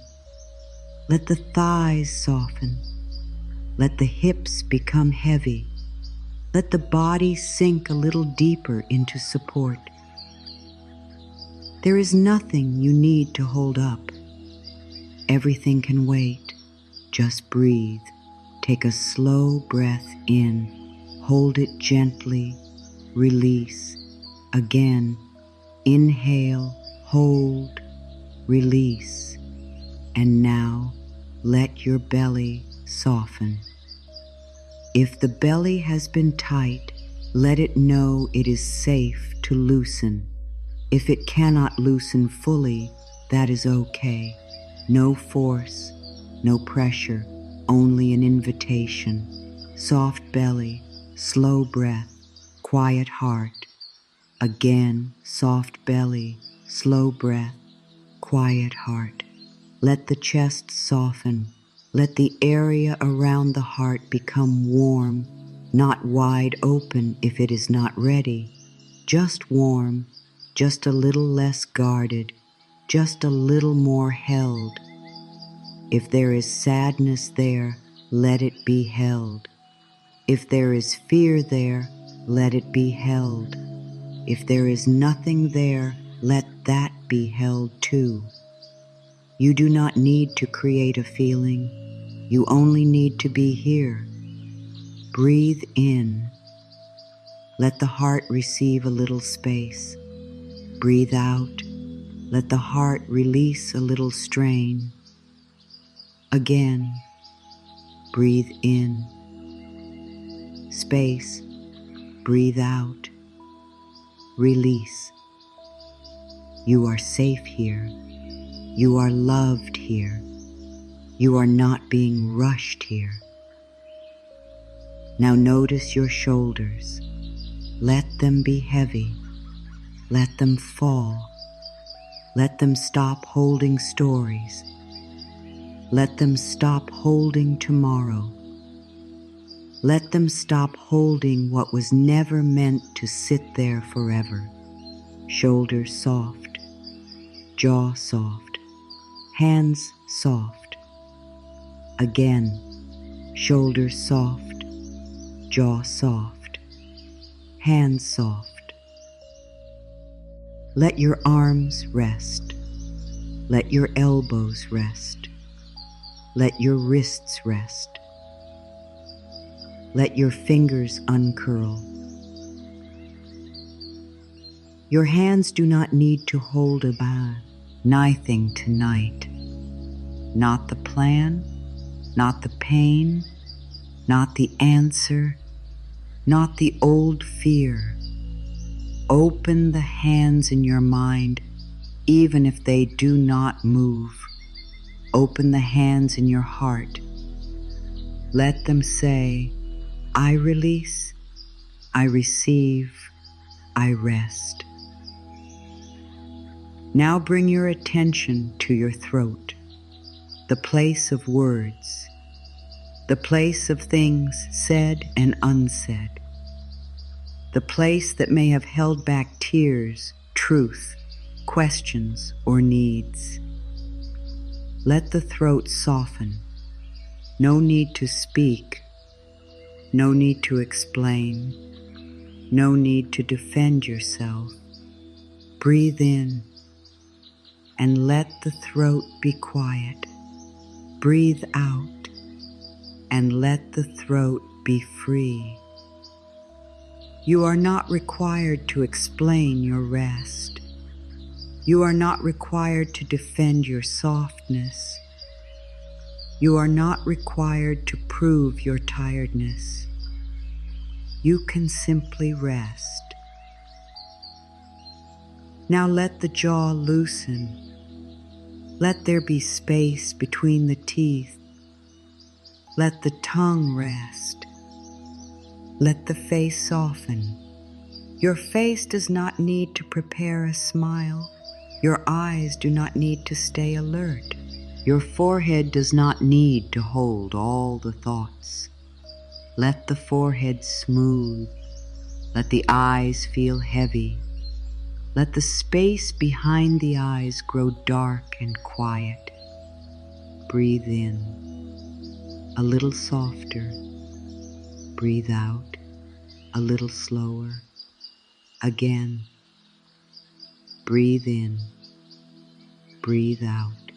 Let the thighs soften. Let the hips become heavy. Let the body sink a little deeper into support. There is nothing you need to hold up. Everything can wait. Just breathe. Take a slow breath in. Hold it gently. Release. Again. Inhale. Hold. Release. And now, let your belly soften. If the belly has been tight, let it know it is safe to loosen. If it cannot loosen fully, that is okay. No force, no pressure, only an invitation. Soft belly, slow breath, quiet heart. Again, soft belly, slow breath, quiet heart. Let the chest soften. Let the area around the heart become warm, not wide open if it is not ready, just warm, just a little less guarded, just a little more held. If there is sadness there, let it be held. If there is fear there, let it be held. If there is nothing there, let that be held too. You do not need to create a feeling. You only need to be here. Breathe in. Let the heart receive a little space. Breathe out. Let the heart release a little strain. Again, breathe in. Space. Breathe out. Release. You are safe here. You are loved here. You are not being rushed here. Now notice your shoulders. Let them be heavy. Let them fall. Let them stop holding stories. Let them stop holding tomorrow. Let them stop holding what was never meant to sit there forever. Shoulders soft, jaw soft, hands soft. Again, shoulders soft, jaw soft, hands soft. Let your arms rest. Let your elbows rest. Let your wrists rest. Let your fingers uncurl. Your hands do not need to hold a bath. Nothing tonight. Not the plan, not the pain, not the answer, not the old fear. Open the hands in your mind, even if they do not move. Open the hands in your heart. Let them say, I release, I receive, I rest. Now bring your attention to your throat, the place of words, the place of things said and unsaid, the place that may have held back tears, truth, questions, or needs. Let the throat soften. No need to speak. No need to explain. No need to defend yourself. Breathe in and let the throat be quiet. Breathe out and let the throat be free. You are not required to explain your rest. You are not required to defend your softness. You are not required to prove your tiredness. You can simply rest. Now let the jaw loosen. Let there be space between the teeth. Let the tongue rest. Let the face soften. Your face does not need to prepare a smile. Your eyes do not need to stay alert. Your forehead does not need to hold all the thoughts. Let the forehead smooth. Let the eyes feel heavy. Let the space behind the eyes grow dark and quiet. Breathe in, a little softer. Breathe out, a little slower. Again. Breathe in, breathe out.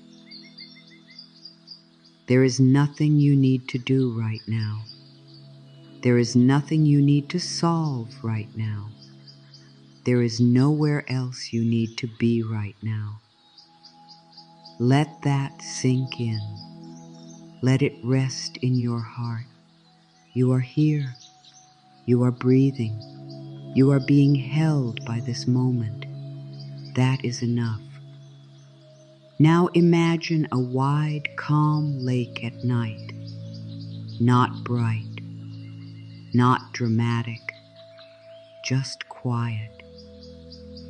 There is nothing you need to do right now. There is nothing you need to solve right now. There is nowhere else you need to be right now. Let that sink in. Let it rest in your heart. You are here. You are breathing. You are being held by this moment. That is enough. Now imagine a wide, calm lake at night. Not bright, not dramatic, just quiet.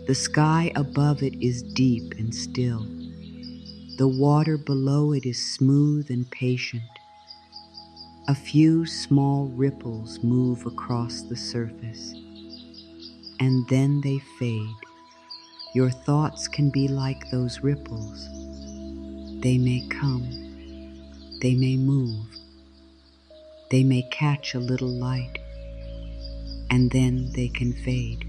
The sky above it is deep and still. The water below it is smooth and patient. A few small ripples move across the surface, and then they fade. Your thoughts can be like those ripples. They may come, they may move, they may catch a little light, and then they can fade.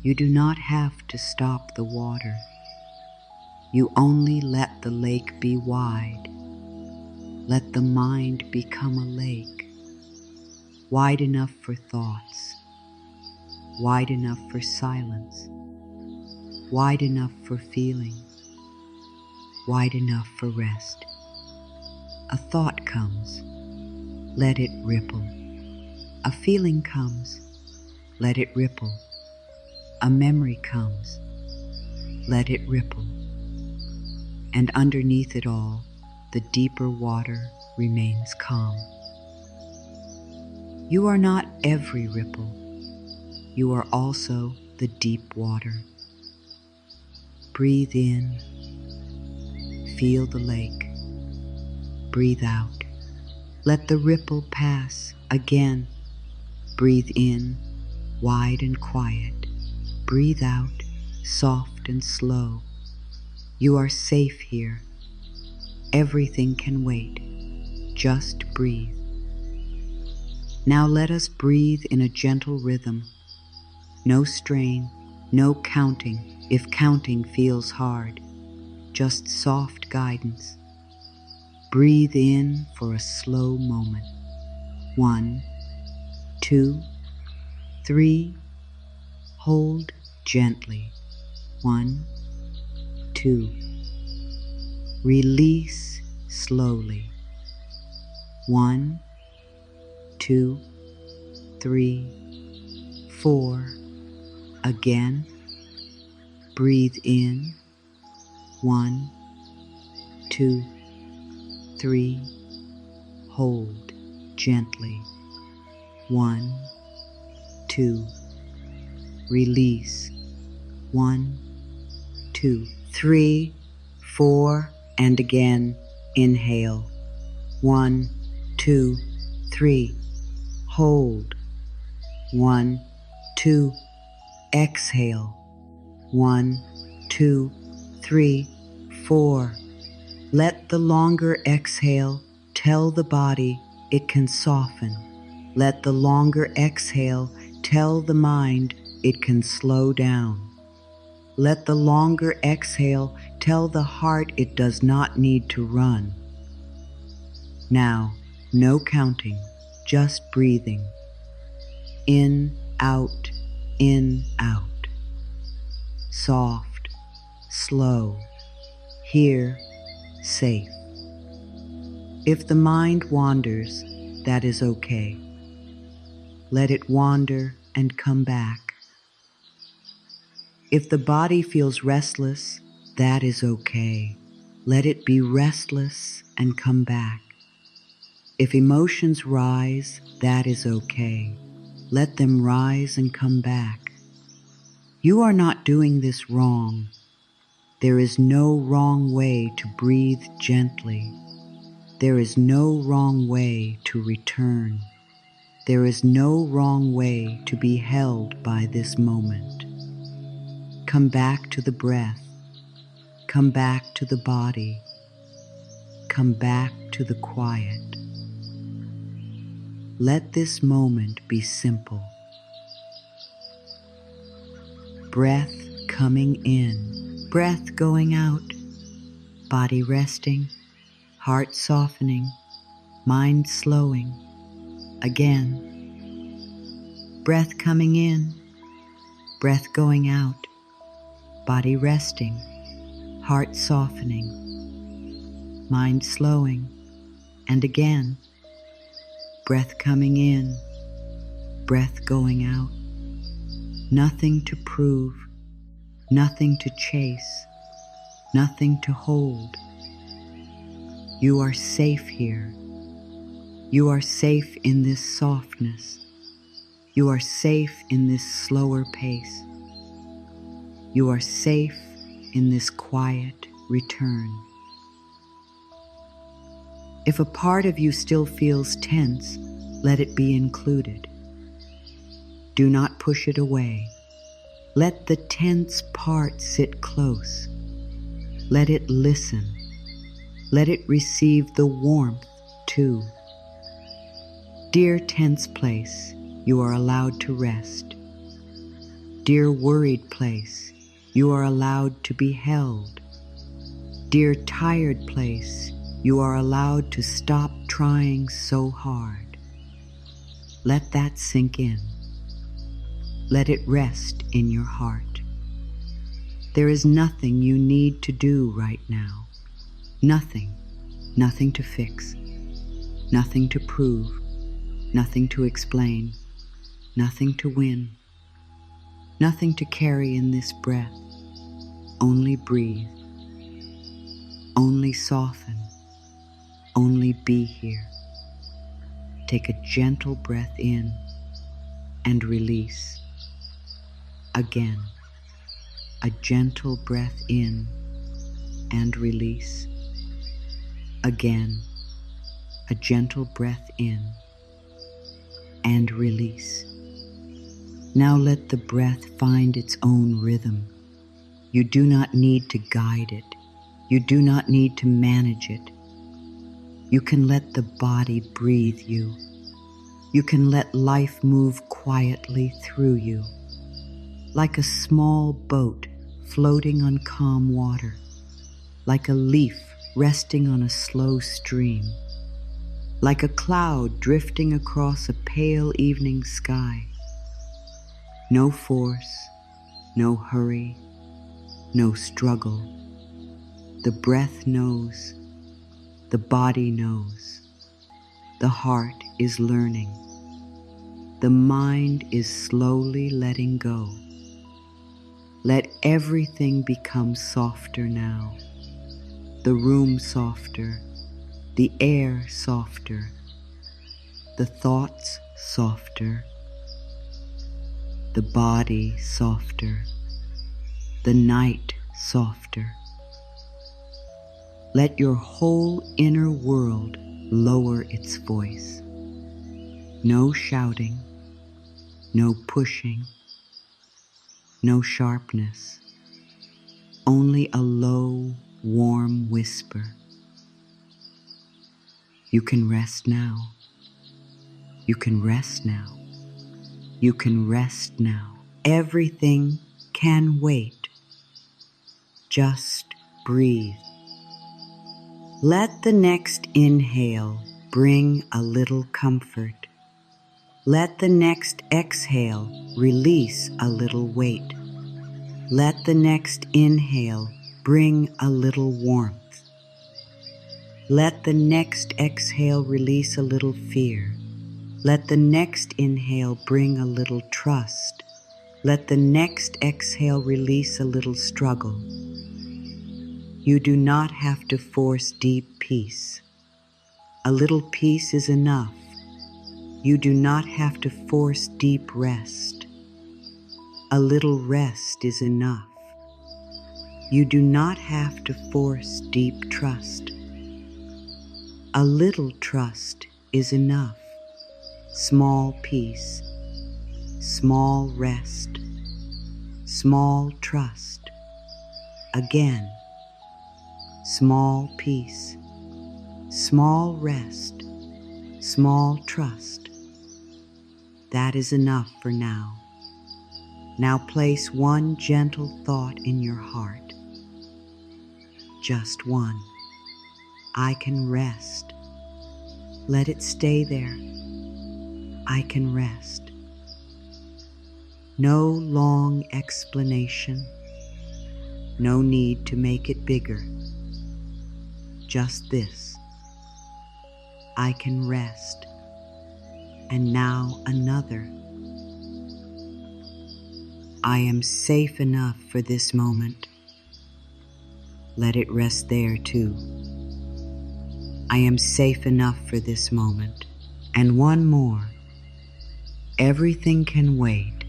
You do not have to stop the water. You only let the lake be wide. Let the mind become a lake, wide enough for thoughts, wide enough for silence, wide enough for feeling, wide enough for rest. A thought comes, let it ripple. A feeling comes, let it ripple. A memory comes, let it ripple. And underneath it all, the deeper water remains calm. You are not every ripple. You are also the deep water. Breathe in, feel the lake. Breathe out. Let the ripple pass again. Breathe in, wide and quiet. Breathe out, soft and slow. You are safe here. Everything can wait. Just breathe. Now let us breathe in a gentle rhythm. No strain, no counting if counting feels hard. Just soft guidance. Breathe in for a slow moment. 1, 2, 3. Hold gently. 1, 2. Release slowly. 1, 2, 3, 4. Again. Breathe in. 1, 2, 3. Hold gently. 1, 2. Release. 1, 2, 3, 4, and again. Inhale. 1, 2, 3. Hold. 1, 2. Exhale. 1, 2, 3, 4. Let the longer exhale tell the body it can soften. Let the longer exhale tell the mind it can slow down. Let the longer exhale tell the heart it does not need to run. Now, no counting, just breathing. In, out, in, out. Soft, slow, here, safe. If the mind wanders, that is okay. Let it wander and come back. If the body feels restless, that is okay. Let it be restless and come back. If emotions rise, that is okay. Let them rise and come back. You are not doing this wrong. There is no wrong way to breathe gently. There is no wrong way to return. There is no wrong way to be held by this moment. Come back to the breath. Come back to the body. Come back to the quiet. Let this moment be simple. Breath coming in, breath going out, body resting, heart softening, mind slowing. Again. Breath coming in, breath going out, body resting, heart softening, mind slowing. And again. Breath coming in, breath going out. Nothing to prove, nothing to chase, nothing to hold. You are safe here. You are safe in this softness. You are safe in this slower pace. You are safe in this quiet return. If a part of you still feels tense, let it be included. Do not push it away. Let the tense part sit close. Let it listen. Let it receive the warmth too. Dear tense place, you are allowed to rest. Dear worried place, you are allowed to be held. Dear tired place, you are allowed to stop trying so hard. Let that sink in. Let it rest in your heart. There is nothing you need to do right now. Nothing. Nothing to fix. Nothing to prove. Nothing to explain. Nothing to win. Nothing to carry in this breath. Only breathe. Only soften. Only be here. Take a gentle breath in and release. Again, a gentle breath in and release. Again, a gentle breath in and release. Now let the breath find its own rhythm. You do not need to guide it. You do not need to manage it. You can let the body breathe you. You can let life move quietly through you, like a small boat floating on calm water, like a leaf resting on a slow stream, like a cloud drifting across a pale evening sky. No force, no hurry, no struggle. The breath knows, the body knows, the heart is learning, the mind is slowly letting go. Let everything become softer now, the room softer, the air softer, the thoughts softer, the body softer, the night softer. Let your whole inner world lower its voice. No shouting, no pushing, no sharpness, only a low, warm whisper. You can rest now. You can rest now. You can rest now. Everything can wait. Just breathe. Let the next inhale bring a little comfort. Let the next exhale release a little weight. Let the next inhale bring a little warmth. Let the next exhale release a little fear. Let the next inhale bring a little trust. Let the next exhale release a little struggle. You do not have to force deep peace. A little peace is enough. You do not have to force deep rest. A little rest is enough. You do not have to force deep trust. A little trust is enough. Small peace, small rest, small trust. Again, small peace, small rest, small trust. That is enough for now. Now place one gentle thought in your heart. Just one. I can rest. Let it stay there. I can rest. No long explanation. No need to make it bigger. Just this. I can rest. And now another. I am safe enough for this moment. Let it rest there too. I am safe enough for this moment. And one more. Everything can wait.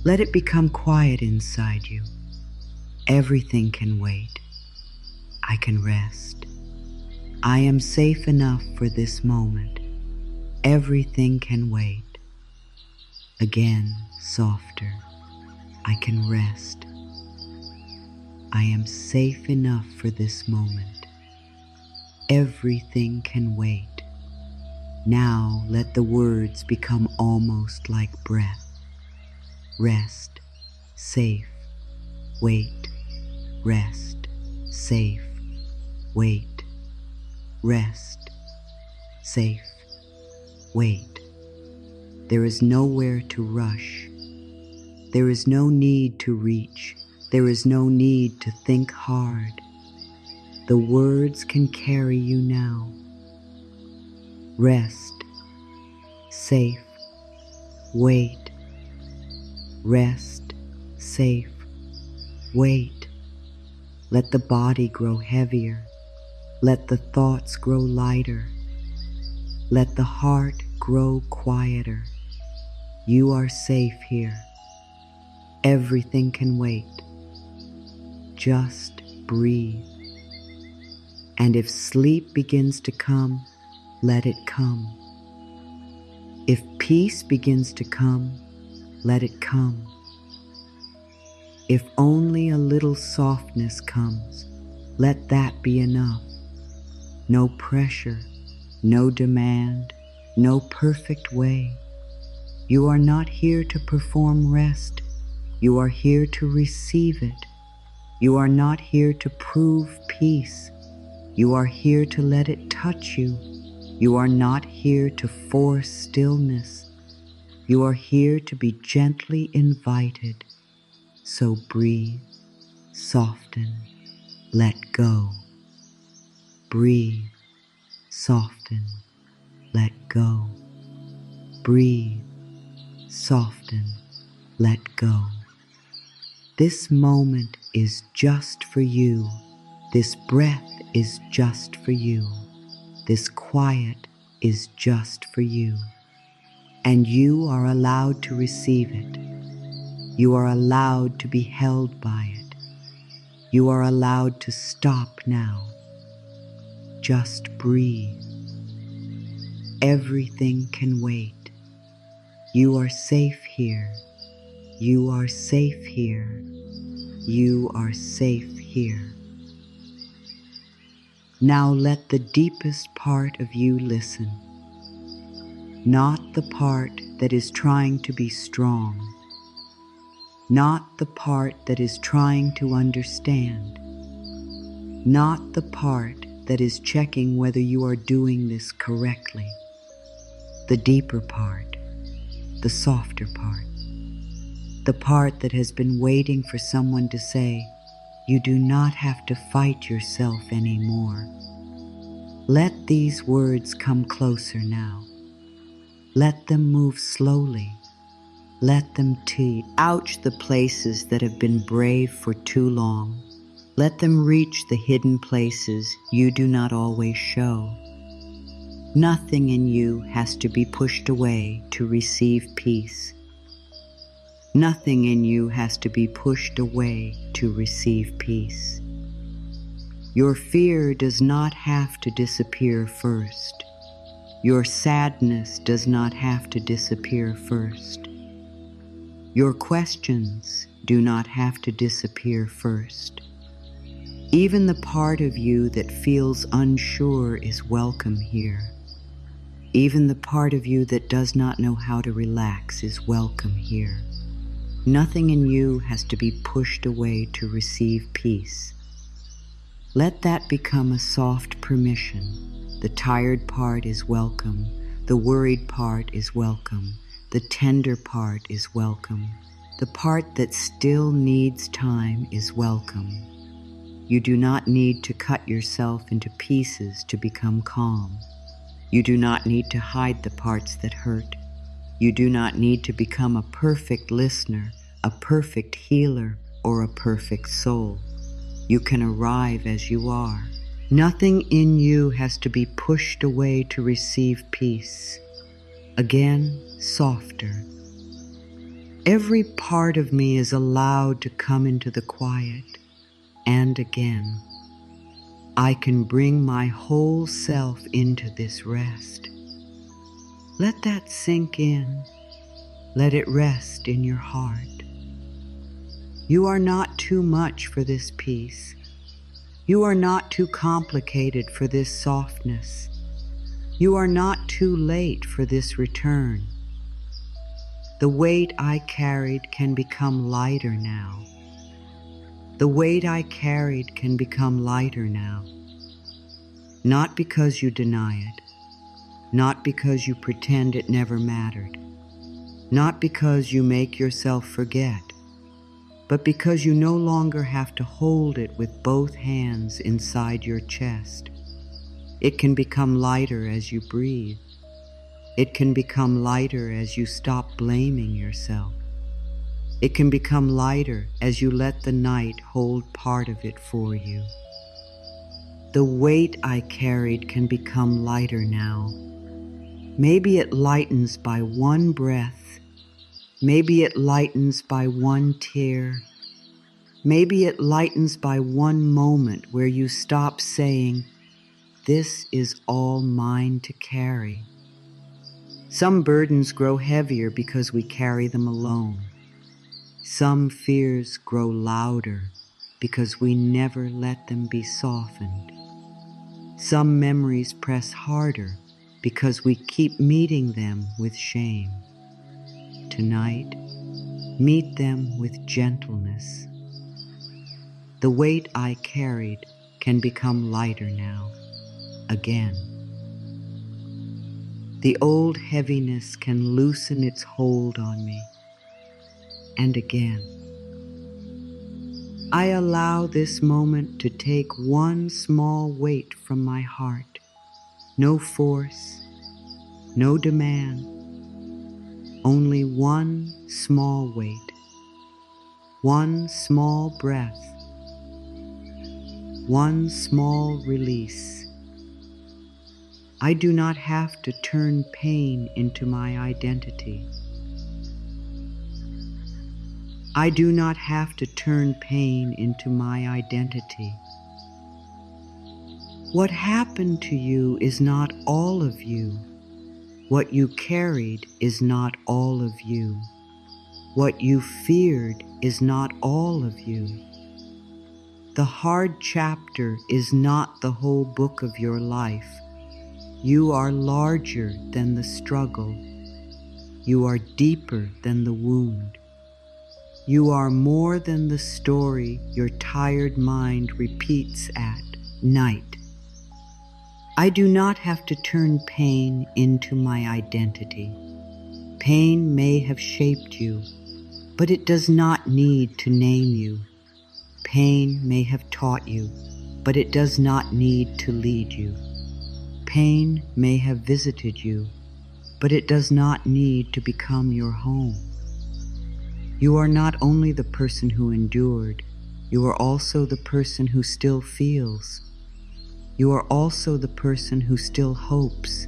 Let it become quiet inside you. Everything can wait. I can rest. I am safe enough for this moment. Everything can wait. Again, softer. I can rest. I am safe enough for this moment. Everything can wait. Now let the words become almost like breath. Rest, safe, wait. Rest, safe, wait. Rest, safe, wait. There is nowhere to rush. There is no need to reach. There is no need to think hard. The words can carry you now. Rest, safe, wait. Rest, safe, wait. Let the body grow heavier. Let the thoughts grow lighter. Let the heart grow quieter. You are safe here. Everything can wait. Just breathe. And if sleep begins to come, let it come. If peace begins to come, let it come. If only a little softness comes, let that be enough. No pressure, no demand, no perfect way. You are not here to perform rest. You are here to receive it. You are not here to prove peace. You are here to let it touch you. You are not here to force stillness. You are here to be gently invited. So breathe, soften, let go. Breathe, soften, let go. Breathe, soften, let go. This moment is just for you. This breath is just for you. This quiet is just for you. And you are allowed to receive it. You are allowed to be held by it. You are allowed to stop now. Just breathe. Everything can wait. You are safe here. You are safe here. You are safe here. Now let the deepest part of you listen. Not the part that is trying to be strong. Not the part that is trying to understand. Not the part that is checking whether you are doing this correctly. The deeper part, the softer part. The part that has been waiting for someone to say, you do not have to fight yourself anymore. Let these words come closer now. Let them move slowly. Let them ouch the places that have been brave for too long. Let them reach the hidden places you do not always show. Nothing in you has to be pushed away to receive peace. Nothing in you has to be pushed away to receive peace. Your fear does not have to disappear first. Your sadness does not have to disappear first. Your questions do not have to disappear first. Even the part of you that feels unsure is welcome here. Even the part of you that does not know how to relax is welcome here. Nothing in you has to be pushed away to receive peace. Let that become a soft permission. The tired part is welcome. The worried part is welcome. The tender part is welcome. The part that still needs time is welcome. You do not need to cut yourself into pieces to become calm. You do not need to hide the parts that hurt. You do not need to become a perfect listener, a perfect healer, or a perfect soul. You can arrive as you are. Nothing in you has to be pushed away to receive peace. Again, softer. Every part of me is allowed to come into the quiet. And again, I can bring my whole self into this rest. Let that sink in. Let it rest in your heart. You are not too much for this peace. You are not too complicated for this softness. You are not too late for this return. The weight I carried can become lighter now. The weight I carried can become lighter now. Not because you deny it, not because you pretend it never mattered, not because you make yourself forget, but because you no longer have to hold it with both hands inside your chest. It can become lighter as you breathe. It can become lighter as you stop blaming yourself. It can become lighter as you let the night hold part of it for you. The weight I carried can become lighter now. Maybe it lightens by one breath. Maybe it lightens by one tear. Maybe it lightens by one moment where you stop saying, "This is all mine to carry." Some burdens grow heavier because we carry them alone. Some fears grow louder because we never let them be softened. Some memories press harder because we keep meeting them with shame. Tonight, meet them with gentleness. The weight I carried can become lighter now, again. The old heaviness can loosen its hold on me, and again. I allow this moment to take one small weight from my heart. No force, no demand, only one small weight, one small breath, one small release. I do not have to turn pain into my identity. I do not have to turn pain into my identity. What happened to you is not all of you. What you carried is not all of you. What you feared is not all of you. The hard chapter is not the whole book of your life. You are larger than the struggle. You are deeper than the wound. You are more than the story your tired mind repeats at night. I do not have to turn pain into my identity. Pain may have shaped you, but it does not need to name you. Pain may have taught you, but it does not need to lead you. Pain may have visited you, but it does not need to become your home. You are not only the person who endured, you are also the person who still feels. You are also the person who still hopes.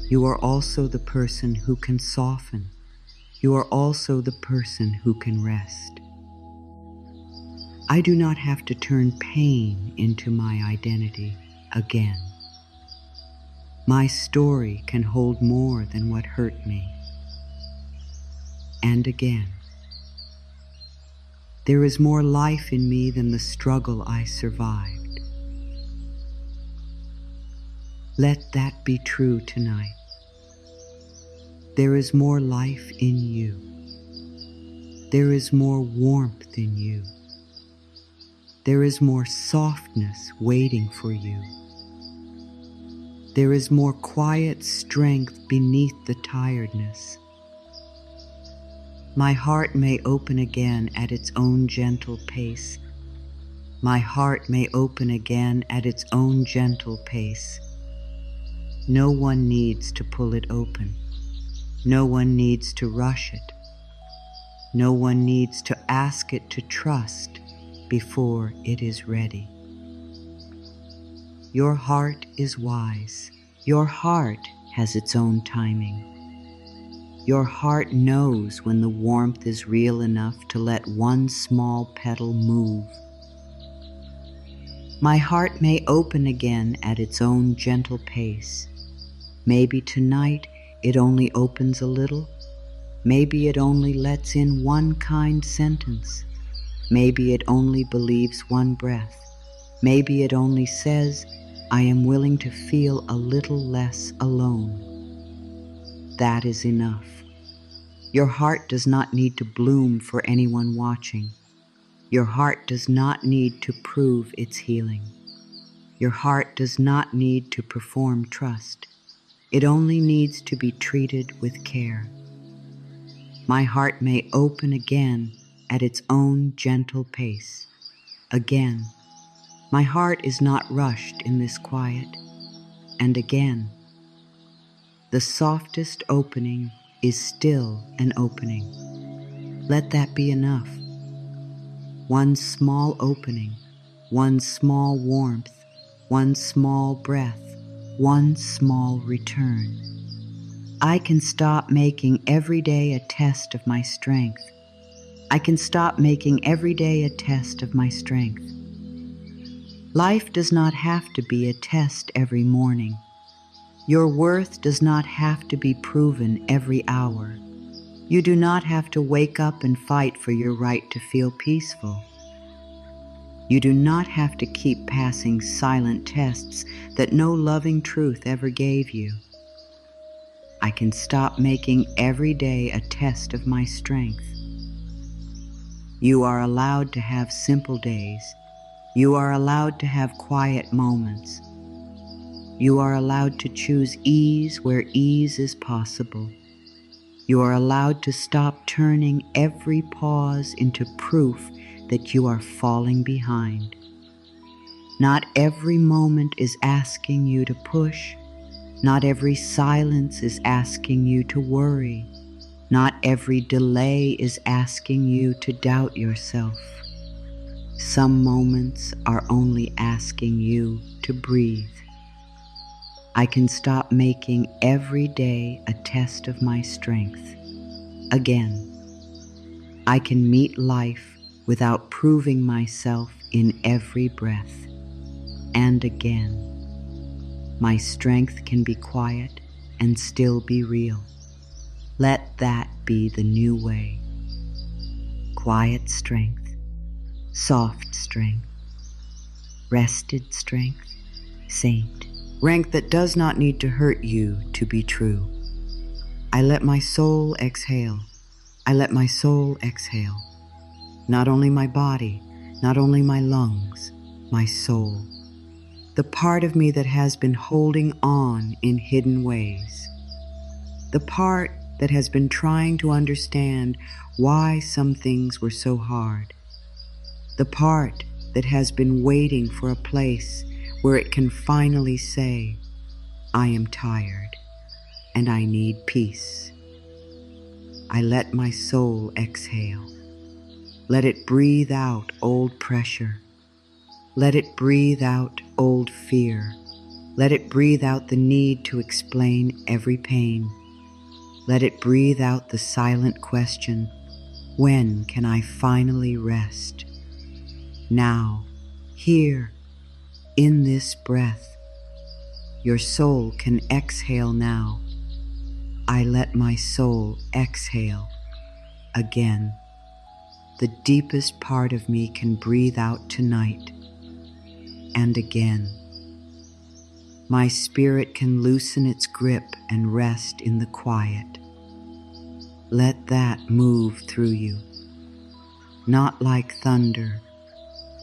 You are also the person who can soften. You are also the person who can rest. I do not have to turn pain into my identity again. My story can hold more than what hurt me. And again. There is more life in me than the struggle I survived. Let that be true tonight. There is more life in you. There is more warmth in you. There is more softness waiting for you. There is more quiet strength beneath the tiredness. My heart may open again at its own gentle pace. My heart may open again at its own gentle pace. No one needs to pull it open. No one needs to rush it. No one needs to ask it to trust before it is ready. Your heart is wise. Your heart has its own timing. Your heart knows when the warmth is real enough to let one small petal move. My heart may open again at its own gentle pace. Maybe tonight it only opens a little. Maybe it only lets in one kind sentence. Maybe it only believes one breath. Maybe it only says, I am willing to feel a little less alone. That is enough. Your heart does not need to bloom for anyone watching. Your heart does not need to prove its healing. Your heart does not need to perform trust. It only needs to be treated with care. My heart may open again at its own gentle pace. Again, my heart is not rushed in this quiet. And again, the softest opening is still an opening. Let that be enough. One small opening, one small warmth, one small breath, one small return. I can stop making every day a test of my strength. I can stop making every day a test of my strength. Life does not have to be a test every morning. Your worth does not have to be proven every hour. You do not have to wake up and fight for your right to feel peaceful. You do not have to keep passing silent tests that no loving truth ever gave you. I can stop making every day a test of my strength. You are allowed to have simple days. You are allowed to have quiet moments. You are allowed to choose ease where ease is possible. You are allowed to stop turning every pause into proof that you are falling behind. Not every moment is asking you to push. Not every silence is asking you to worry. Not every delay is asking you to doubt yourself. Some moments are only asking you to breathe. I can stop making every day a test of my strength. Again, I can meet life without proving myself in every breath. And again, my strength can be quiet and still be real. Let that be the new way. Quiet strength, soft strength, rested strength, saint. Strength that does not need to hurt you to be true. I let my soul exhale. I let my soul exhale. Not only my body, not only my lungs, my soul. The part of me that has been holding on in hidden ways. The part that has been trying to understand why some things were so hard. The part that has been waiting for a place where it can finally say, I am tired and I need peace. I let my soul exhale. Let it breathe out old pressure. Let it breathe out old fear. Let it breathe out the need to explain every pain. Let it breathe out the silent question, when can I finally rest? Now, here, in this breath, your soul can exhale now. I let my soul exhale again. The deepest part of me can breathe out tonight. And again, my spirit can loosen its grip and rest in the quiet. Let that move through you, not like thunder,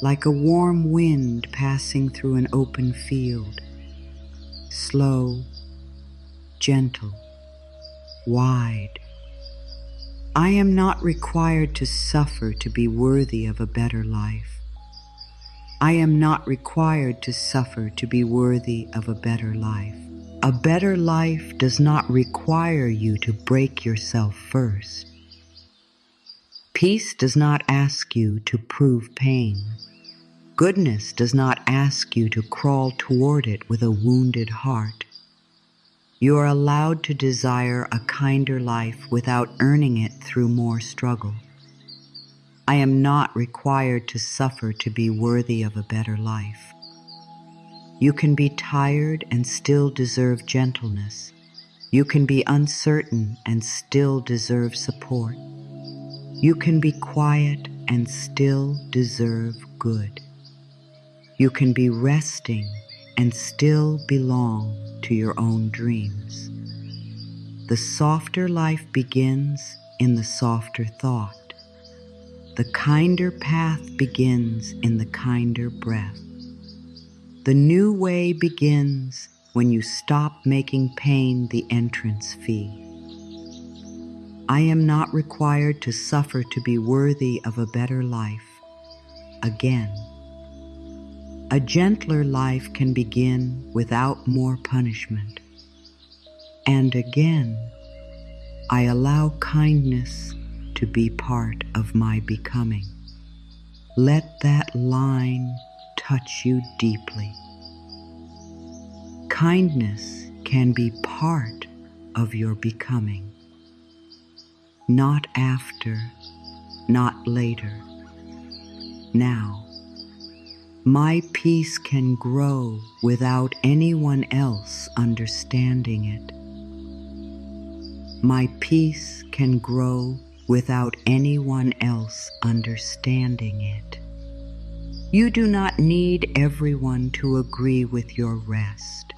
like a warm wind passing through an open field. Slow, gentle, wide. I am not required to suffer to be worthy of a better life. I am not required to suffer to be worthy of a better life. A better life does not require you to break yourself first. Peace does not ask you to prove pain. Goodness does not ask you to crawl toward it with a wounded heart. You are allowed to desire a kinder life without earning it through more struggle. I am not required to suffer to be worthy of a better life. You can be tired and still deserve gentleness. You can be uncertain and still deserve support. You can be quiet and still deserve good. You can be resting and still belong to your own dreams. The softer life begins in the softer thought. The kinder path begins in the kinder breath. The new way begins when you stop making pain the entrance fee. I am not required to suffer to be worthy of a better life. Again, a gentler life can begin without more punishment. And again, I allow kindness to be part of my becoming. Let that line touch you deeply. Kindness can be part of your becoming. Not after, not later. Now. My peace can grow without anyone else understanding it. My peace can grow without anyone else understanding it. You do not need everyone to agree with your rest.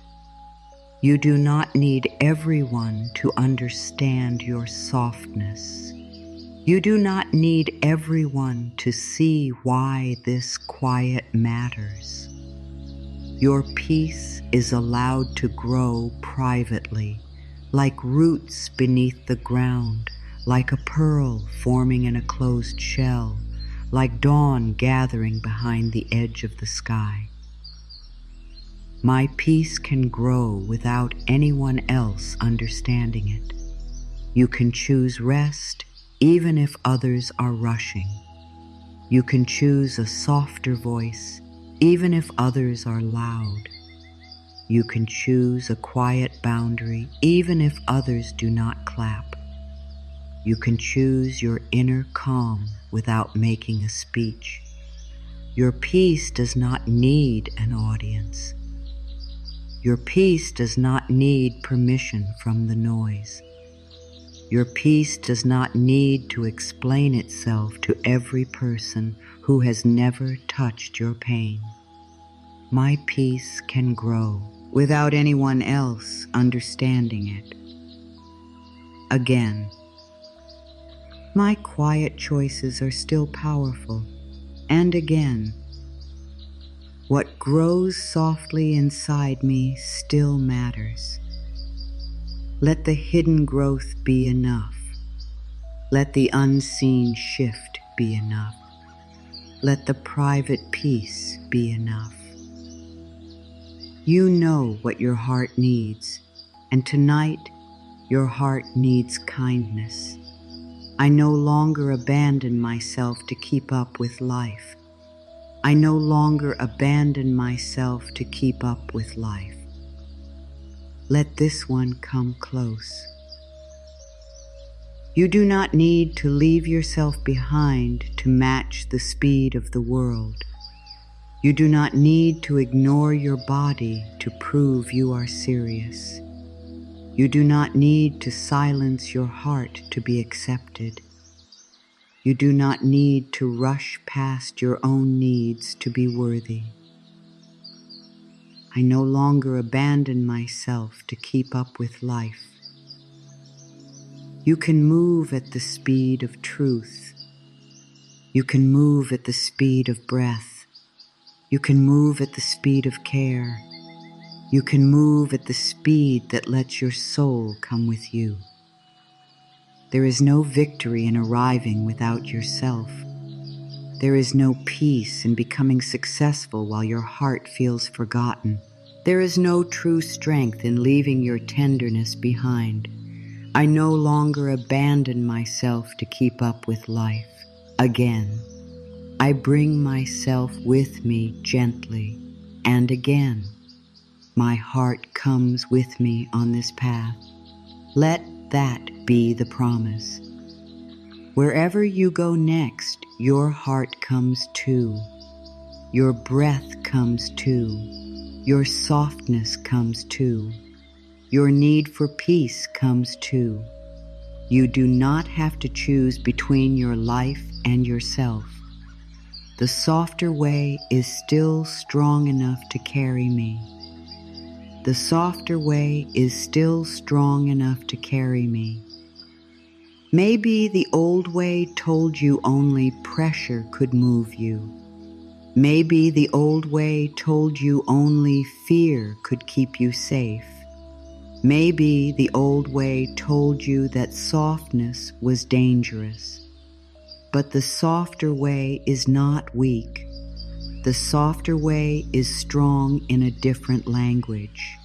You do not need everyone to understand your softness. You do not need everyone to see why this quiet matters. Your peace is allowed to grow privately, like roots beneath the ground, like a pearl forming in a closed shell, like dawn gathering behind the edge of the sky. My peace can grow without anyone else understanding it. You can choose rest even if others are rushing. You can choose a softer voice even if others are loud. You can choose a quiet boundary even if others do not clap. You can choose your inner calm without making a speech. Your peace does not need an audience. Your peace does not need permission from the noise. Your peace does not need to explain itself to every person who has never touched your pain. My peace can grow without anyone else understanding it. Again, my quiet choices are still powerful. And again, what grows softly inside me still matters. Let the hidden growth be enough. Let the unseen shift be enough. Let the private peace be enough. You know what your heart needs, and tonight your heart needs kindness. I no longer abandon myself to keep up with life. I no longer abandon myself to keep up with life. Let this one come close. You do not need to leave yourself behind to match the speed of the world. You do not need to ignore your body to prove you are serious. You do not need to silence your heart to be accepted. You do not need to rush past your own needs to be worthy. I no longer abandon myself to keep up with life. You can move at the speed of truth. You can move at the speed of breath. You can move at the speed of care. You can move at the speed that lets your soul come with you. There is no victory in arriving without yourself. There is no peace in becoming successful while your heart feels forgotten. There is no true strength in leaving your tenderness behind. I no longer abandon myself to keep up with life. Again, I bring myself with me gently, and again, my heart comes with me on this path. Let that be the promise. Wherever you go next, your heart comes too. Your breath comes too. Your softness comes too. Your need for peace comes too. You do not have to choose between your life and yourself. The softer way is still strong enough to carry me. The softer way is still strong enough to carry me. Maybe the old way told you only pressure could move you. Maybe the old way told you only fear could keep you safe. Maybe the old way told you that softness was dangerous. But the softer way is not weak. The softer way is strong in a different language.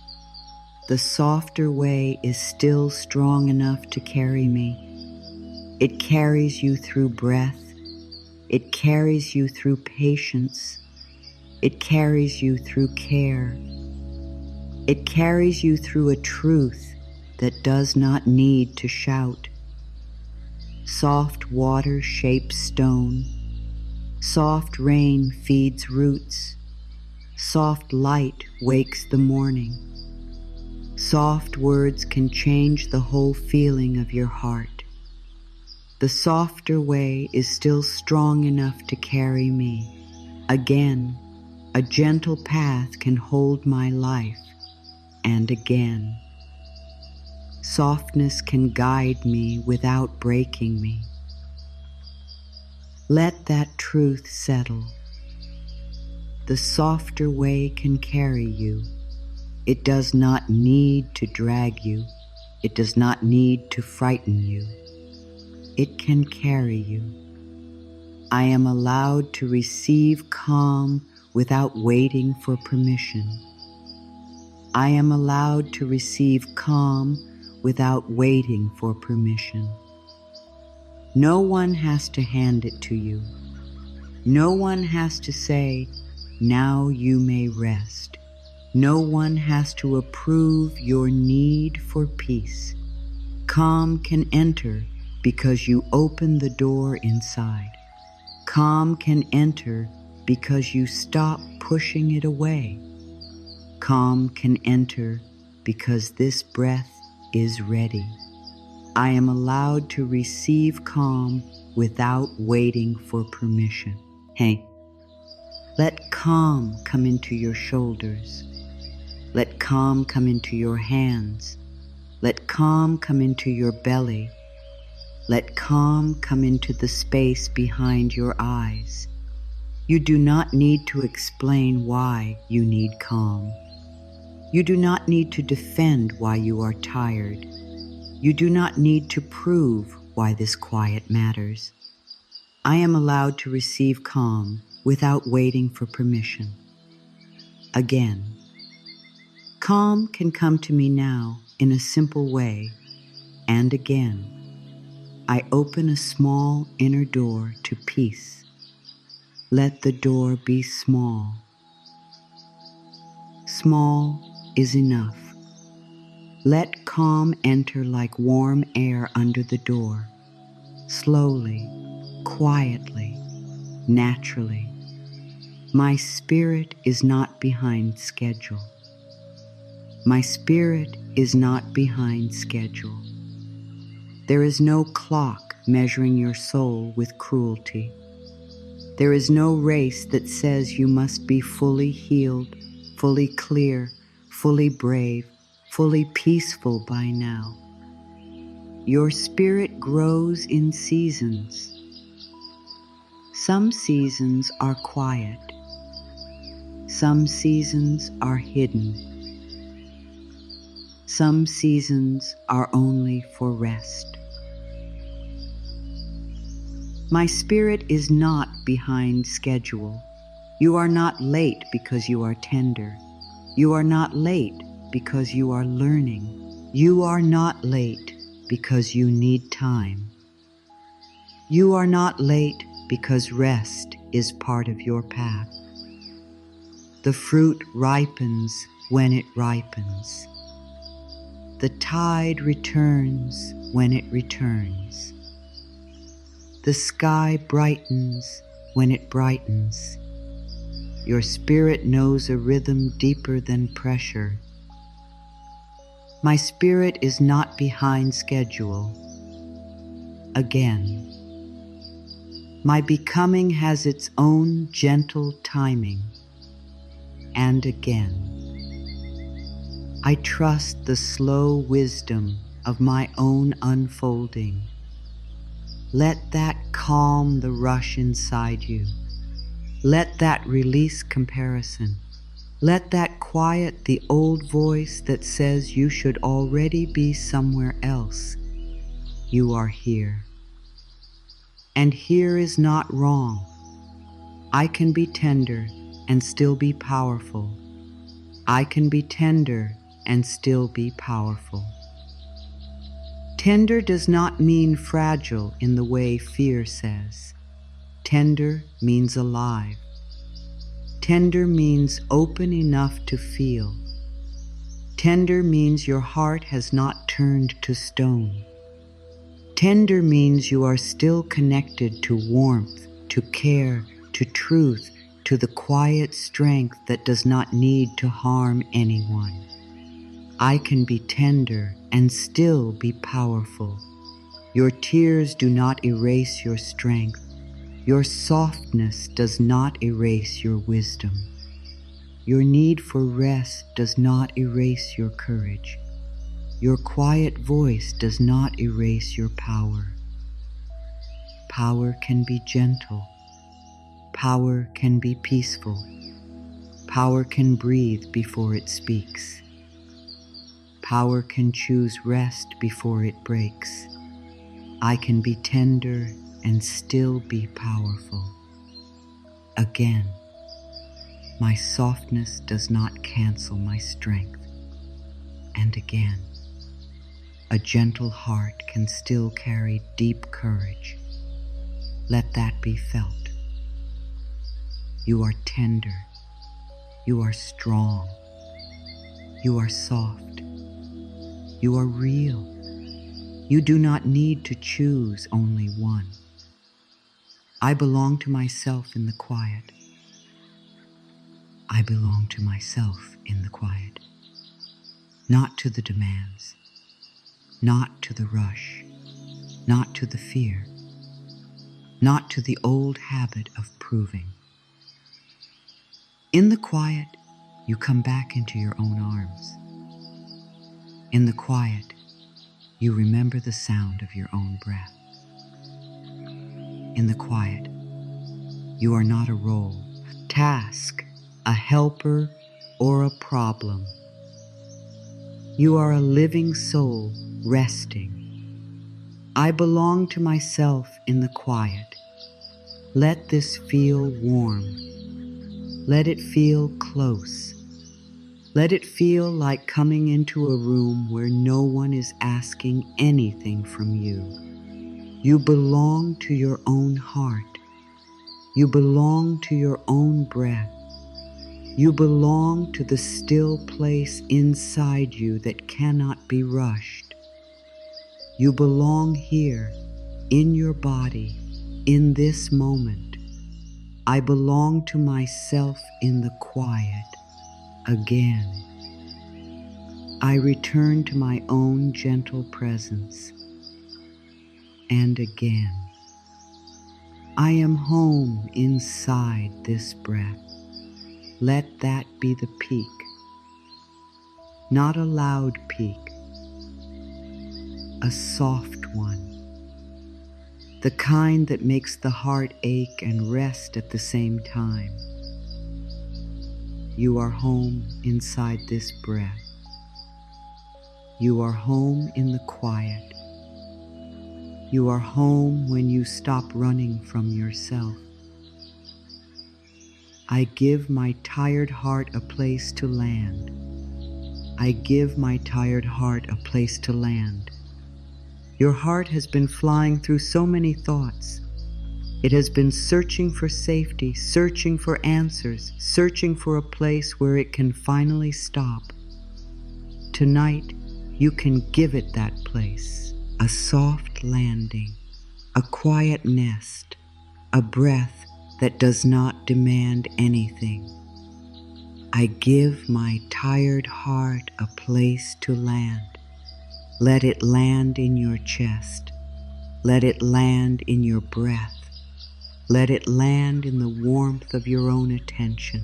The softer way is still strong enough to carry me. It carries you through breath. It carries you through patience. It carries you through care. It carries you through a truth that does not need to shout. Soft water shapes stone. Soft rain feeds roots. Soft light wakes the morning. Soft words can change the whole feeling of your heart. The softer way is still strong enough to carry me. Again, a gentle path can hold my life, and again. Softness can guide me without breaking me. Let that truth settle. The softer way can carry you. It does not need to drag you. It does not need to frighten you. It can carry you. I am allowed to receive calm without waiting for permission. I am allowed to receive calm without waiting for permission. No one has to hand it to you. No one has to say, "Now you may rest." No one has to approve your need for peace. Calm can enter because you open the door inside. Calm can enter because you stop pushing it away. Calm can enter because this breath is ready. I am allowed to receive calm without waiting for permission. Hey, let calm come into your shoulders. Let calm come into your hands. Let calm come into your belly. Let calm come into the space behind your eyes. You do not need to explain why you need calm. You do not need to defend why you are tired. You do not need to prove why this quiet matters. I am allowed to receive calm without waiting for permission. Again, calm can come to me now in a simple way, and again, I open a small inner door to peace. Let the door be small. Small is enough. Let calm enter like warm air under the door, slowly, quietly, naturally. My spirit is not behind schedule. My spirit is not behind schedule. There is no clock measuring your soul with cruelty. There is no race that says you must be fully healed, fully clear, fully brave, fully peaceful by now. Your spirit grows in seasons. Some seasons are quiet. Some seasons are hidden. Some seasons are only for rest. My spirit is not behind schedule. You are not late because you are tender. You are not late because you are learning. You are not late because you need time. You are not late because rest is part of your path. The fruit ripens when it ripens. The tide returns when it returns. The sky brightens when it brightens. Your spirit knows a rhythm deeper than pressure. My spirit is not behind schedule. Again. My becoming has its own gentle timing. And again. I trust the slow wisdom of my own unfolding. Let that calm the rush inside you. Let that release comparison. Let that quiet the old voice that says you should already be somewhere else. You are here. And here is not wrong. I can be tender and still be powerful. I can be tender and still be powerful. Tender does not mean fragile in the way fear says. Tender means alive. Tender means open enough to feel. Tender means your heart has not turned to stone. Tender means you are still connected to warmth, to care, to truth, to the quiet strength that does not need to harm anyone. I can be tender and still be powerful. Your tears do not erase your strength. Your softness does not erase your wisdom. Your need for rest does not erase your courage. Your quiet voice does not erase your power. Power can be gentle. Power can be peaceful. Power can breathe before it speaks. Power can choose rest before it breaks. I can be tender and still be powerful. Again, my softness does not cancel my strength. And again, a gentle heart can still carry deep courage. Let that be felt. You are tender. You are strong. You are soft. You are real. You do not need to choose only one. I belong to myself in the quiet. I belong to myself in the quiet. Not to the demands, not to the rush, not to the fear, not to the old habit of proving. In the quiet, you come back into your own arms. In the quiet, you remember the sound of your own breath. In the quiet, you are not a role, a task, a helper, or a problem. You are a living soul resting. I belong to myself in the quiet. Let this feel warm. Let it feel close. Let it feel like coming into a room where no one is asking anything from you. You belong to your own heart. You belong to your own breath. You belong to the still place inside you that cannot be rushed. You belong here, in your body, in this moment. I belong to myself in the quiet. Again. I return to my own gentle presence. And again. I am home inside this breath. Let that be the peak. Not a loud peak. A soft one. The kind that makes the heart ache and rest at the same time. You are home inside this breath. You are home in the quiet. You are home when you stop running from yourself. I give my tired heart a place to land. I give my tired heart a place to land. Your heart has been flying through so many thoughts. It has been searching for safety, searching for answers, searching for a place where it can finally stop. Tonight, you can give it that place, a soft landing, a quiet nest, a breath that does not demand anything. I give my tired heart a place to land. Let it land in your chest. Let it land in your breath. Let it land in the warmth of your own attention.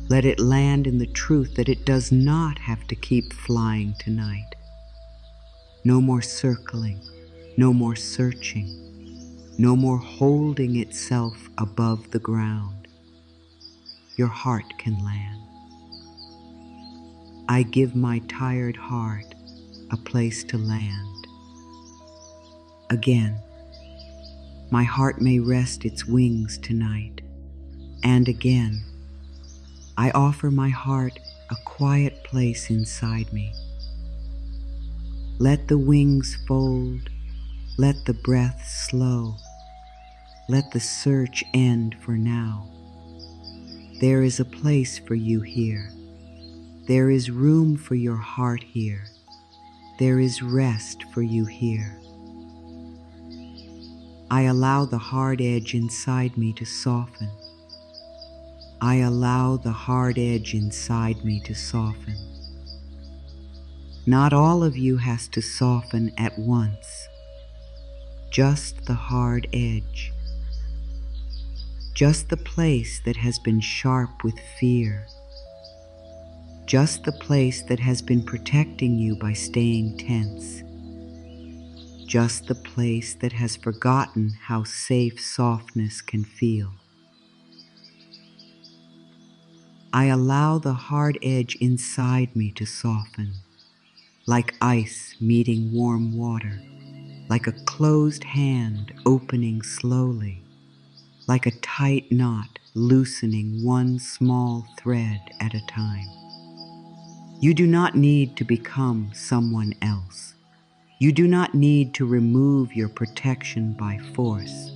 Let it land in the truth that it does not have to keep flying tonight. No more circling, no more searching, no more holding itself above the ground. Your heart can land. I give my tired heart a place to land. Again, my heart may rest its wings tonight. And again, I offer my heart a quiet place inside me. Let the wings fold, let the breath slow, let the search end for now. There is a place for you here. There is room for your heart here. There is rest for you here. I allow the hard edge inside me to soften. I allow the hard edge inside me to soften. Not all of you has to soften at once. Just the hard edge. Just the place that has been sharp with fear. Just the place that has been protecting you by staying tense. Just the place that has forgotten how safe softness can feel. I allow the hard edge inside me to soften, like ice meeting warm water, like a closed hand opening slowly, like a tight knot loosening one small thread at a time. You do not need to become someone else. You do not need to remove your protection by force.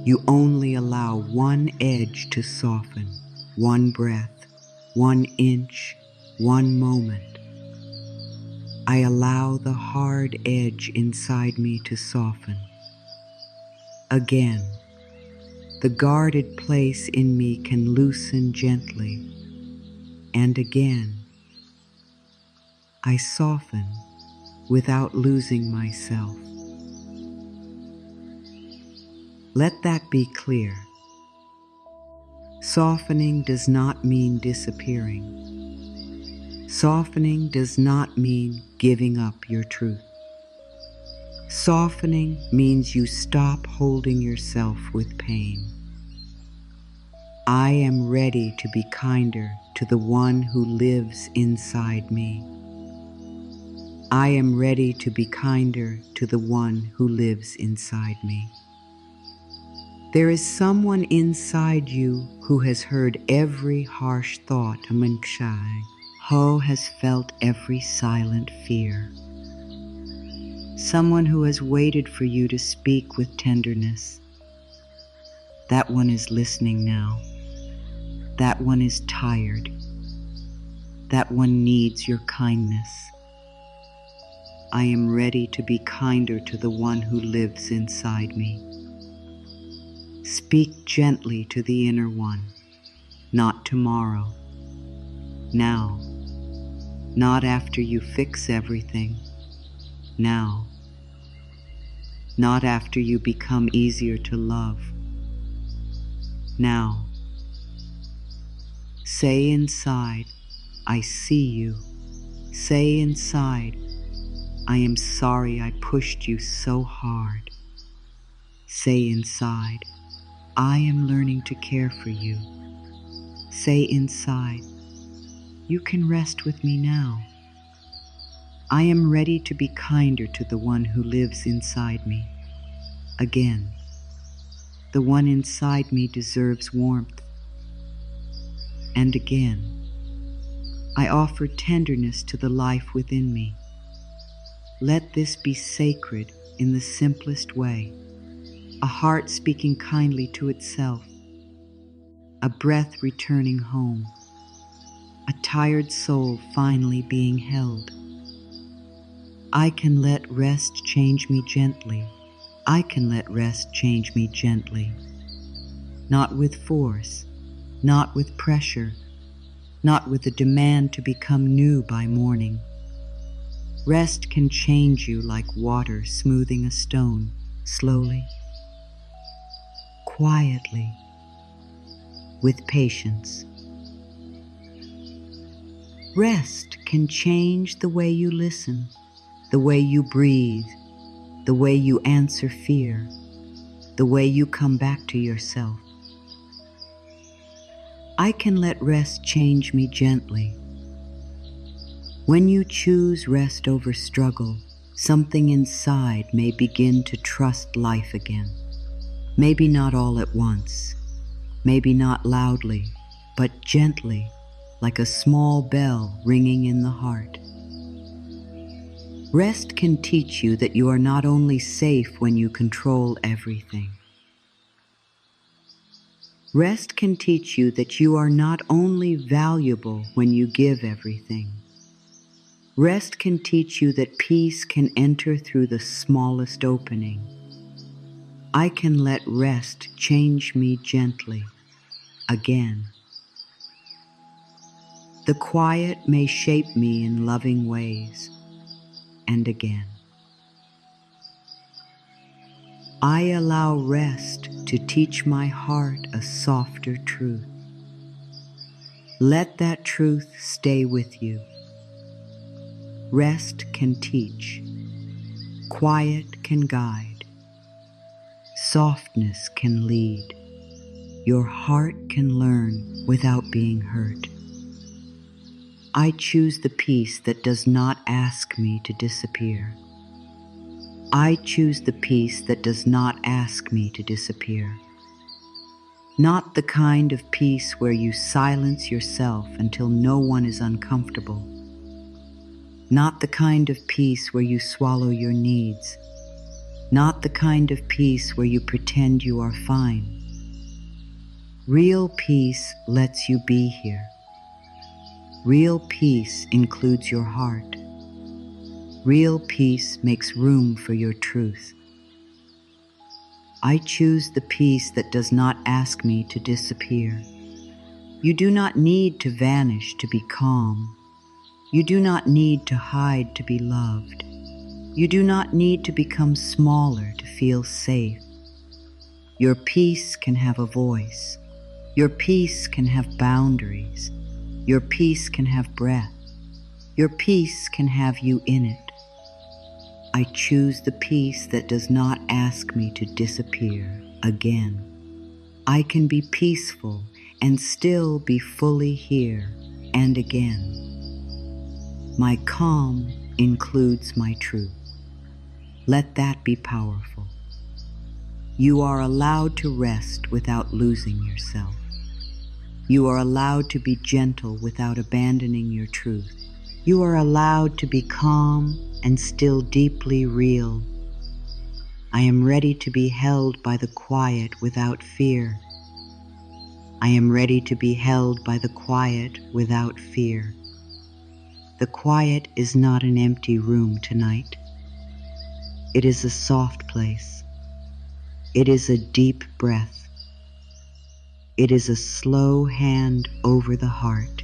You only allow one edge to soften, one breath, 1 inch, 1 moment. I allow the hard edge inside me to soften. Again, the guarded place in me can loosen gently. And again, I soften without losing myself. Let that be clear. Softening does not mean disappearing. Softening does not mean giving up your truth. Softening means you stop holding yourself with pain. I am ready to be kinder to the one who lives inside me. I am ready to be kinder to the one who lives inside me. There is someone inside you who has heard every harsh thought, who has felt every silent fear. Someone who has waited for you to speak with tenderness. That one is listening now. That one is tired. That one needs your kindness. I am ready to be kinder to the one who lives inside me. Speak gently to the inner one, not tomorrow, now, not after you fix everything, now, not after you become easier to love, now. Say inside, I see you. Say inside, I am sorry I pushed you so hard. Say inside, I am learning to care for you. Say inside, you can rest with me now. I am ready to be kinder to the one who lives inside me. Again, the one inside me deserves warmth. And again, I offer tenderness to the life within me. Let this be sacred in the simplest way. A heart speaking kindly to itself, a breath returning home, a tired soul finally being held. I can let rest change me gently. I can let rest change me gently. not with force, not with pressure, not with the demand to become new by morning. Rest can change you like water smoothing a stone, slowly, quietly, with patience. Rest can change the way you listen, the way you breathe, the way you answer fear, the way you come back to yourself. I can let rest change me gently. When you choose rest over struggle, something inside may begin to trust life again. Maybe not all at once, maybe not loudly, but gently, like a small bell ringing in the heart. Rest can teach you that you are not only safe when you control everything. Rest can teach you that you are not only valuable when you give everything. Rest can teach you that peace can enter through the smallest opening. I can let rest change me gently, again. The quiet may shape me in loving ways, and again. I allow rest to teach my heart a softer truth. Let that truth stay with you. Rest can teach. Quiet can guide. Softness can lead. Your heart can learn without being hurt. I choose the peace that does not ask me to disappear. I choose the peace that does not ask me to disappear. Not the kind of peace where you silence yourself until no one is uncomfortable. Not the kind of peace where you swallow your needs. Not the kind of peace where you pretend you are fine. Real peace lets you be here. Real peace includes your heart. Real peace makes room for your truth. I choose the peace that does not ask me to disappear. You do not need to vanish to be calm. You do not need to hide to be loved. You do not need to become smaller to feel safe. Your peace can have a voice. Your peace can have boundaries. Your peace can have breath. Your peace can have you in it. I choose the peace that does not ask me to disappear again. I can be peaceful and still be fully here and again. My calm includes my truth. Let that be powerful. You are allowed to rest without losing yourself. You are allowed to be gentle without abandoning your truth. You are allowed to be calm and still deeply real. I am ready to be held by the quiet without fear. I am ready to be held by the quiet without fear. The quiet is not an empty room tonight. It is a soft place. It is a deep breath. It is a slow hand over the heart.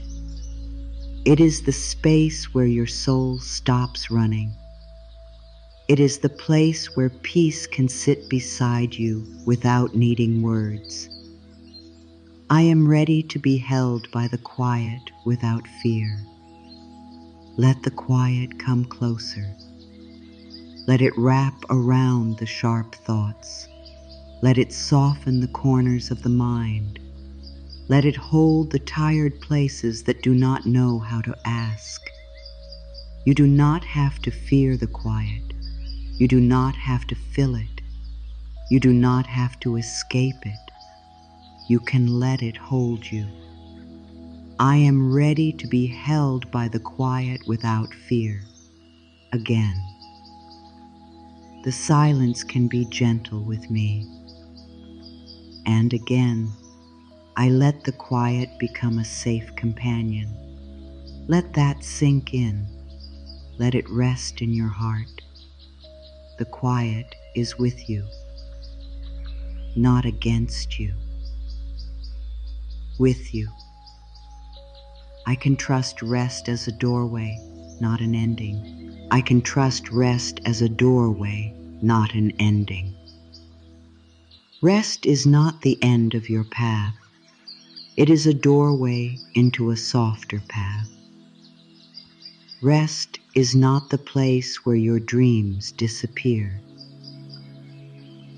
It is the space where your soul stops running. It is the place where peace can sit beside you without needing words. I am ready to be held by the quiet without fear. Let the quiet come closer. Let it wrap around the sharp thoughts. Let it soften the corners of the mind. Let it hold the tired places that do not know how to ask. You do not have to fear the quiet. You do not have to fill it. You do not have to escape it. You can let it hold you. I am ready to be held by the quiet without fear. Again. The silence can be gentle with me. And again, I let the quiet become a safe companion. Let that sink in. Let it rest in your heart. The quiet is with you, not against you. with you. I can trust rest as a doorway, not an ending. I can trust rest as a doorway, not an ending. Rest is not the end of your path. It is a doorway into a softer path. Rest is not the place where your dreams disappear.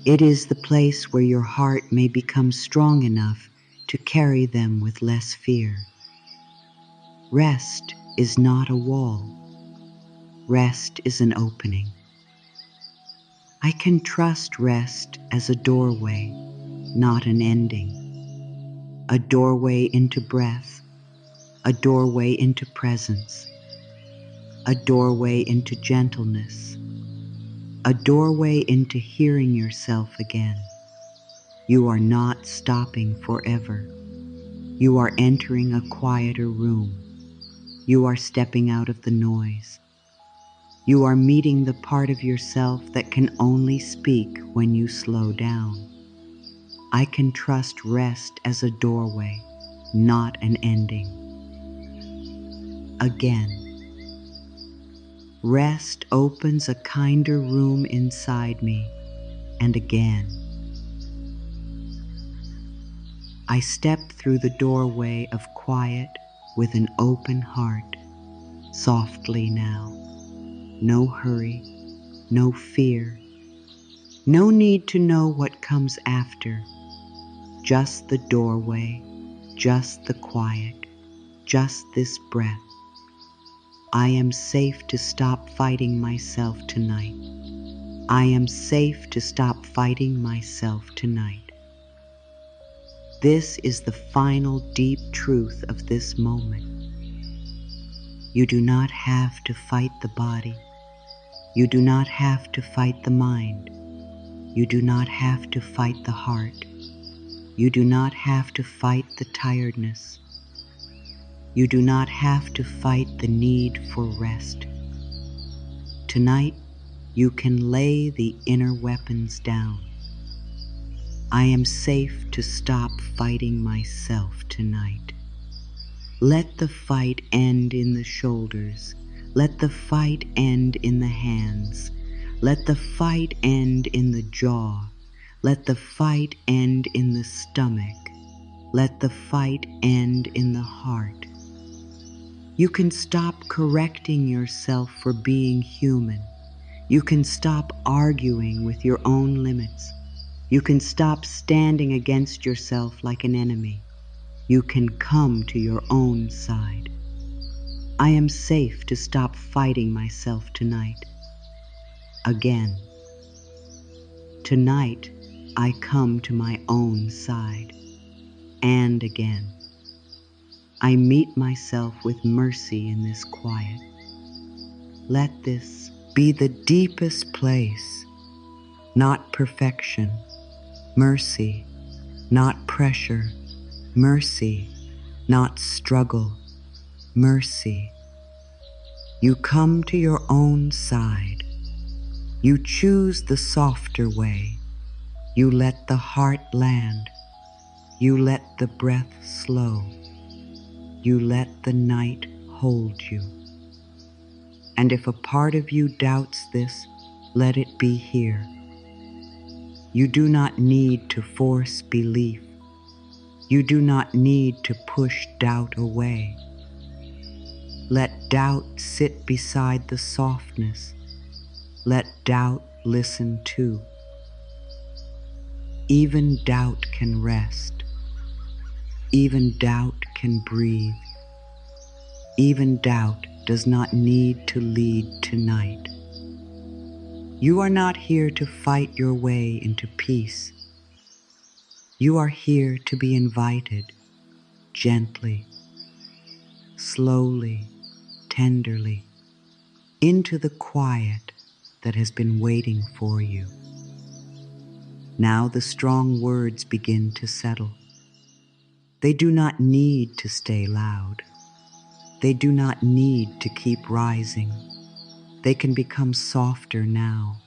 It is the place where your heart may become strong enough to carry them with less fear. Rest is not a wall. Rest is an opening. I can trust rest as a doorway, not an ending. A doorway into breath, a doorway into presence, a doorway into gentleness, a doorway into hearing yourself again. You are not stopping forever. You are entering a quieter room. You are stepping out of the noise. You are meeting the part of yourself that can only speak when you slow down. I can trust rest as a doorway, not an ending. Again, rest opens a kinder room inside me, and again. I step through the doorway of quiet with an open heart, softly now. No hurry, no fear, no need to know what comes after. Just the doorway, just the quiet, just this breath. I am safe to stop fighting myself tonight. I am safe to stop fighting myself tonight. This is the final deep truth of this moment. You do not have to fight the body. You do not have to fight the mind. You do not have to fight the heart. You do not have to fight the tiredness. You do not have to fight the need for rest. Tonight, you can lay the inner weapons down. I am safe to stop fighting myself tonight. Let the fight end in the shoulders. Let the fight end in the hands. Let the fight end in the jaw. Let the fight end in the stomach. Let the fight end in the heart. You can stop correcting yourself for being human. You can stop arguing with your own limits. You can stop standing against yourself like an enemy. You can come to your own side. I am safe to stop fighting myself tonight. Again. Tonight, I come to my own side. And again. I meet myself with mercy in this quiet. Let this be the deepest place, not perfection, mercy, not pressure, mercy, not struggle, mercy. You come to your own side. You choose the softer way. You let the heart land. You let the breath slow. You let the night hold you. And if a part of you doubts this, let it be here. You do not need to force belief. You do not need to push doubt away. Let doubt sit beside the softness. Let doubt listen too. Even doubt can rest. Even doubt can breathe. Even doubt does not need to lead tonight. You are not here to fight your way into peace. You are here to be invited, gently, slowly, tenderly, into the quiet that has been waiting for you. Now the strong words begin to settle. They do not need to stay loud. They do not need to keep rising. They can become softer now,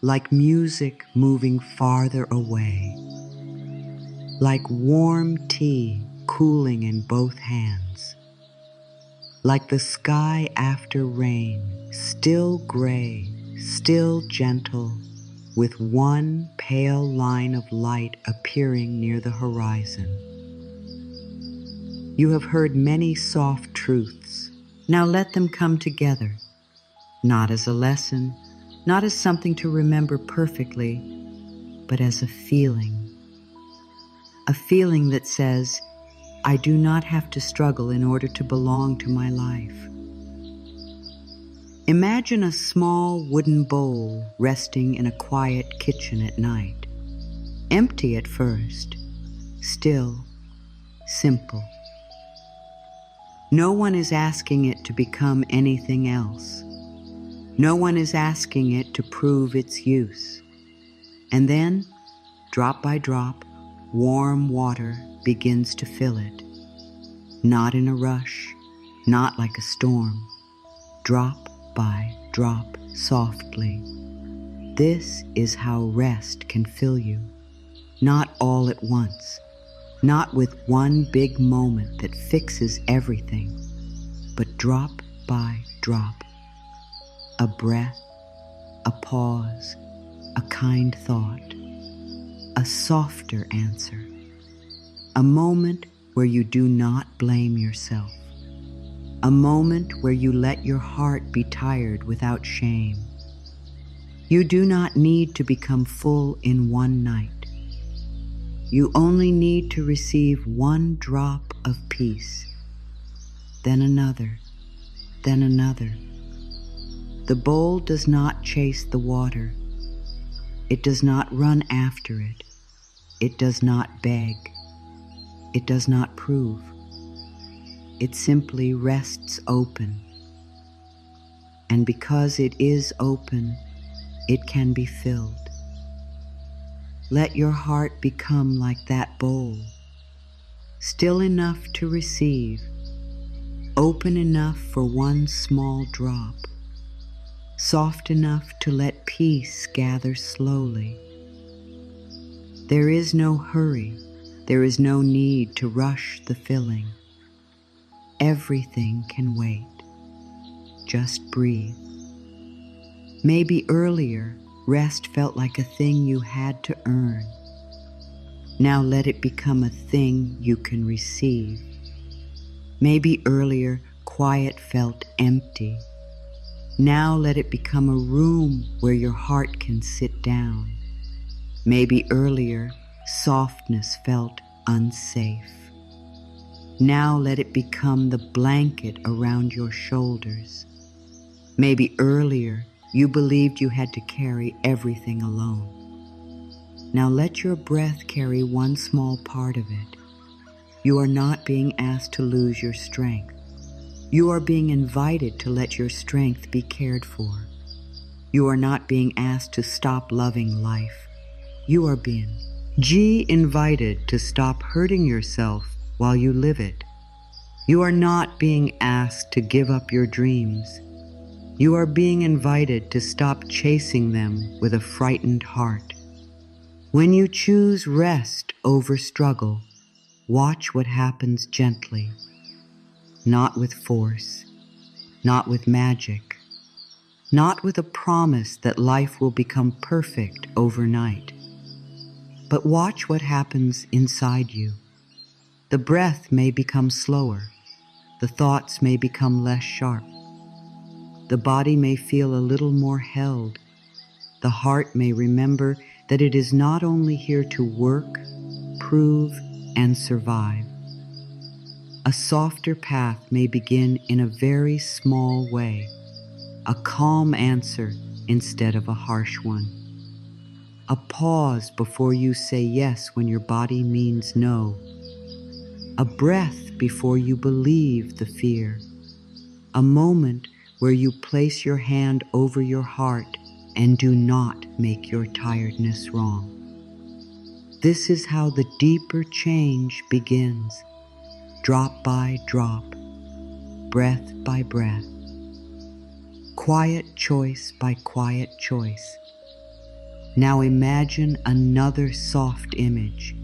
like music moving farther away, like warm tea cooling in both hands. Like the sky after rain, still gray, still gentle, with one pale line of light appearing near the horizon. You have heard many soft truths. Now let them come together, not as a lesson, not as something to remember perfectly, but as a feeling that says, I do not have to struggle in order to belong to my life. Imagine a small wooden bowl resting in a quiet kitchen at night. Empty at first, still, simple. No one is asking it to become anything else. No one is asking it to prove its use. And then, drop by drop, warm water begins to fill it. Not in a rush, not like a storm. Drop by drop, softly. This is how rest can fill you. Not all at once. Not with one big moment that fixes everything, but drop by drop. A breath, a pause, a kind thought, a softer answer, a moment where you do not blame yourself, a moment where you let your heart be tired without shame. You do not need to become full in one night. You only need to receive one drop of peace, then another, then another. The bowl does not chase the water. It does not run after it. It does not beg. It does not prove. It simply rests open. And because it is open, it can be filled. Let your heart become like that bowl, still enough to receive, open enough for one small drop, soft enough to let peace gather slowly. There is no hurry, there is no need to rush the filling. Everything can wait. Just breathe. Maybe earlier, rest felt like a thing you had to earn. Now let it become a thing you can receive. Maybe earlier, quiet felt empty. Now let it become a room where your heart can sit down. Maybe earlier, softness felt unsafe. Now let it become the blanket around your shoulders. Maybe earlier, you believed you had to carry everything alone. Now let your breath carry one small part of it. You are not being asked to lose your strength. You are being invited to let your strength be cared for. You are not being asked to stop loving life. You are being invited to stop hurting yourself while you live it. You are not being asked to give up your dreams. You are being invited to stop chasing them with a frightened heart. When you choose rest over struggle, watch what happens gently, not with force, not with magic, not with a promise that life will become perfect overnight. But watch what happens inside you. The breath may become slower. The thoughts may become less sharp. The body may feel a little more held. The heart may remember that it is not only here to work, prove, and survive. A softer path may begin in a very small way, a calm answer instead of a harsh one. A pause before you say yes when your body means no. A breath before you believe the fear. A moment where you place your hand over your heart and do not make your tiredness wrong. This is how the deeper change begins, drop by drop, breath by breath, quiet choice by quiet choice. Now imagine another soft image,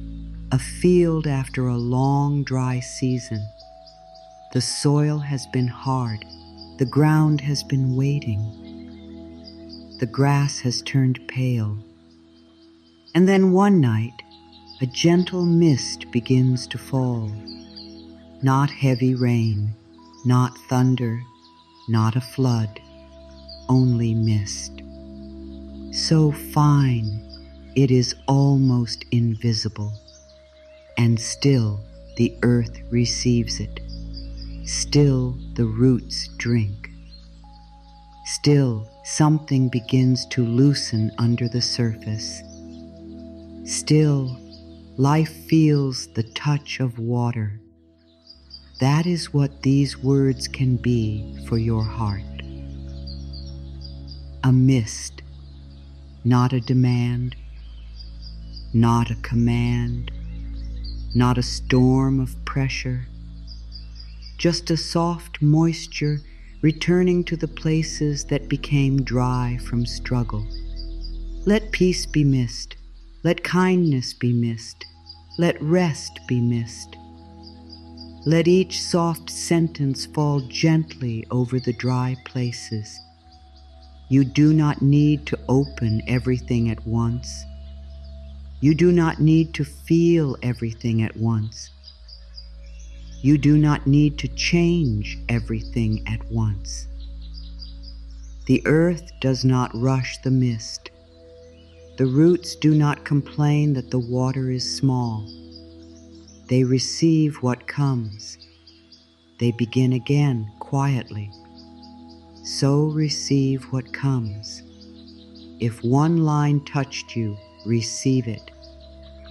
A field after a long dry season. The soil has been hard. The ground has been waiting. The grass has turned pale. And then one night, a gentle mist begins to fall. Not heavy rain, not thunder, not a flood, only mist. So fine, it is almost invisible. And still the earth receives it. Still the roots drink. Still something begins to loosen under the surface. Still life feels the touch of water. That is what these words can be for your heart. A mist, not a demand, not a command, not a storm of pressure, just a soft moisture returning to the places that became dry from struggle. Let peace be missed, let kindness be missed, let rest be missed. Let each soft sentence fall gently over the dry places. You do not need to open everything at once. You do not need to feel everything at once. You do not need to change everything at once. The earth does not rush the mist. The roots do not complain that the water is small. They receive what comes. They begin again quietly. So receive what comes. If one line touched you, receive it.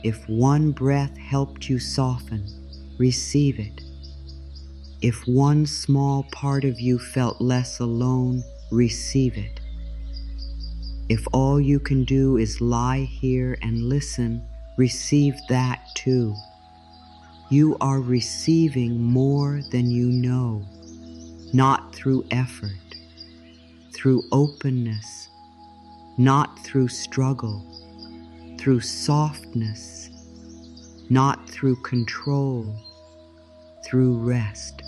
If one breath helped you soften, receive it. If one small part of you felt less alone, receive it. If all you can do is lie here and listen, receive that too. You are receiving more than you know, not through effort, through openness, not through struggle, through softness, not through control, through rest.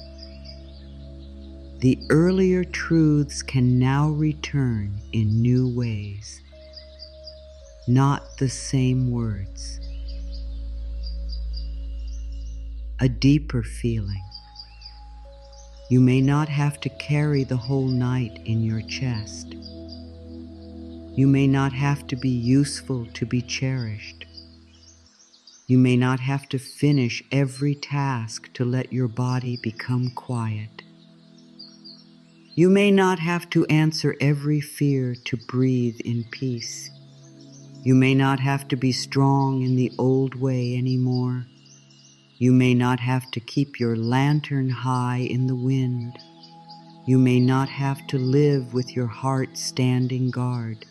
The earlier truths can now return in new ways, not the same words. A deeper feeling. You may not have to carry the whole night in your chest. You may not have to be useful to be cherished. You may not have to finish every task to let your body become quiet. You may not have to answer every fear to breathe in peace. You may not have to be strong in the old way anymore. You may not have to keep your lantern high in the wind. You may not have to live with your heart standing guard.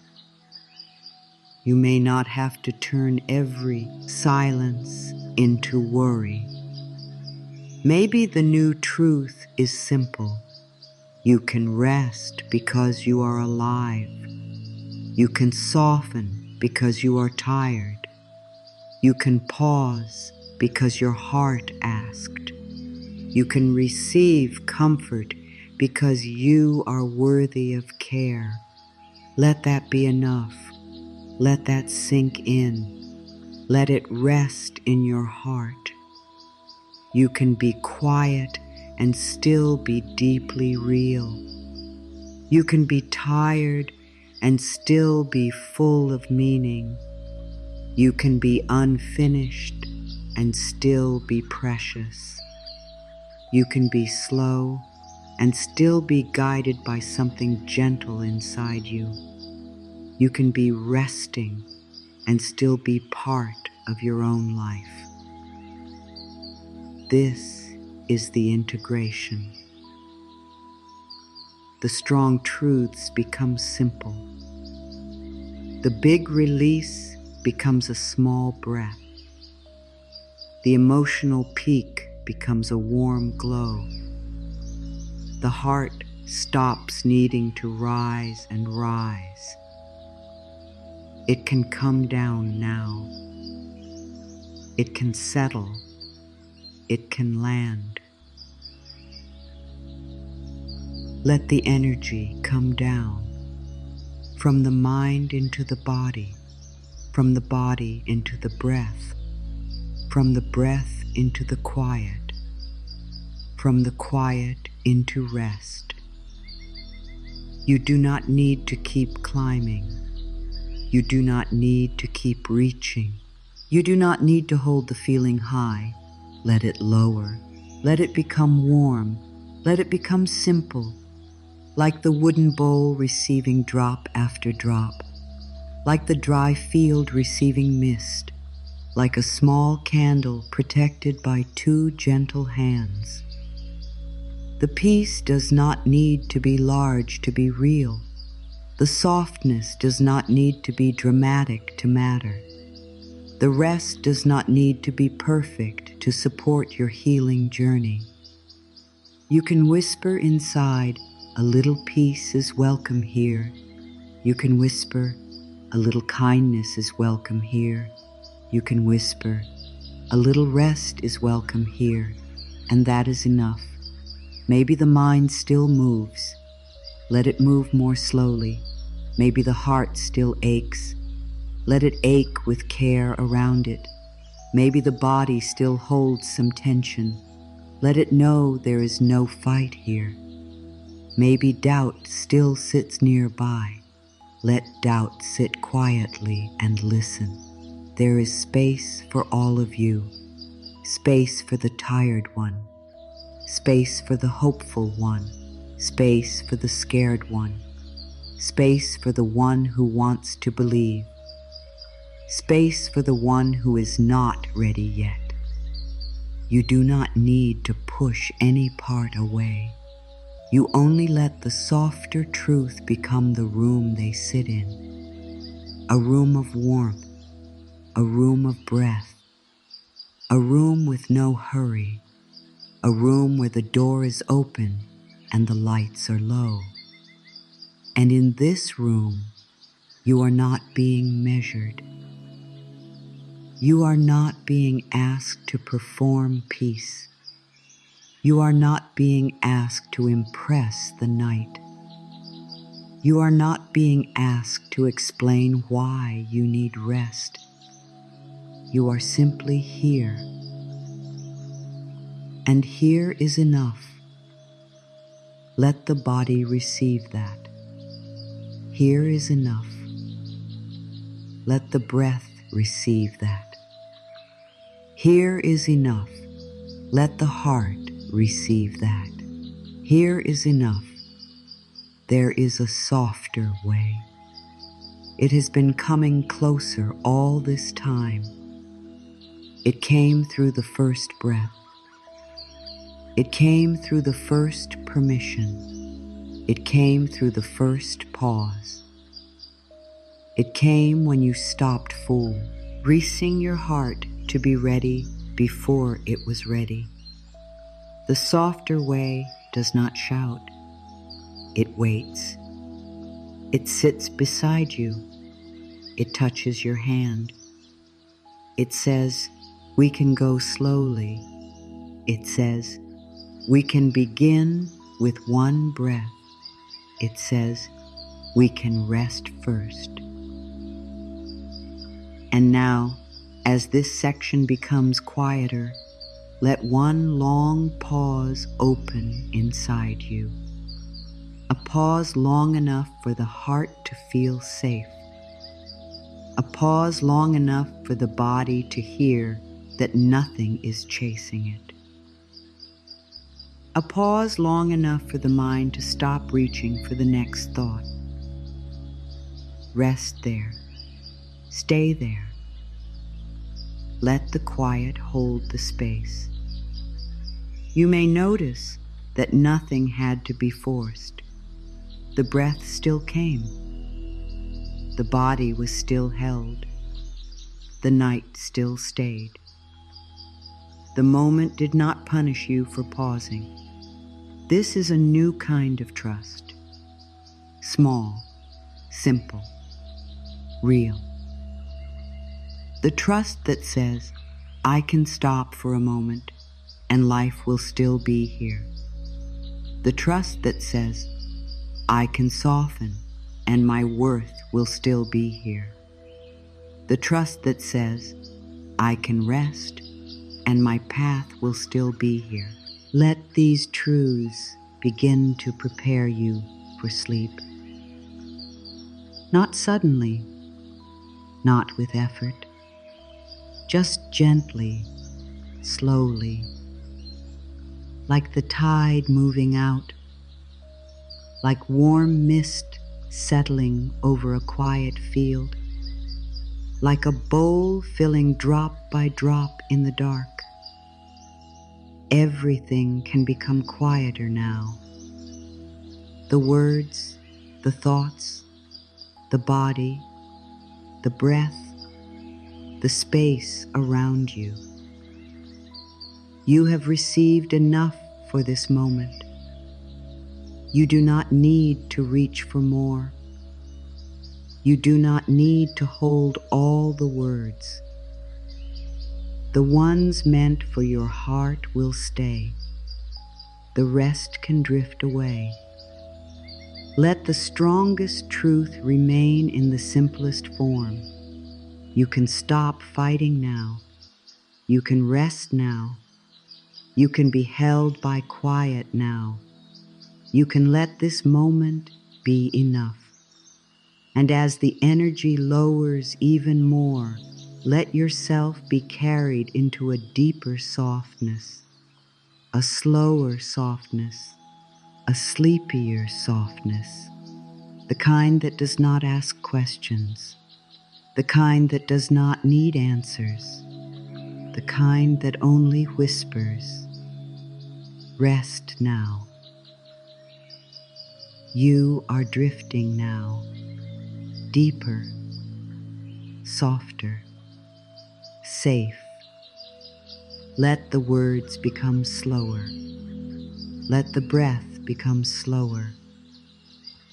You may not have to turn every silence into worry. Maybe the new truth is simple. You can rest because you are alive. You can soften because you are tired. You can pause because your heart asked. You can receive comfort because you are worthy of care. Let that be enough. Let that sink in. Let it rest in your heart. You can be quiet and still be deeply real. You can be tired and still be full of meaning. You can be unfinished and still be precious. You can be slow and still be guided by something gentle inside you. You can be resting and still be part of your own life. This is the integration. The strong truths become simple. The big release becomes a small breath. The emotional peak becomes a warm glow. The heart stops needing to rise and rise. It can come down now. It can settle. It can land. Let the energy come down from the mind into the body, from the body into the breath, from the breath into the quiet, from the quiet into rest. You do not need to keep climbing. You do not need to keep reaching. You do not need to hold the feeling high. Let it lower. Let it become warm. Let it become simple, like the wooden bowl receiving drop after drop, like the dry field receiving mist, like a small candle protected by two gentle hands. The peace does not need to be large to be real. The softness does not need to be dramatic to matter. The rest does not need to be perfect to support your healing journey. You can whisper inside, "A little peace is welcome here." You can whisper, "A little kindness is welcome here." You can whisper, "A little rest is welcome here," and that is enough. Maybe the mind still moves. Let it move more slowly. Maybe the heart still aches. Let it ache with care around it. Maybe the body still holds some tension. Let it know there is no fight here. Maybe doubt still sits nearby. Let doubt sit quietly and listen. There is space for all of you. Space for the tired one. Space for the hopeful one. Space for the scared one. Space for the one who wants to believe. Space for the one who is not ready yet. You do not need to push any part away. You only let the softer truth become the room they sit in. A room of warmth, a room of breath, a room with no hurry, a room where the door is open and the lights are low. And in this room, you are not being measured. You are not being asked to perform peace. You are not being asked to impress the night. You are not being asked to explain why you need rest. You are simply here. And here is enough. Let the body receive that. Here is enough. Let the breath receive that. Here is enough. Let the heart receive that. Here is enough. There is a softer way. It has been coming closer all this time. It came through the first breath. It came through the first permission. It came through the first pause. It came when you stopped full, greasing your heart to be ready before it was ready. The softer way does not shout. It waits. It sits beside you. It touches your hand. It says, "We can go slowly." It says, "We can begin with one breath." It says, "We can rest first." And now, as this section becomes quieter, let one long pause open inside you. A pause long enough for the heart to feel safe. A pause long enough for the body to hear that nothing is chasing it. A pause long enough for the mind to stop reaching for the next thought. Rest there. Stay there. Let the quiet hold the space. You may notice that nothing had to be forced. The breath still came. The body was still held. The night still stayed. The moment did not punish you for pausing. This is a new kind of trust. Small, simple, real. The trust that says, I can stop for a moment and life will still be here. The trust that says, I can soften and my worth will still be here. The trust that says, I can rest and my path will still be here. Let these truths begin to prepare you for sleep. Not suddenly, not with effort, just gently, slowly, like the tide moving out, like warm mist settling over a quiet field, like a bowl filling drop by drop in the dark. Everything can become quieter now. The words, the thoughts, the body, the breath, the space around you. You have received enough for this moment. You do not need to reach for more. You do not need to hold all the words. The ones meant for your heart will stay. The rest can drift away. Let the strongest truth remain in the simplest form. You can stop fighting now. You can rest now. You can be held by quiet now. You can let this moment be enough. And as the energy lowers even more, let yourself be carried into a deeper softness, a slower softness, a sleepier softness, the kind that does not ask questions, the kind that does not need answers, the kind that only whispers, rest now. You are drifting now, deeper, softer, safe. Let the words become slower. Let the breath become slower.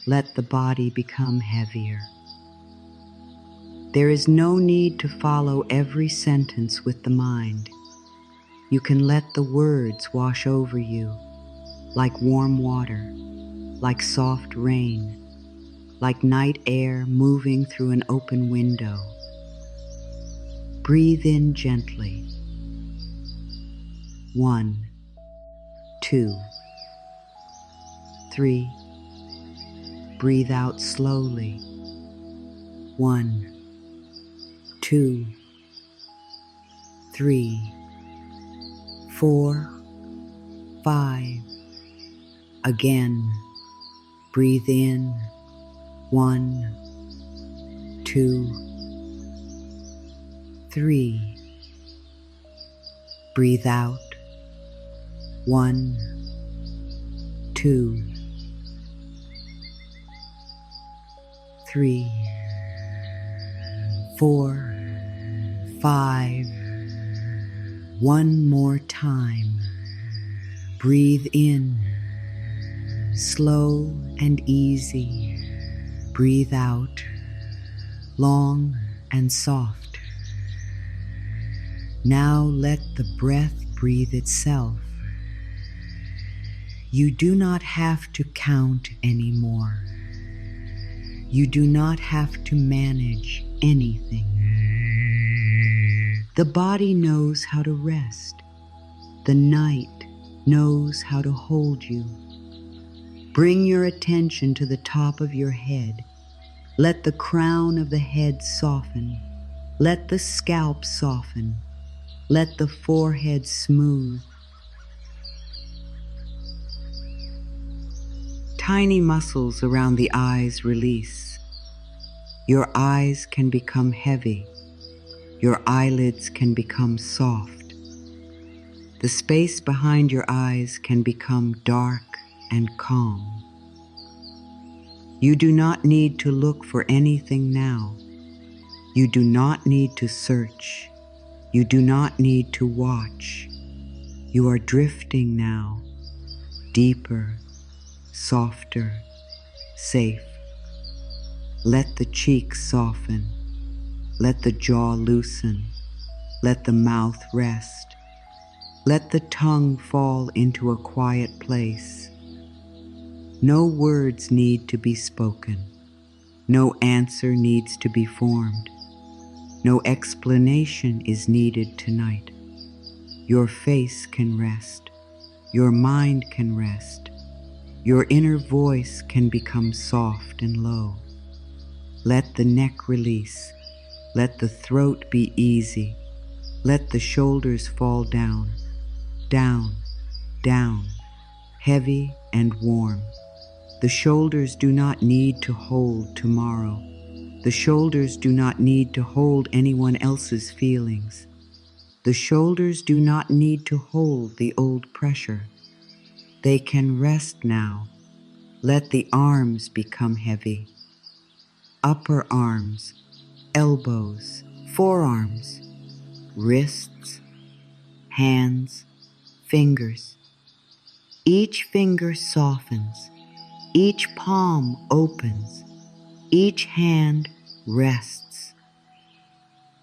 Let the body become heavier. There is no need to follow every sentence with the mind. You can let the words wash over you, like warm water, like soft rain, like night air moving through an open window. Breathe in gently. 1, 2, 3. Breathe out slowly. 1, 2, 3, 4, 5. Again, breathe in. 1, 2, 3. Breathe out. 1, 2, 3, 4, 5. One more time. Breathe in, slow and easy. Breathe out, long and soft. Now let the breath breathe itself. You do not have to count anymore. You do not have to manage anything. The body knows how to rest. The night knows how to hold you. Bring your attention to the top of your head. Let the crown of the head soften. Let the scalp soften. Let the forehead smooth. Tiny muscles around the eyes release. Your eyes can become heavy. Your eyelids can become soft. The space behind your eyes can become dark and calm. You do not need to look for anything now. You do not need to search. You do not need to watch. You are drifting now, deeper, softer, safe. Let the cheeks soften. Let the jaw loosen. Let the mouth rest. Let the tongue fall into a quiet place. No words need to be spoken. No answer needs to be formed. No explanation is needed tonight. Your face can rest. Your mind can rest. Your inner voice can become soft and low. Let the neck release. Let the throat be easy. Let the shoulders fall down, down, down, heavy and warm. The shoulders do not need to hold tomorrow. The shoulders do not need to hold anyone else's feelings. The shoulders do not need to hold the old pressure. They can rest now. Let the arms become heavy. Upper arms, elbows, forearms, wrists, hands, fingers. Each finger softens. Each palm opens. Each hand rests.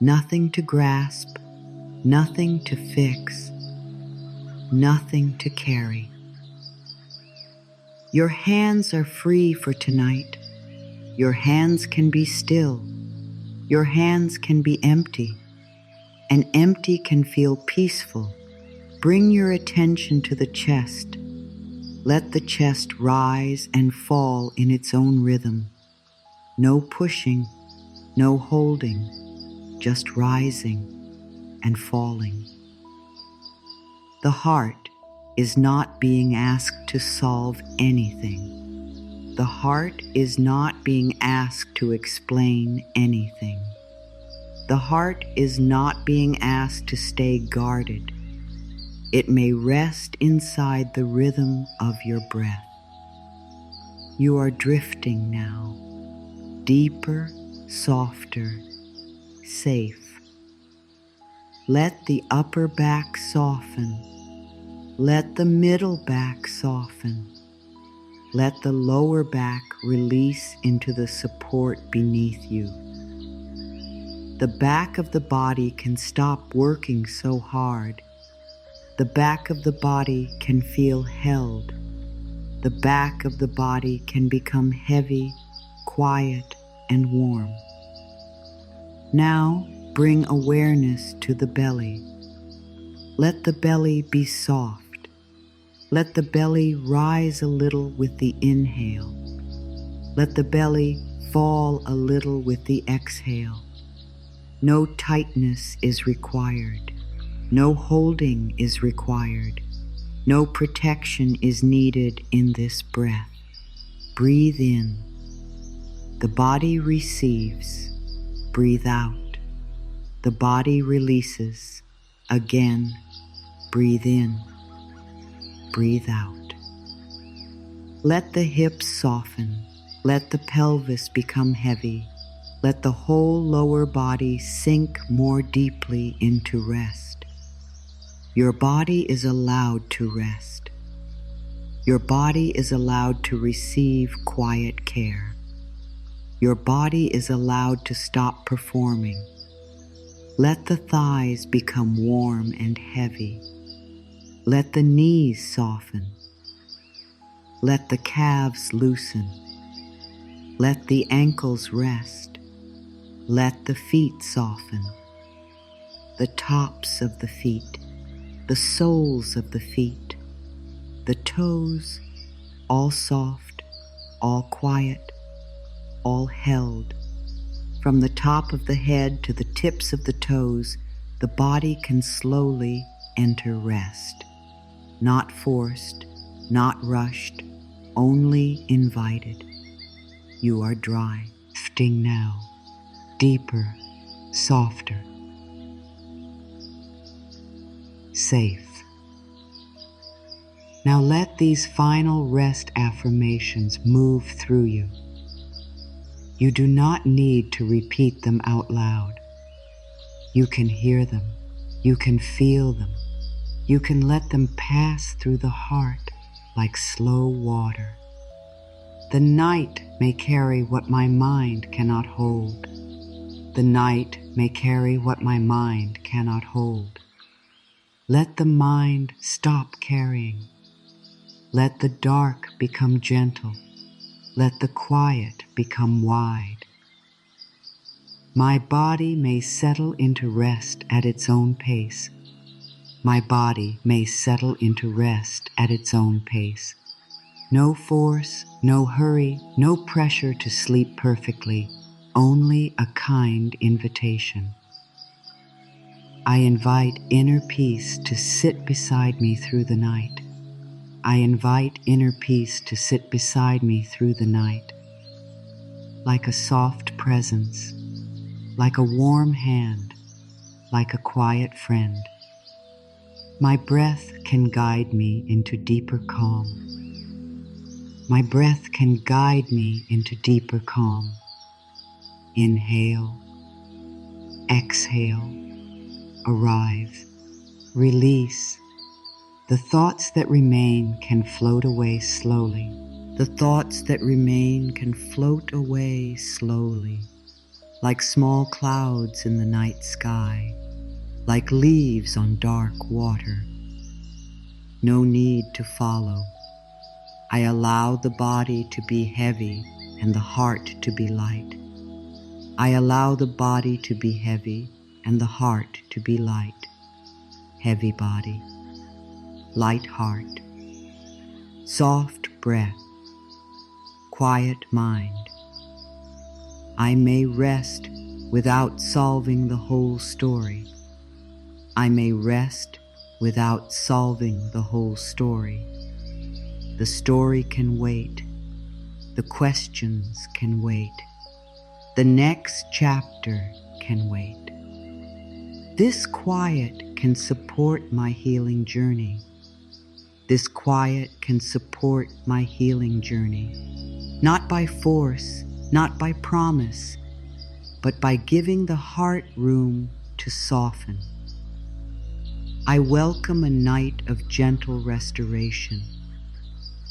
Nothing to grasp, nothing to fix, nothing to carry. Your hands are free for tonight. Your hands can be still. Your hands can be empty. And empty can feel peaceful. Bring your attention to the chest. Let the chest rise and fall in its own rhythm. No pushing, no holding, just rising and falling. The heart is not being asked to solve anything. The heart is not being asked to explain anything. The heart is not being asked to stay guarded. It may rest inside the rhythm of your breath. You are drifting now. Deeper, softer, safe. Let the upper back soften. Let the middle back soften. Let the lower back release into the support beneath you. The back of the body can stop working so hard. The back of the body can feel held. The back of the body can become heavy, quiet, and warm. Now bring awareness to the belly. Let the belly be soft. Let the belly rise a little with the inhale. Let the belly fall a little with the exhale. No tightness is required. No holding is required. No protection is needed in this breath. Breathe in. The body receives. Breathe out. The body releases. Again, breathe in. Breathe out. Let the hips soften. Let the pelvis become heavy. Let the whole lower body sink more deeply into rest. Your body is allowed to rest. Your body is allowed to receive quiet care. Your body is allowed to stop performing. Let the thighs become warm and heavy. Let the knees soften. Let the calves loosen. Let the ankles rest. Let the feet soften. The tops of the feet, the soles of the feet, the toes, all soft, all quiet, all held. From the top of the head to the tips of the toes, the body can slowly enter rest. Not forced, not rushed, only invited. You are dry. Drifting now, deeper, softer, safe. Now let these final rest affirmations move through you. You do not need to repeat them out loud. You can hear them. You can feel them. You can let them pass through the heart like slow water. The night may carry what my mind cannot hold. The night may carry what my mind cannot hold. Let the mind stop carrying. Let the dark become gentle. Let the quiet become wide. My body may settle into rest at its own pace. My body may settle into rest at its own pace. No force, no hurry, no pressure to sleep perfectly, only a kind invitation. I invite inner peace to sit beside me through the night. I invite inner peace to sit beside me through the night, like a soft presence, like a warm hand, like a quiet friend. My breath can guide me into deeper calm. My breath can guide me into deeper calm. Inhale, exhale, arrive, release. The thoughts that remain can float away slowly. The thoughts that remain can float away slowly, like small clouds in the night sky, like leaves on dark water. No need to follow. I allow the body to be heavy and the heart to be light. I allow the body to be heavy and the heart to be light. Heavy body, light heart, soft breath, quiet mind. I may rest without solving the whole story. I may rest without solving the whole story. The story can wait. The questions can wait. The next chapter can wait. This quiet can support my healing journey. This quiet can support my healing journey, not by force, not by promise, but by giving the heart room to soften. I welcome a night of gentle restoration.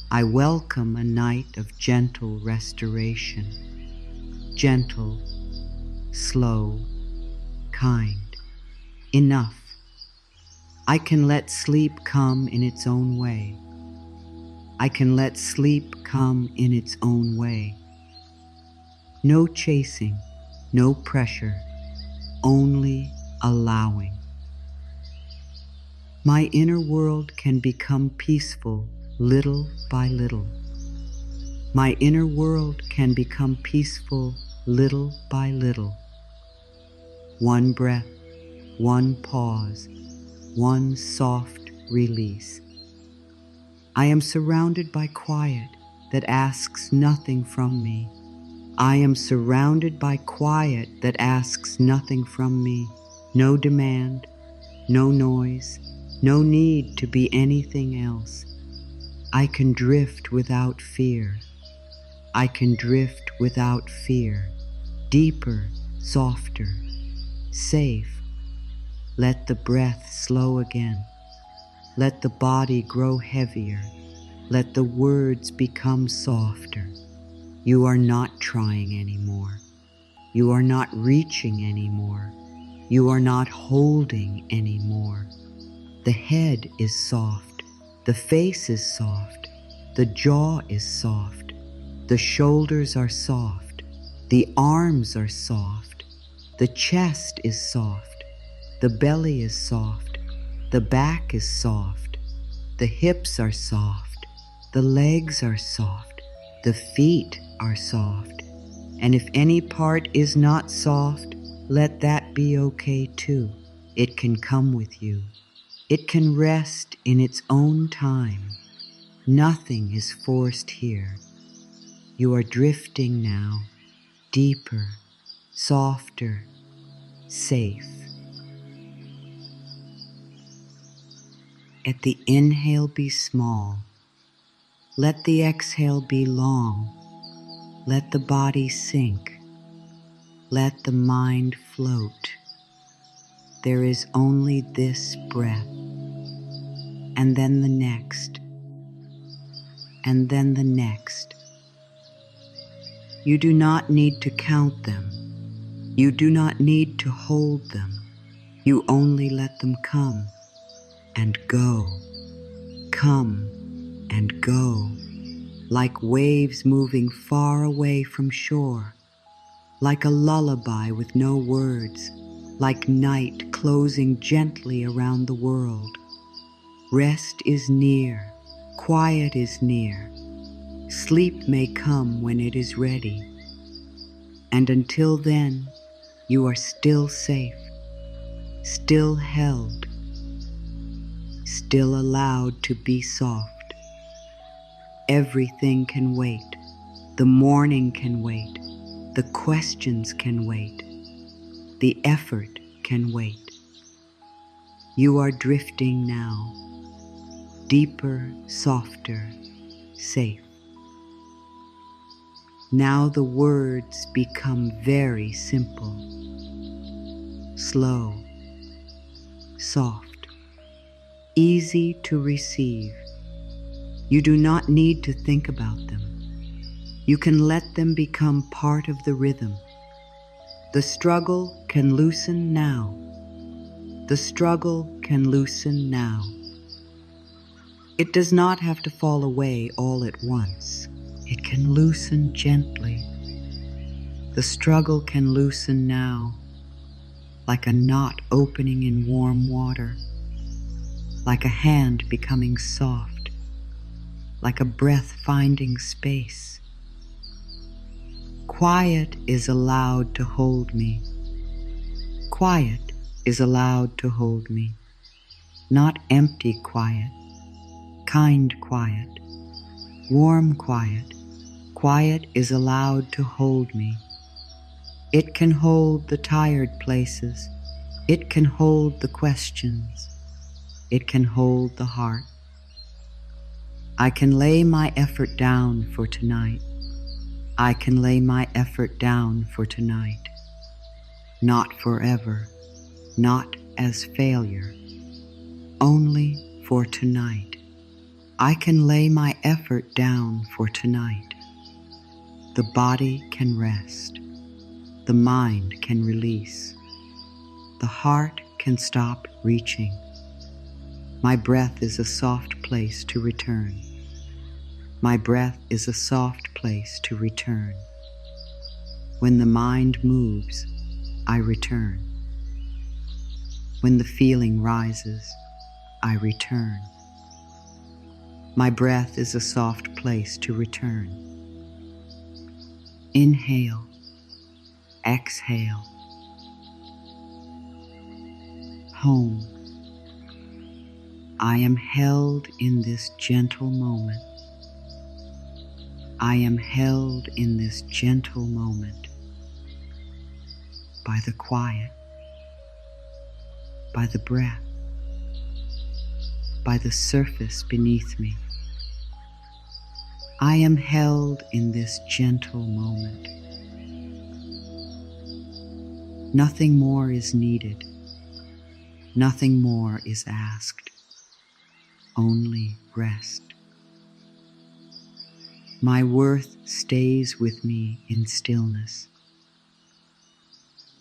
I welcome a night of gentle restoration. Gentle, slow, kind. Enough. I can let sleep come in its own way. I can let sleep come in its own way. No chasing, no pressure, only allowing. My inner world can become peaceful little by little. My inner world can become peaceful little by little. One breath, one pause, one soft release. I am surrounded by quiet that asks nothing from me. I am surrounded by quiet that asks nothing from me. No demand, no noise, no need to be anything else. I can drift without fear. I can drift without fear. Deeper, softer, safe. Let the breath slow again. Let the body grow heavier. Let the words become softer. You are not trying anymore. You are not reaching anymore. You are not holding anymore. The head is soft. The face is soft. The jaw is soft. The shoulders are soft. The arms are soft. The chest is soft. The belly is soft. The back is soft. The hips are soft. The legs are soft. The feet are soft. And if any part is not soft, let that be okay too. It can come with you. It can rest in its own time. Nothing is forced here. You are drifting now, deeper, softer, safe. Let the inhale be small. Let the exhale be long. Let the body sink. Let the mind float. There is only this breath, and then the next, and then the next. You do not need to count them. You do not need to hold them. You only let them come and go, come and go, like waves moving far away from shore, like a lullaby with no words, like night closing gently around the world. Rest is near, quiet is near. Sleep may come when it is ready. And until then, you are still safe, still held, still allowed to be soft. Everything can wait. The morning can wait. The questions can wait. The effort can wait. You are drifting now, deeper, softer, safe. Now the words become very simple, slow, soft, easy to receive. You do not need to think about them. You can let them become part of the rhythm. The struggle can loosen now. The struggle can loosen now. It does not have to fall away all at once. It can loosen gently. The struggle can loosen now, like a knot opening in warm water, like a hand becoming soft, like a breath finding space. Quiet is allowed to hold me. Quiet is allowed to hold me. Not empty quiet, kind quiet, warm quiet. Quiet is allowed to hold me. It can hold the tired places. It can hold the questions. It can hold the heart. I can lay my effort down for tonight. I can lay my effort down for tonight. Not forever, not as failure, only for tonight. I can lay my effort down for tonight. The body can rest. The mind can release. The heart can stop reaching. My breath is a soft place to return. My breath is a soft place to return. When the mind moves, I return. When the feeling rises, I return. My breath is a soft place to return. Inhale, exhale. Home. I am held in this gentle moment. I am held in this gentle moment by the quiet, by the breath, by the surface beneath me. I am held in this gentle moment. Nothing more is needed. Nothing more is asked. Only rest. My worth stays with me in stillness.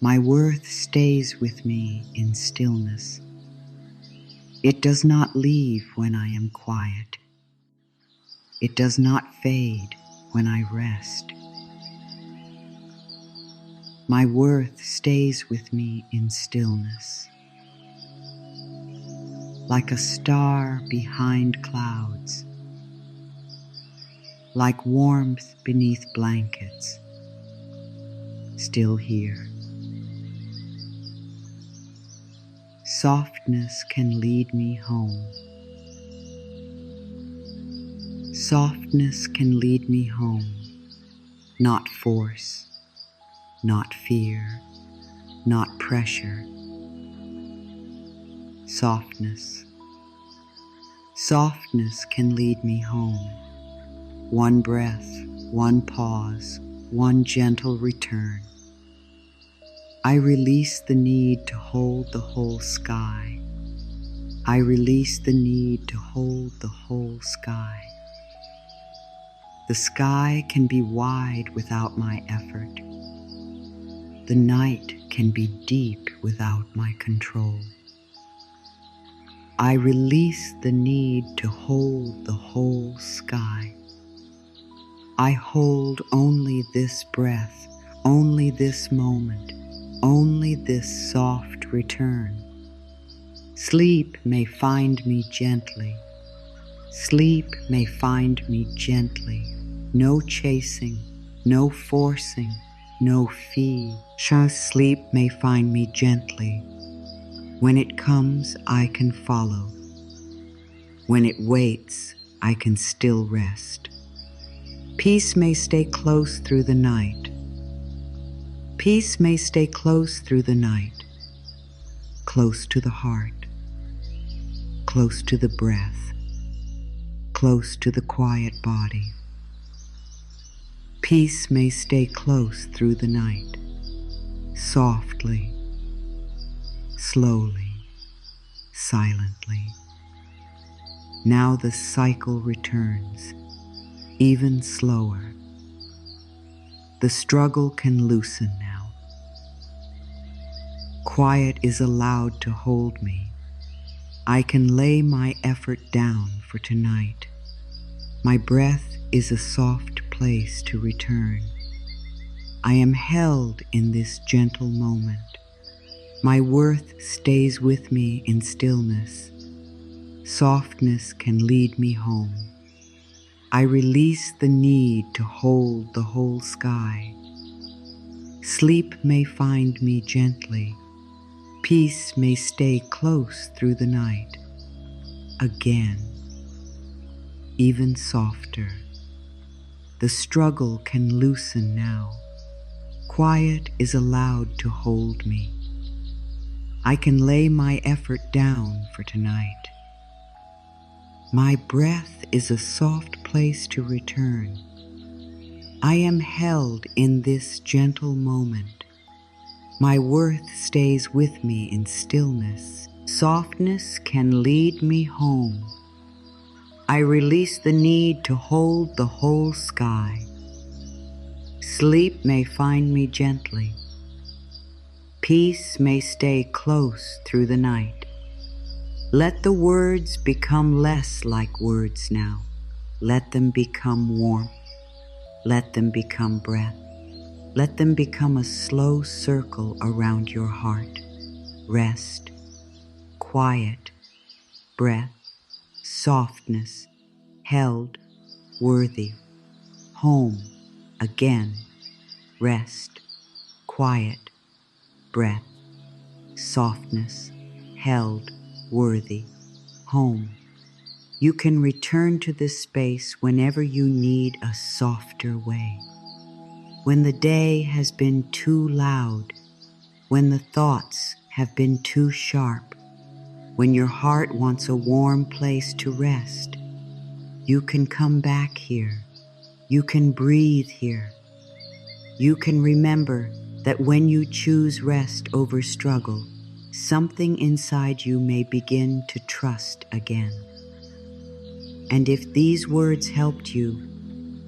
My worth stays with me in stillness. It does not leave when I am quiet. It does not fade when I rest. My worth stays with me in stillness. Like a star behind clouds, like warmth beneath blankets, still here. Softness can lead me home. Softness can lead me home, not force, not fear, not pressure. Softness. Softness can lead me home. One breath, one pause, one gentle return. I release the need to hold the whole sky. I release the need to hold the whole sky. The sky can be wide without my effort. The night can be deep without my control. I release the need to hold the whole sky. I hold only this breath, only this moment, only this soft return. Sleep may find me gently. Sleep may find me gently. No chasing, no forcing, no fee. Sleep may find me gently. When it comes, I can follow. When it waits, I can still rest. Peace may stay close through the night. Peace may stay close through the night, close to the heart, close to the breath, close to the quiet body. Peace may stay close through the night, softly, slowly, silently. Now the cycle returns, even slower. The struggle can loosen now. Quiet is allowed to hold me. I can lay my effort down for tonight. My breath is a soft place to return. I am held in this gentle moment. My worth stays with me in stillness. Softness can lead me home. I release the need to hold the whole sky. Sleep may find me gently. Peace may stay close through the night. Again, even softer. The struggle can loosen now. Quiet is allowed to hold me. I can lay my effort down for tonight. My breath is a soft place to return. I am held in this gentle moment. My worth stays with me in stillness. Softness can lead me home. I release the need to hold the whole sky. Sleep may find me gently. Peace may stay close through the night. Let the words become less like words now. Let them become warmth. Let them become breath. Let them become a slow circle around your heart. Rest, quiet, breath, softness, held, worthy, home, again, rest, quiet, breath, softness, held, worthy, home. You can return to this space whenever you need a softer way. When the day has been too loud, when the thoughts have been too sharp, when your heart wants a warm place to rest, you can come back here. You can breathe here. You can remember that when you choose rest over struggle, something inside you may begin to trust again. And if these words helped you,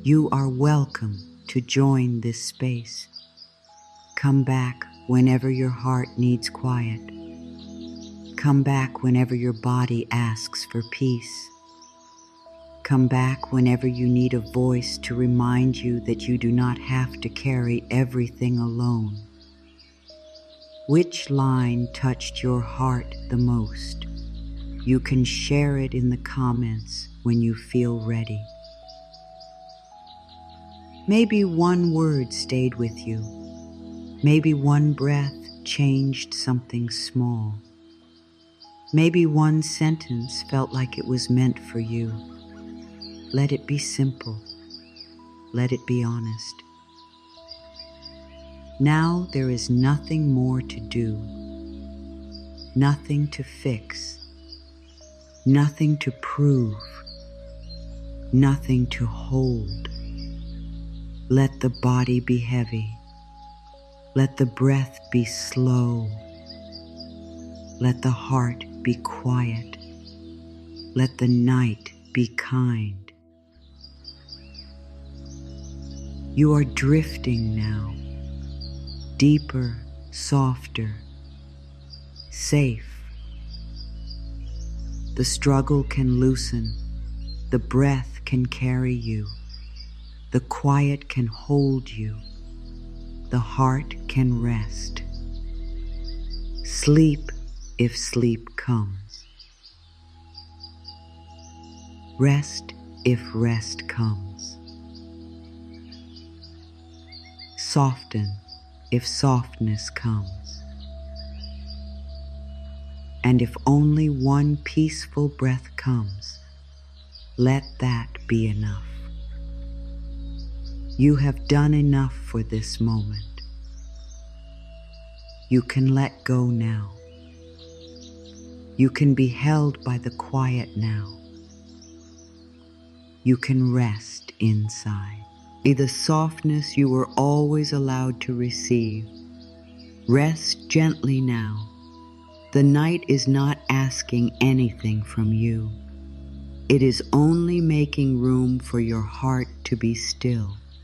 you are welcome to join this space. Come back whenever your heart needs quiet. Come back whenever your body asks for peace. Come back whenever you need a voice to remind you that you do not have to carry everything alone. Which line touched your heart the most? You can share it in the comments when you feel ready. Maybe one word stayed with you. Maybe one breath changed something small. Maybe one sentence felt like it was meant for you. Let it be simple. Let it be honest. Now there is nothing more to do, nothing to fix, nothing to prove, nothing to hold. Let the body be heavy. Let the breath be slow. Let the heart be quiet. Let the night be kind. You are drifting now. deeper, softer, safe. The struggle can loosen, the breath can carry you, the quiet can hold you, the heart can rest. Sleep if sleep comes. Rest if rest comes. Soften if softness comes. And if only one peaceful breath comes, let that be enough. You have done enough for this moment. You can let go now. You can be held by the quiet now. You can rest inside. Be the softness you were always allowed to receive. Rest gently now. The night is not asking anything from you. It is only making room for your heart to be still.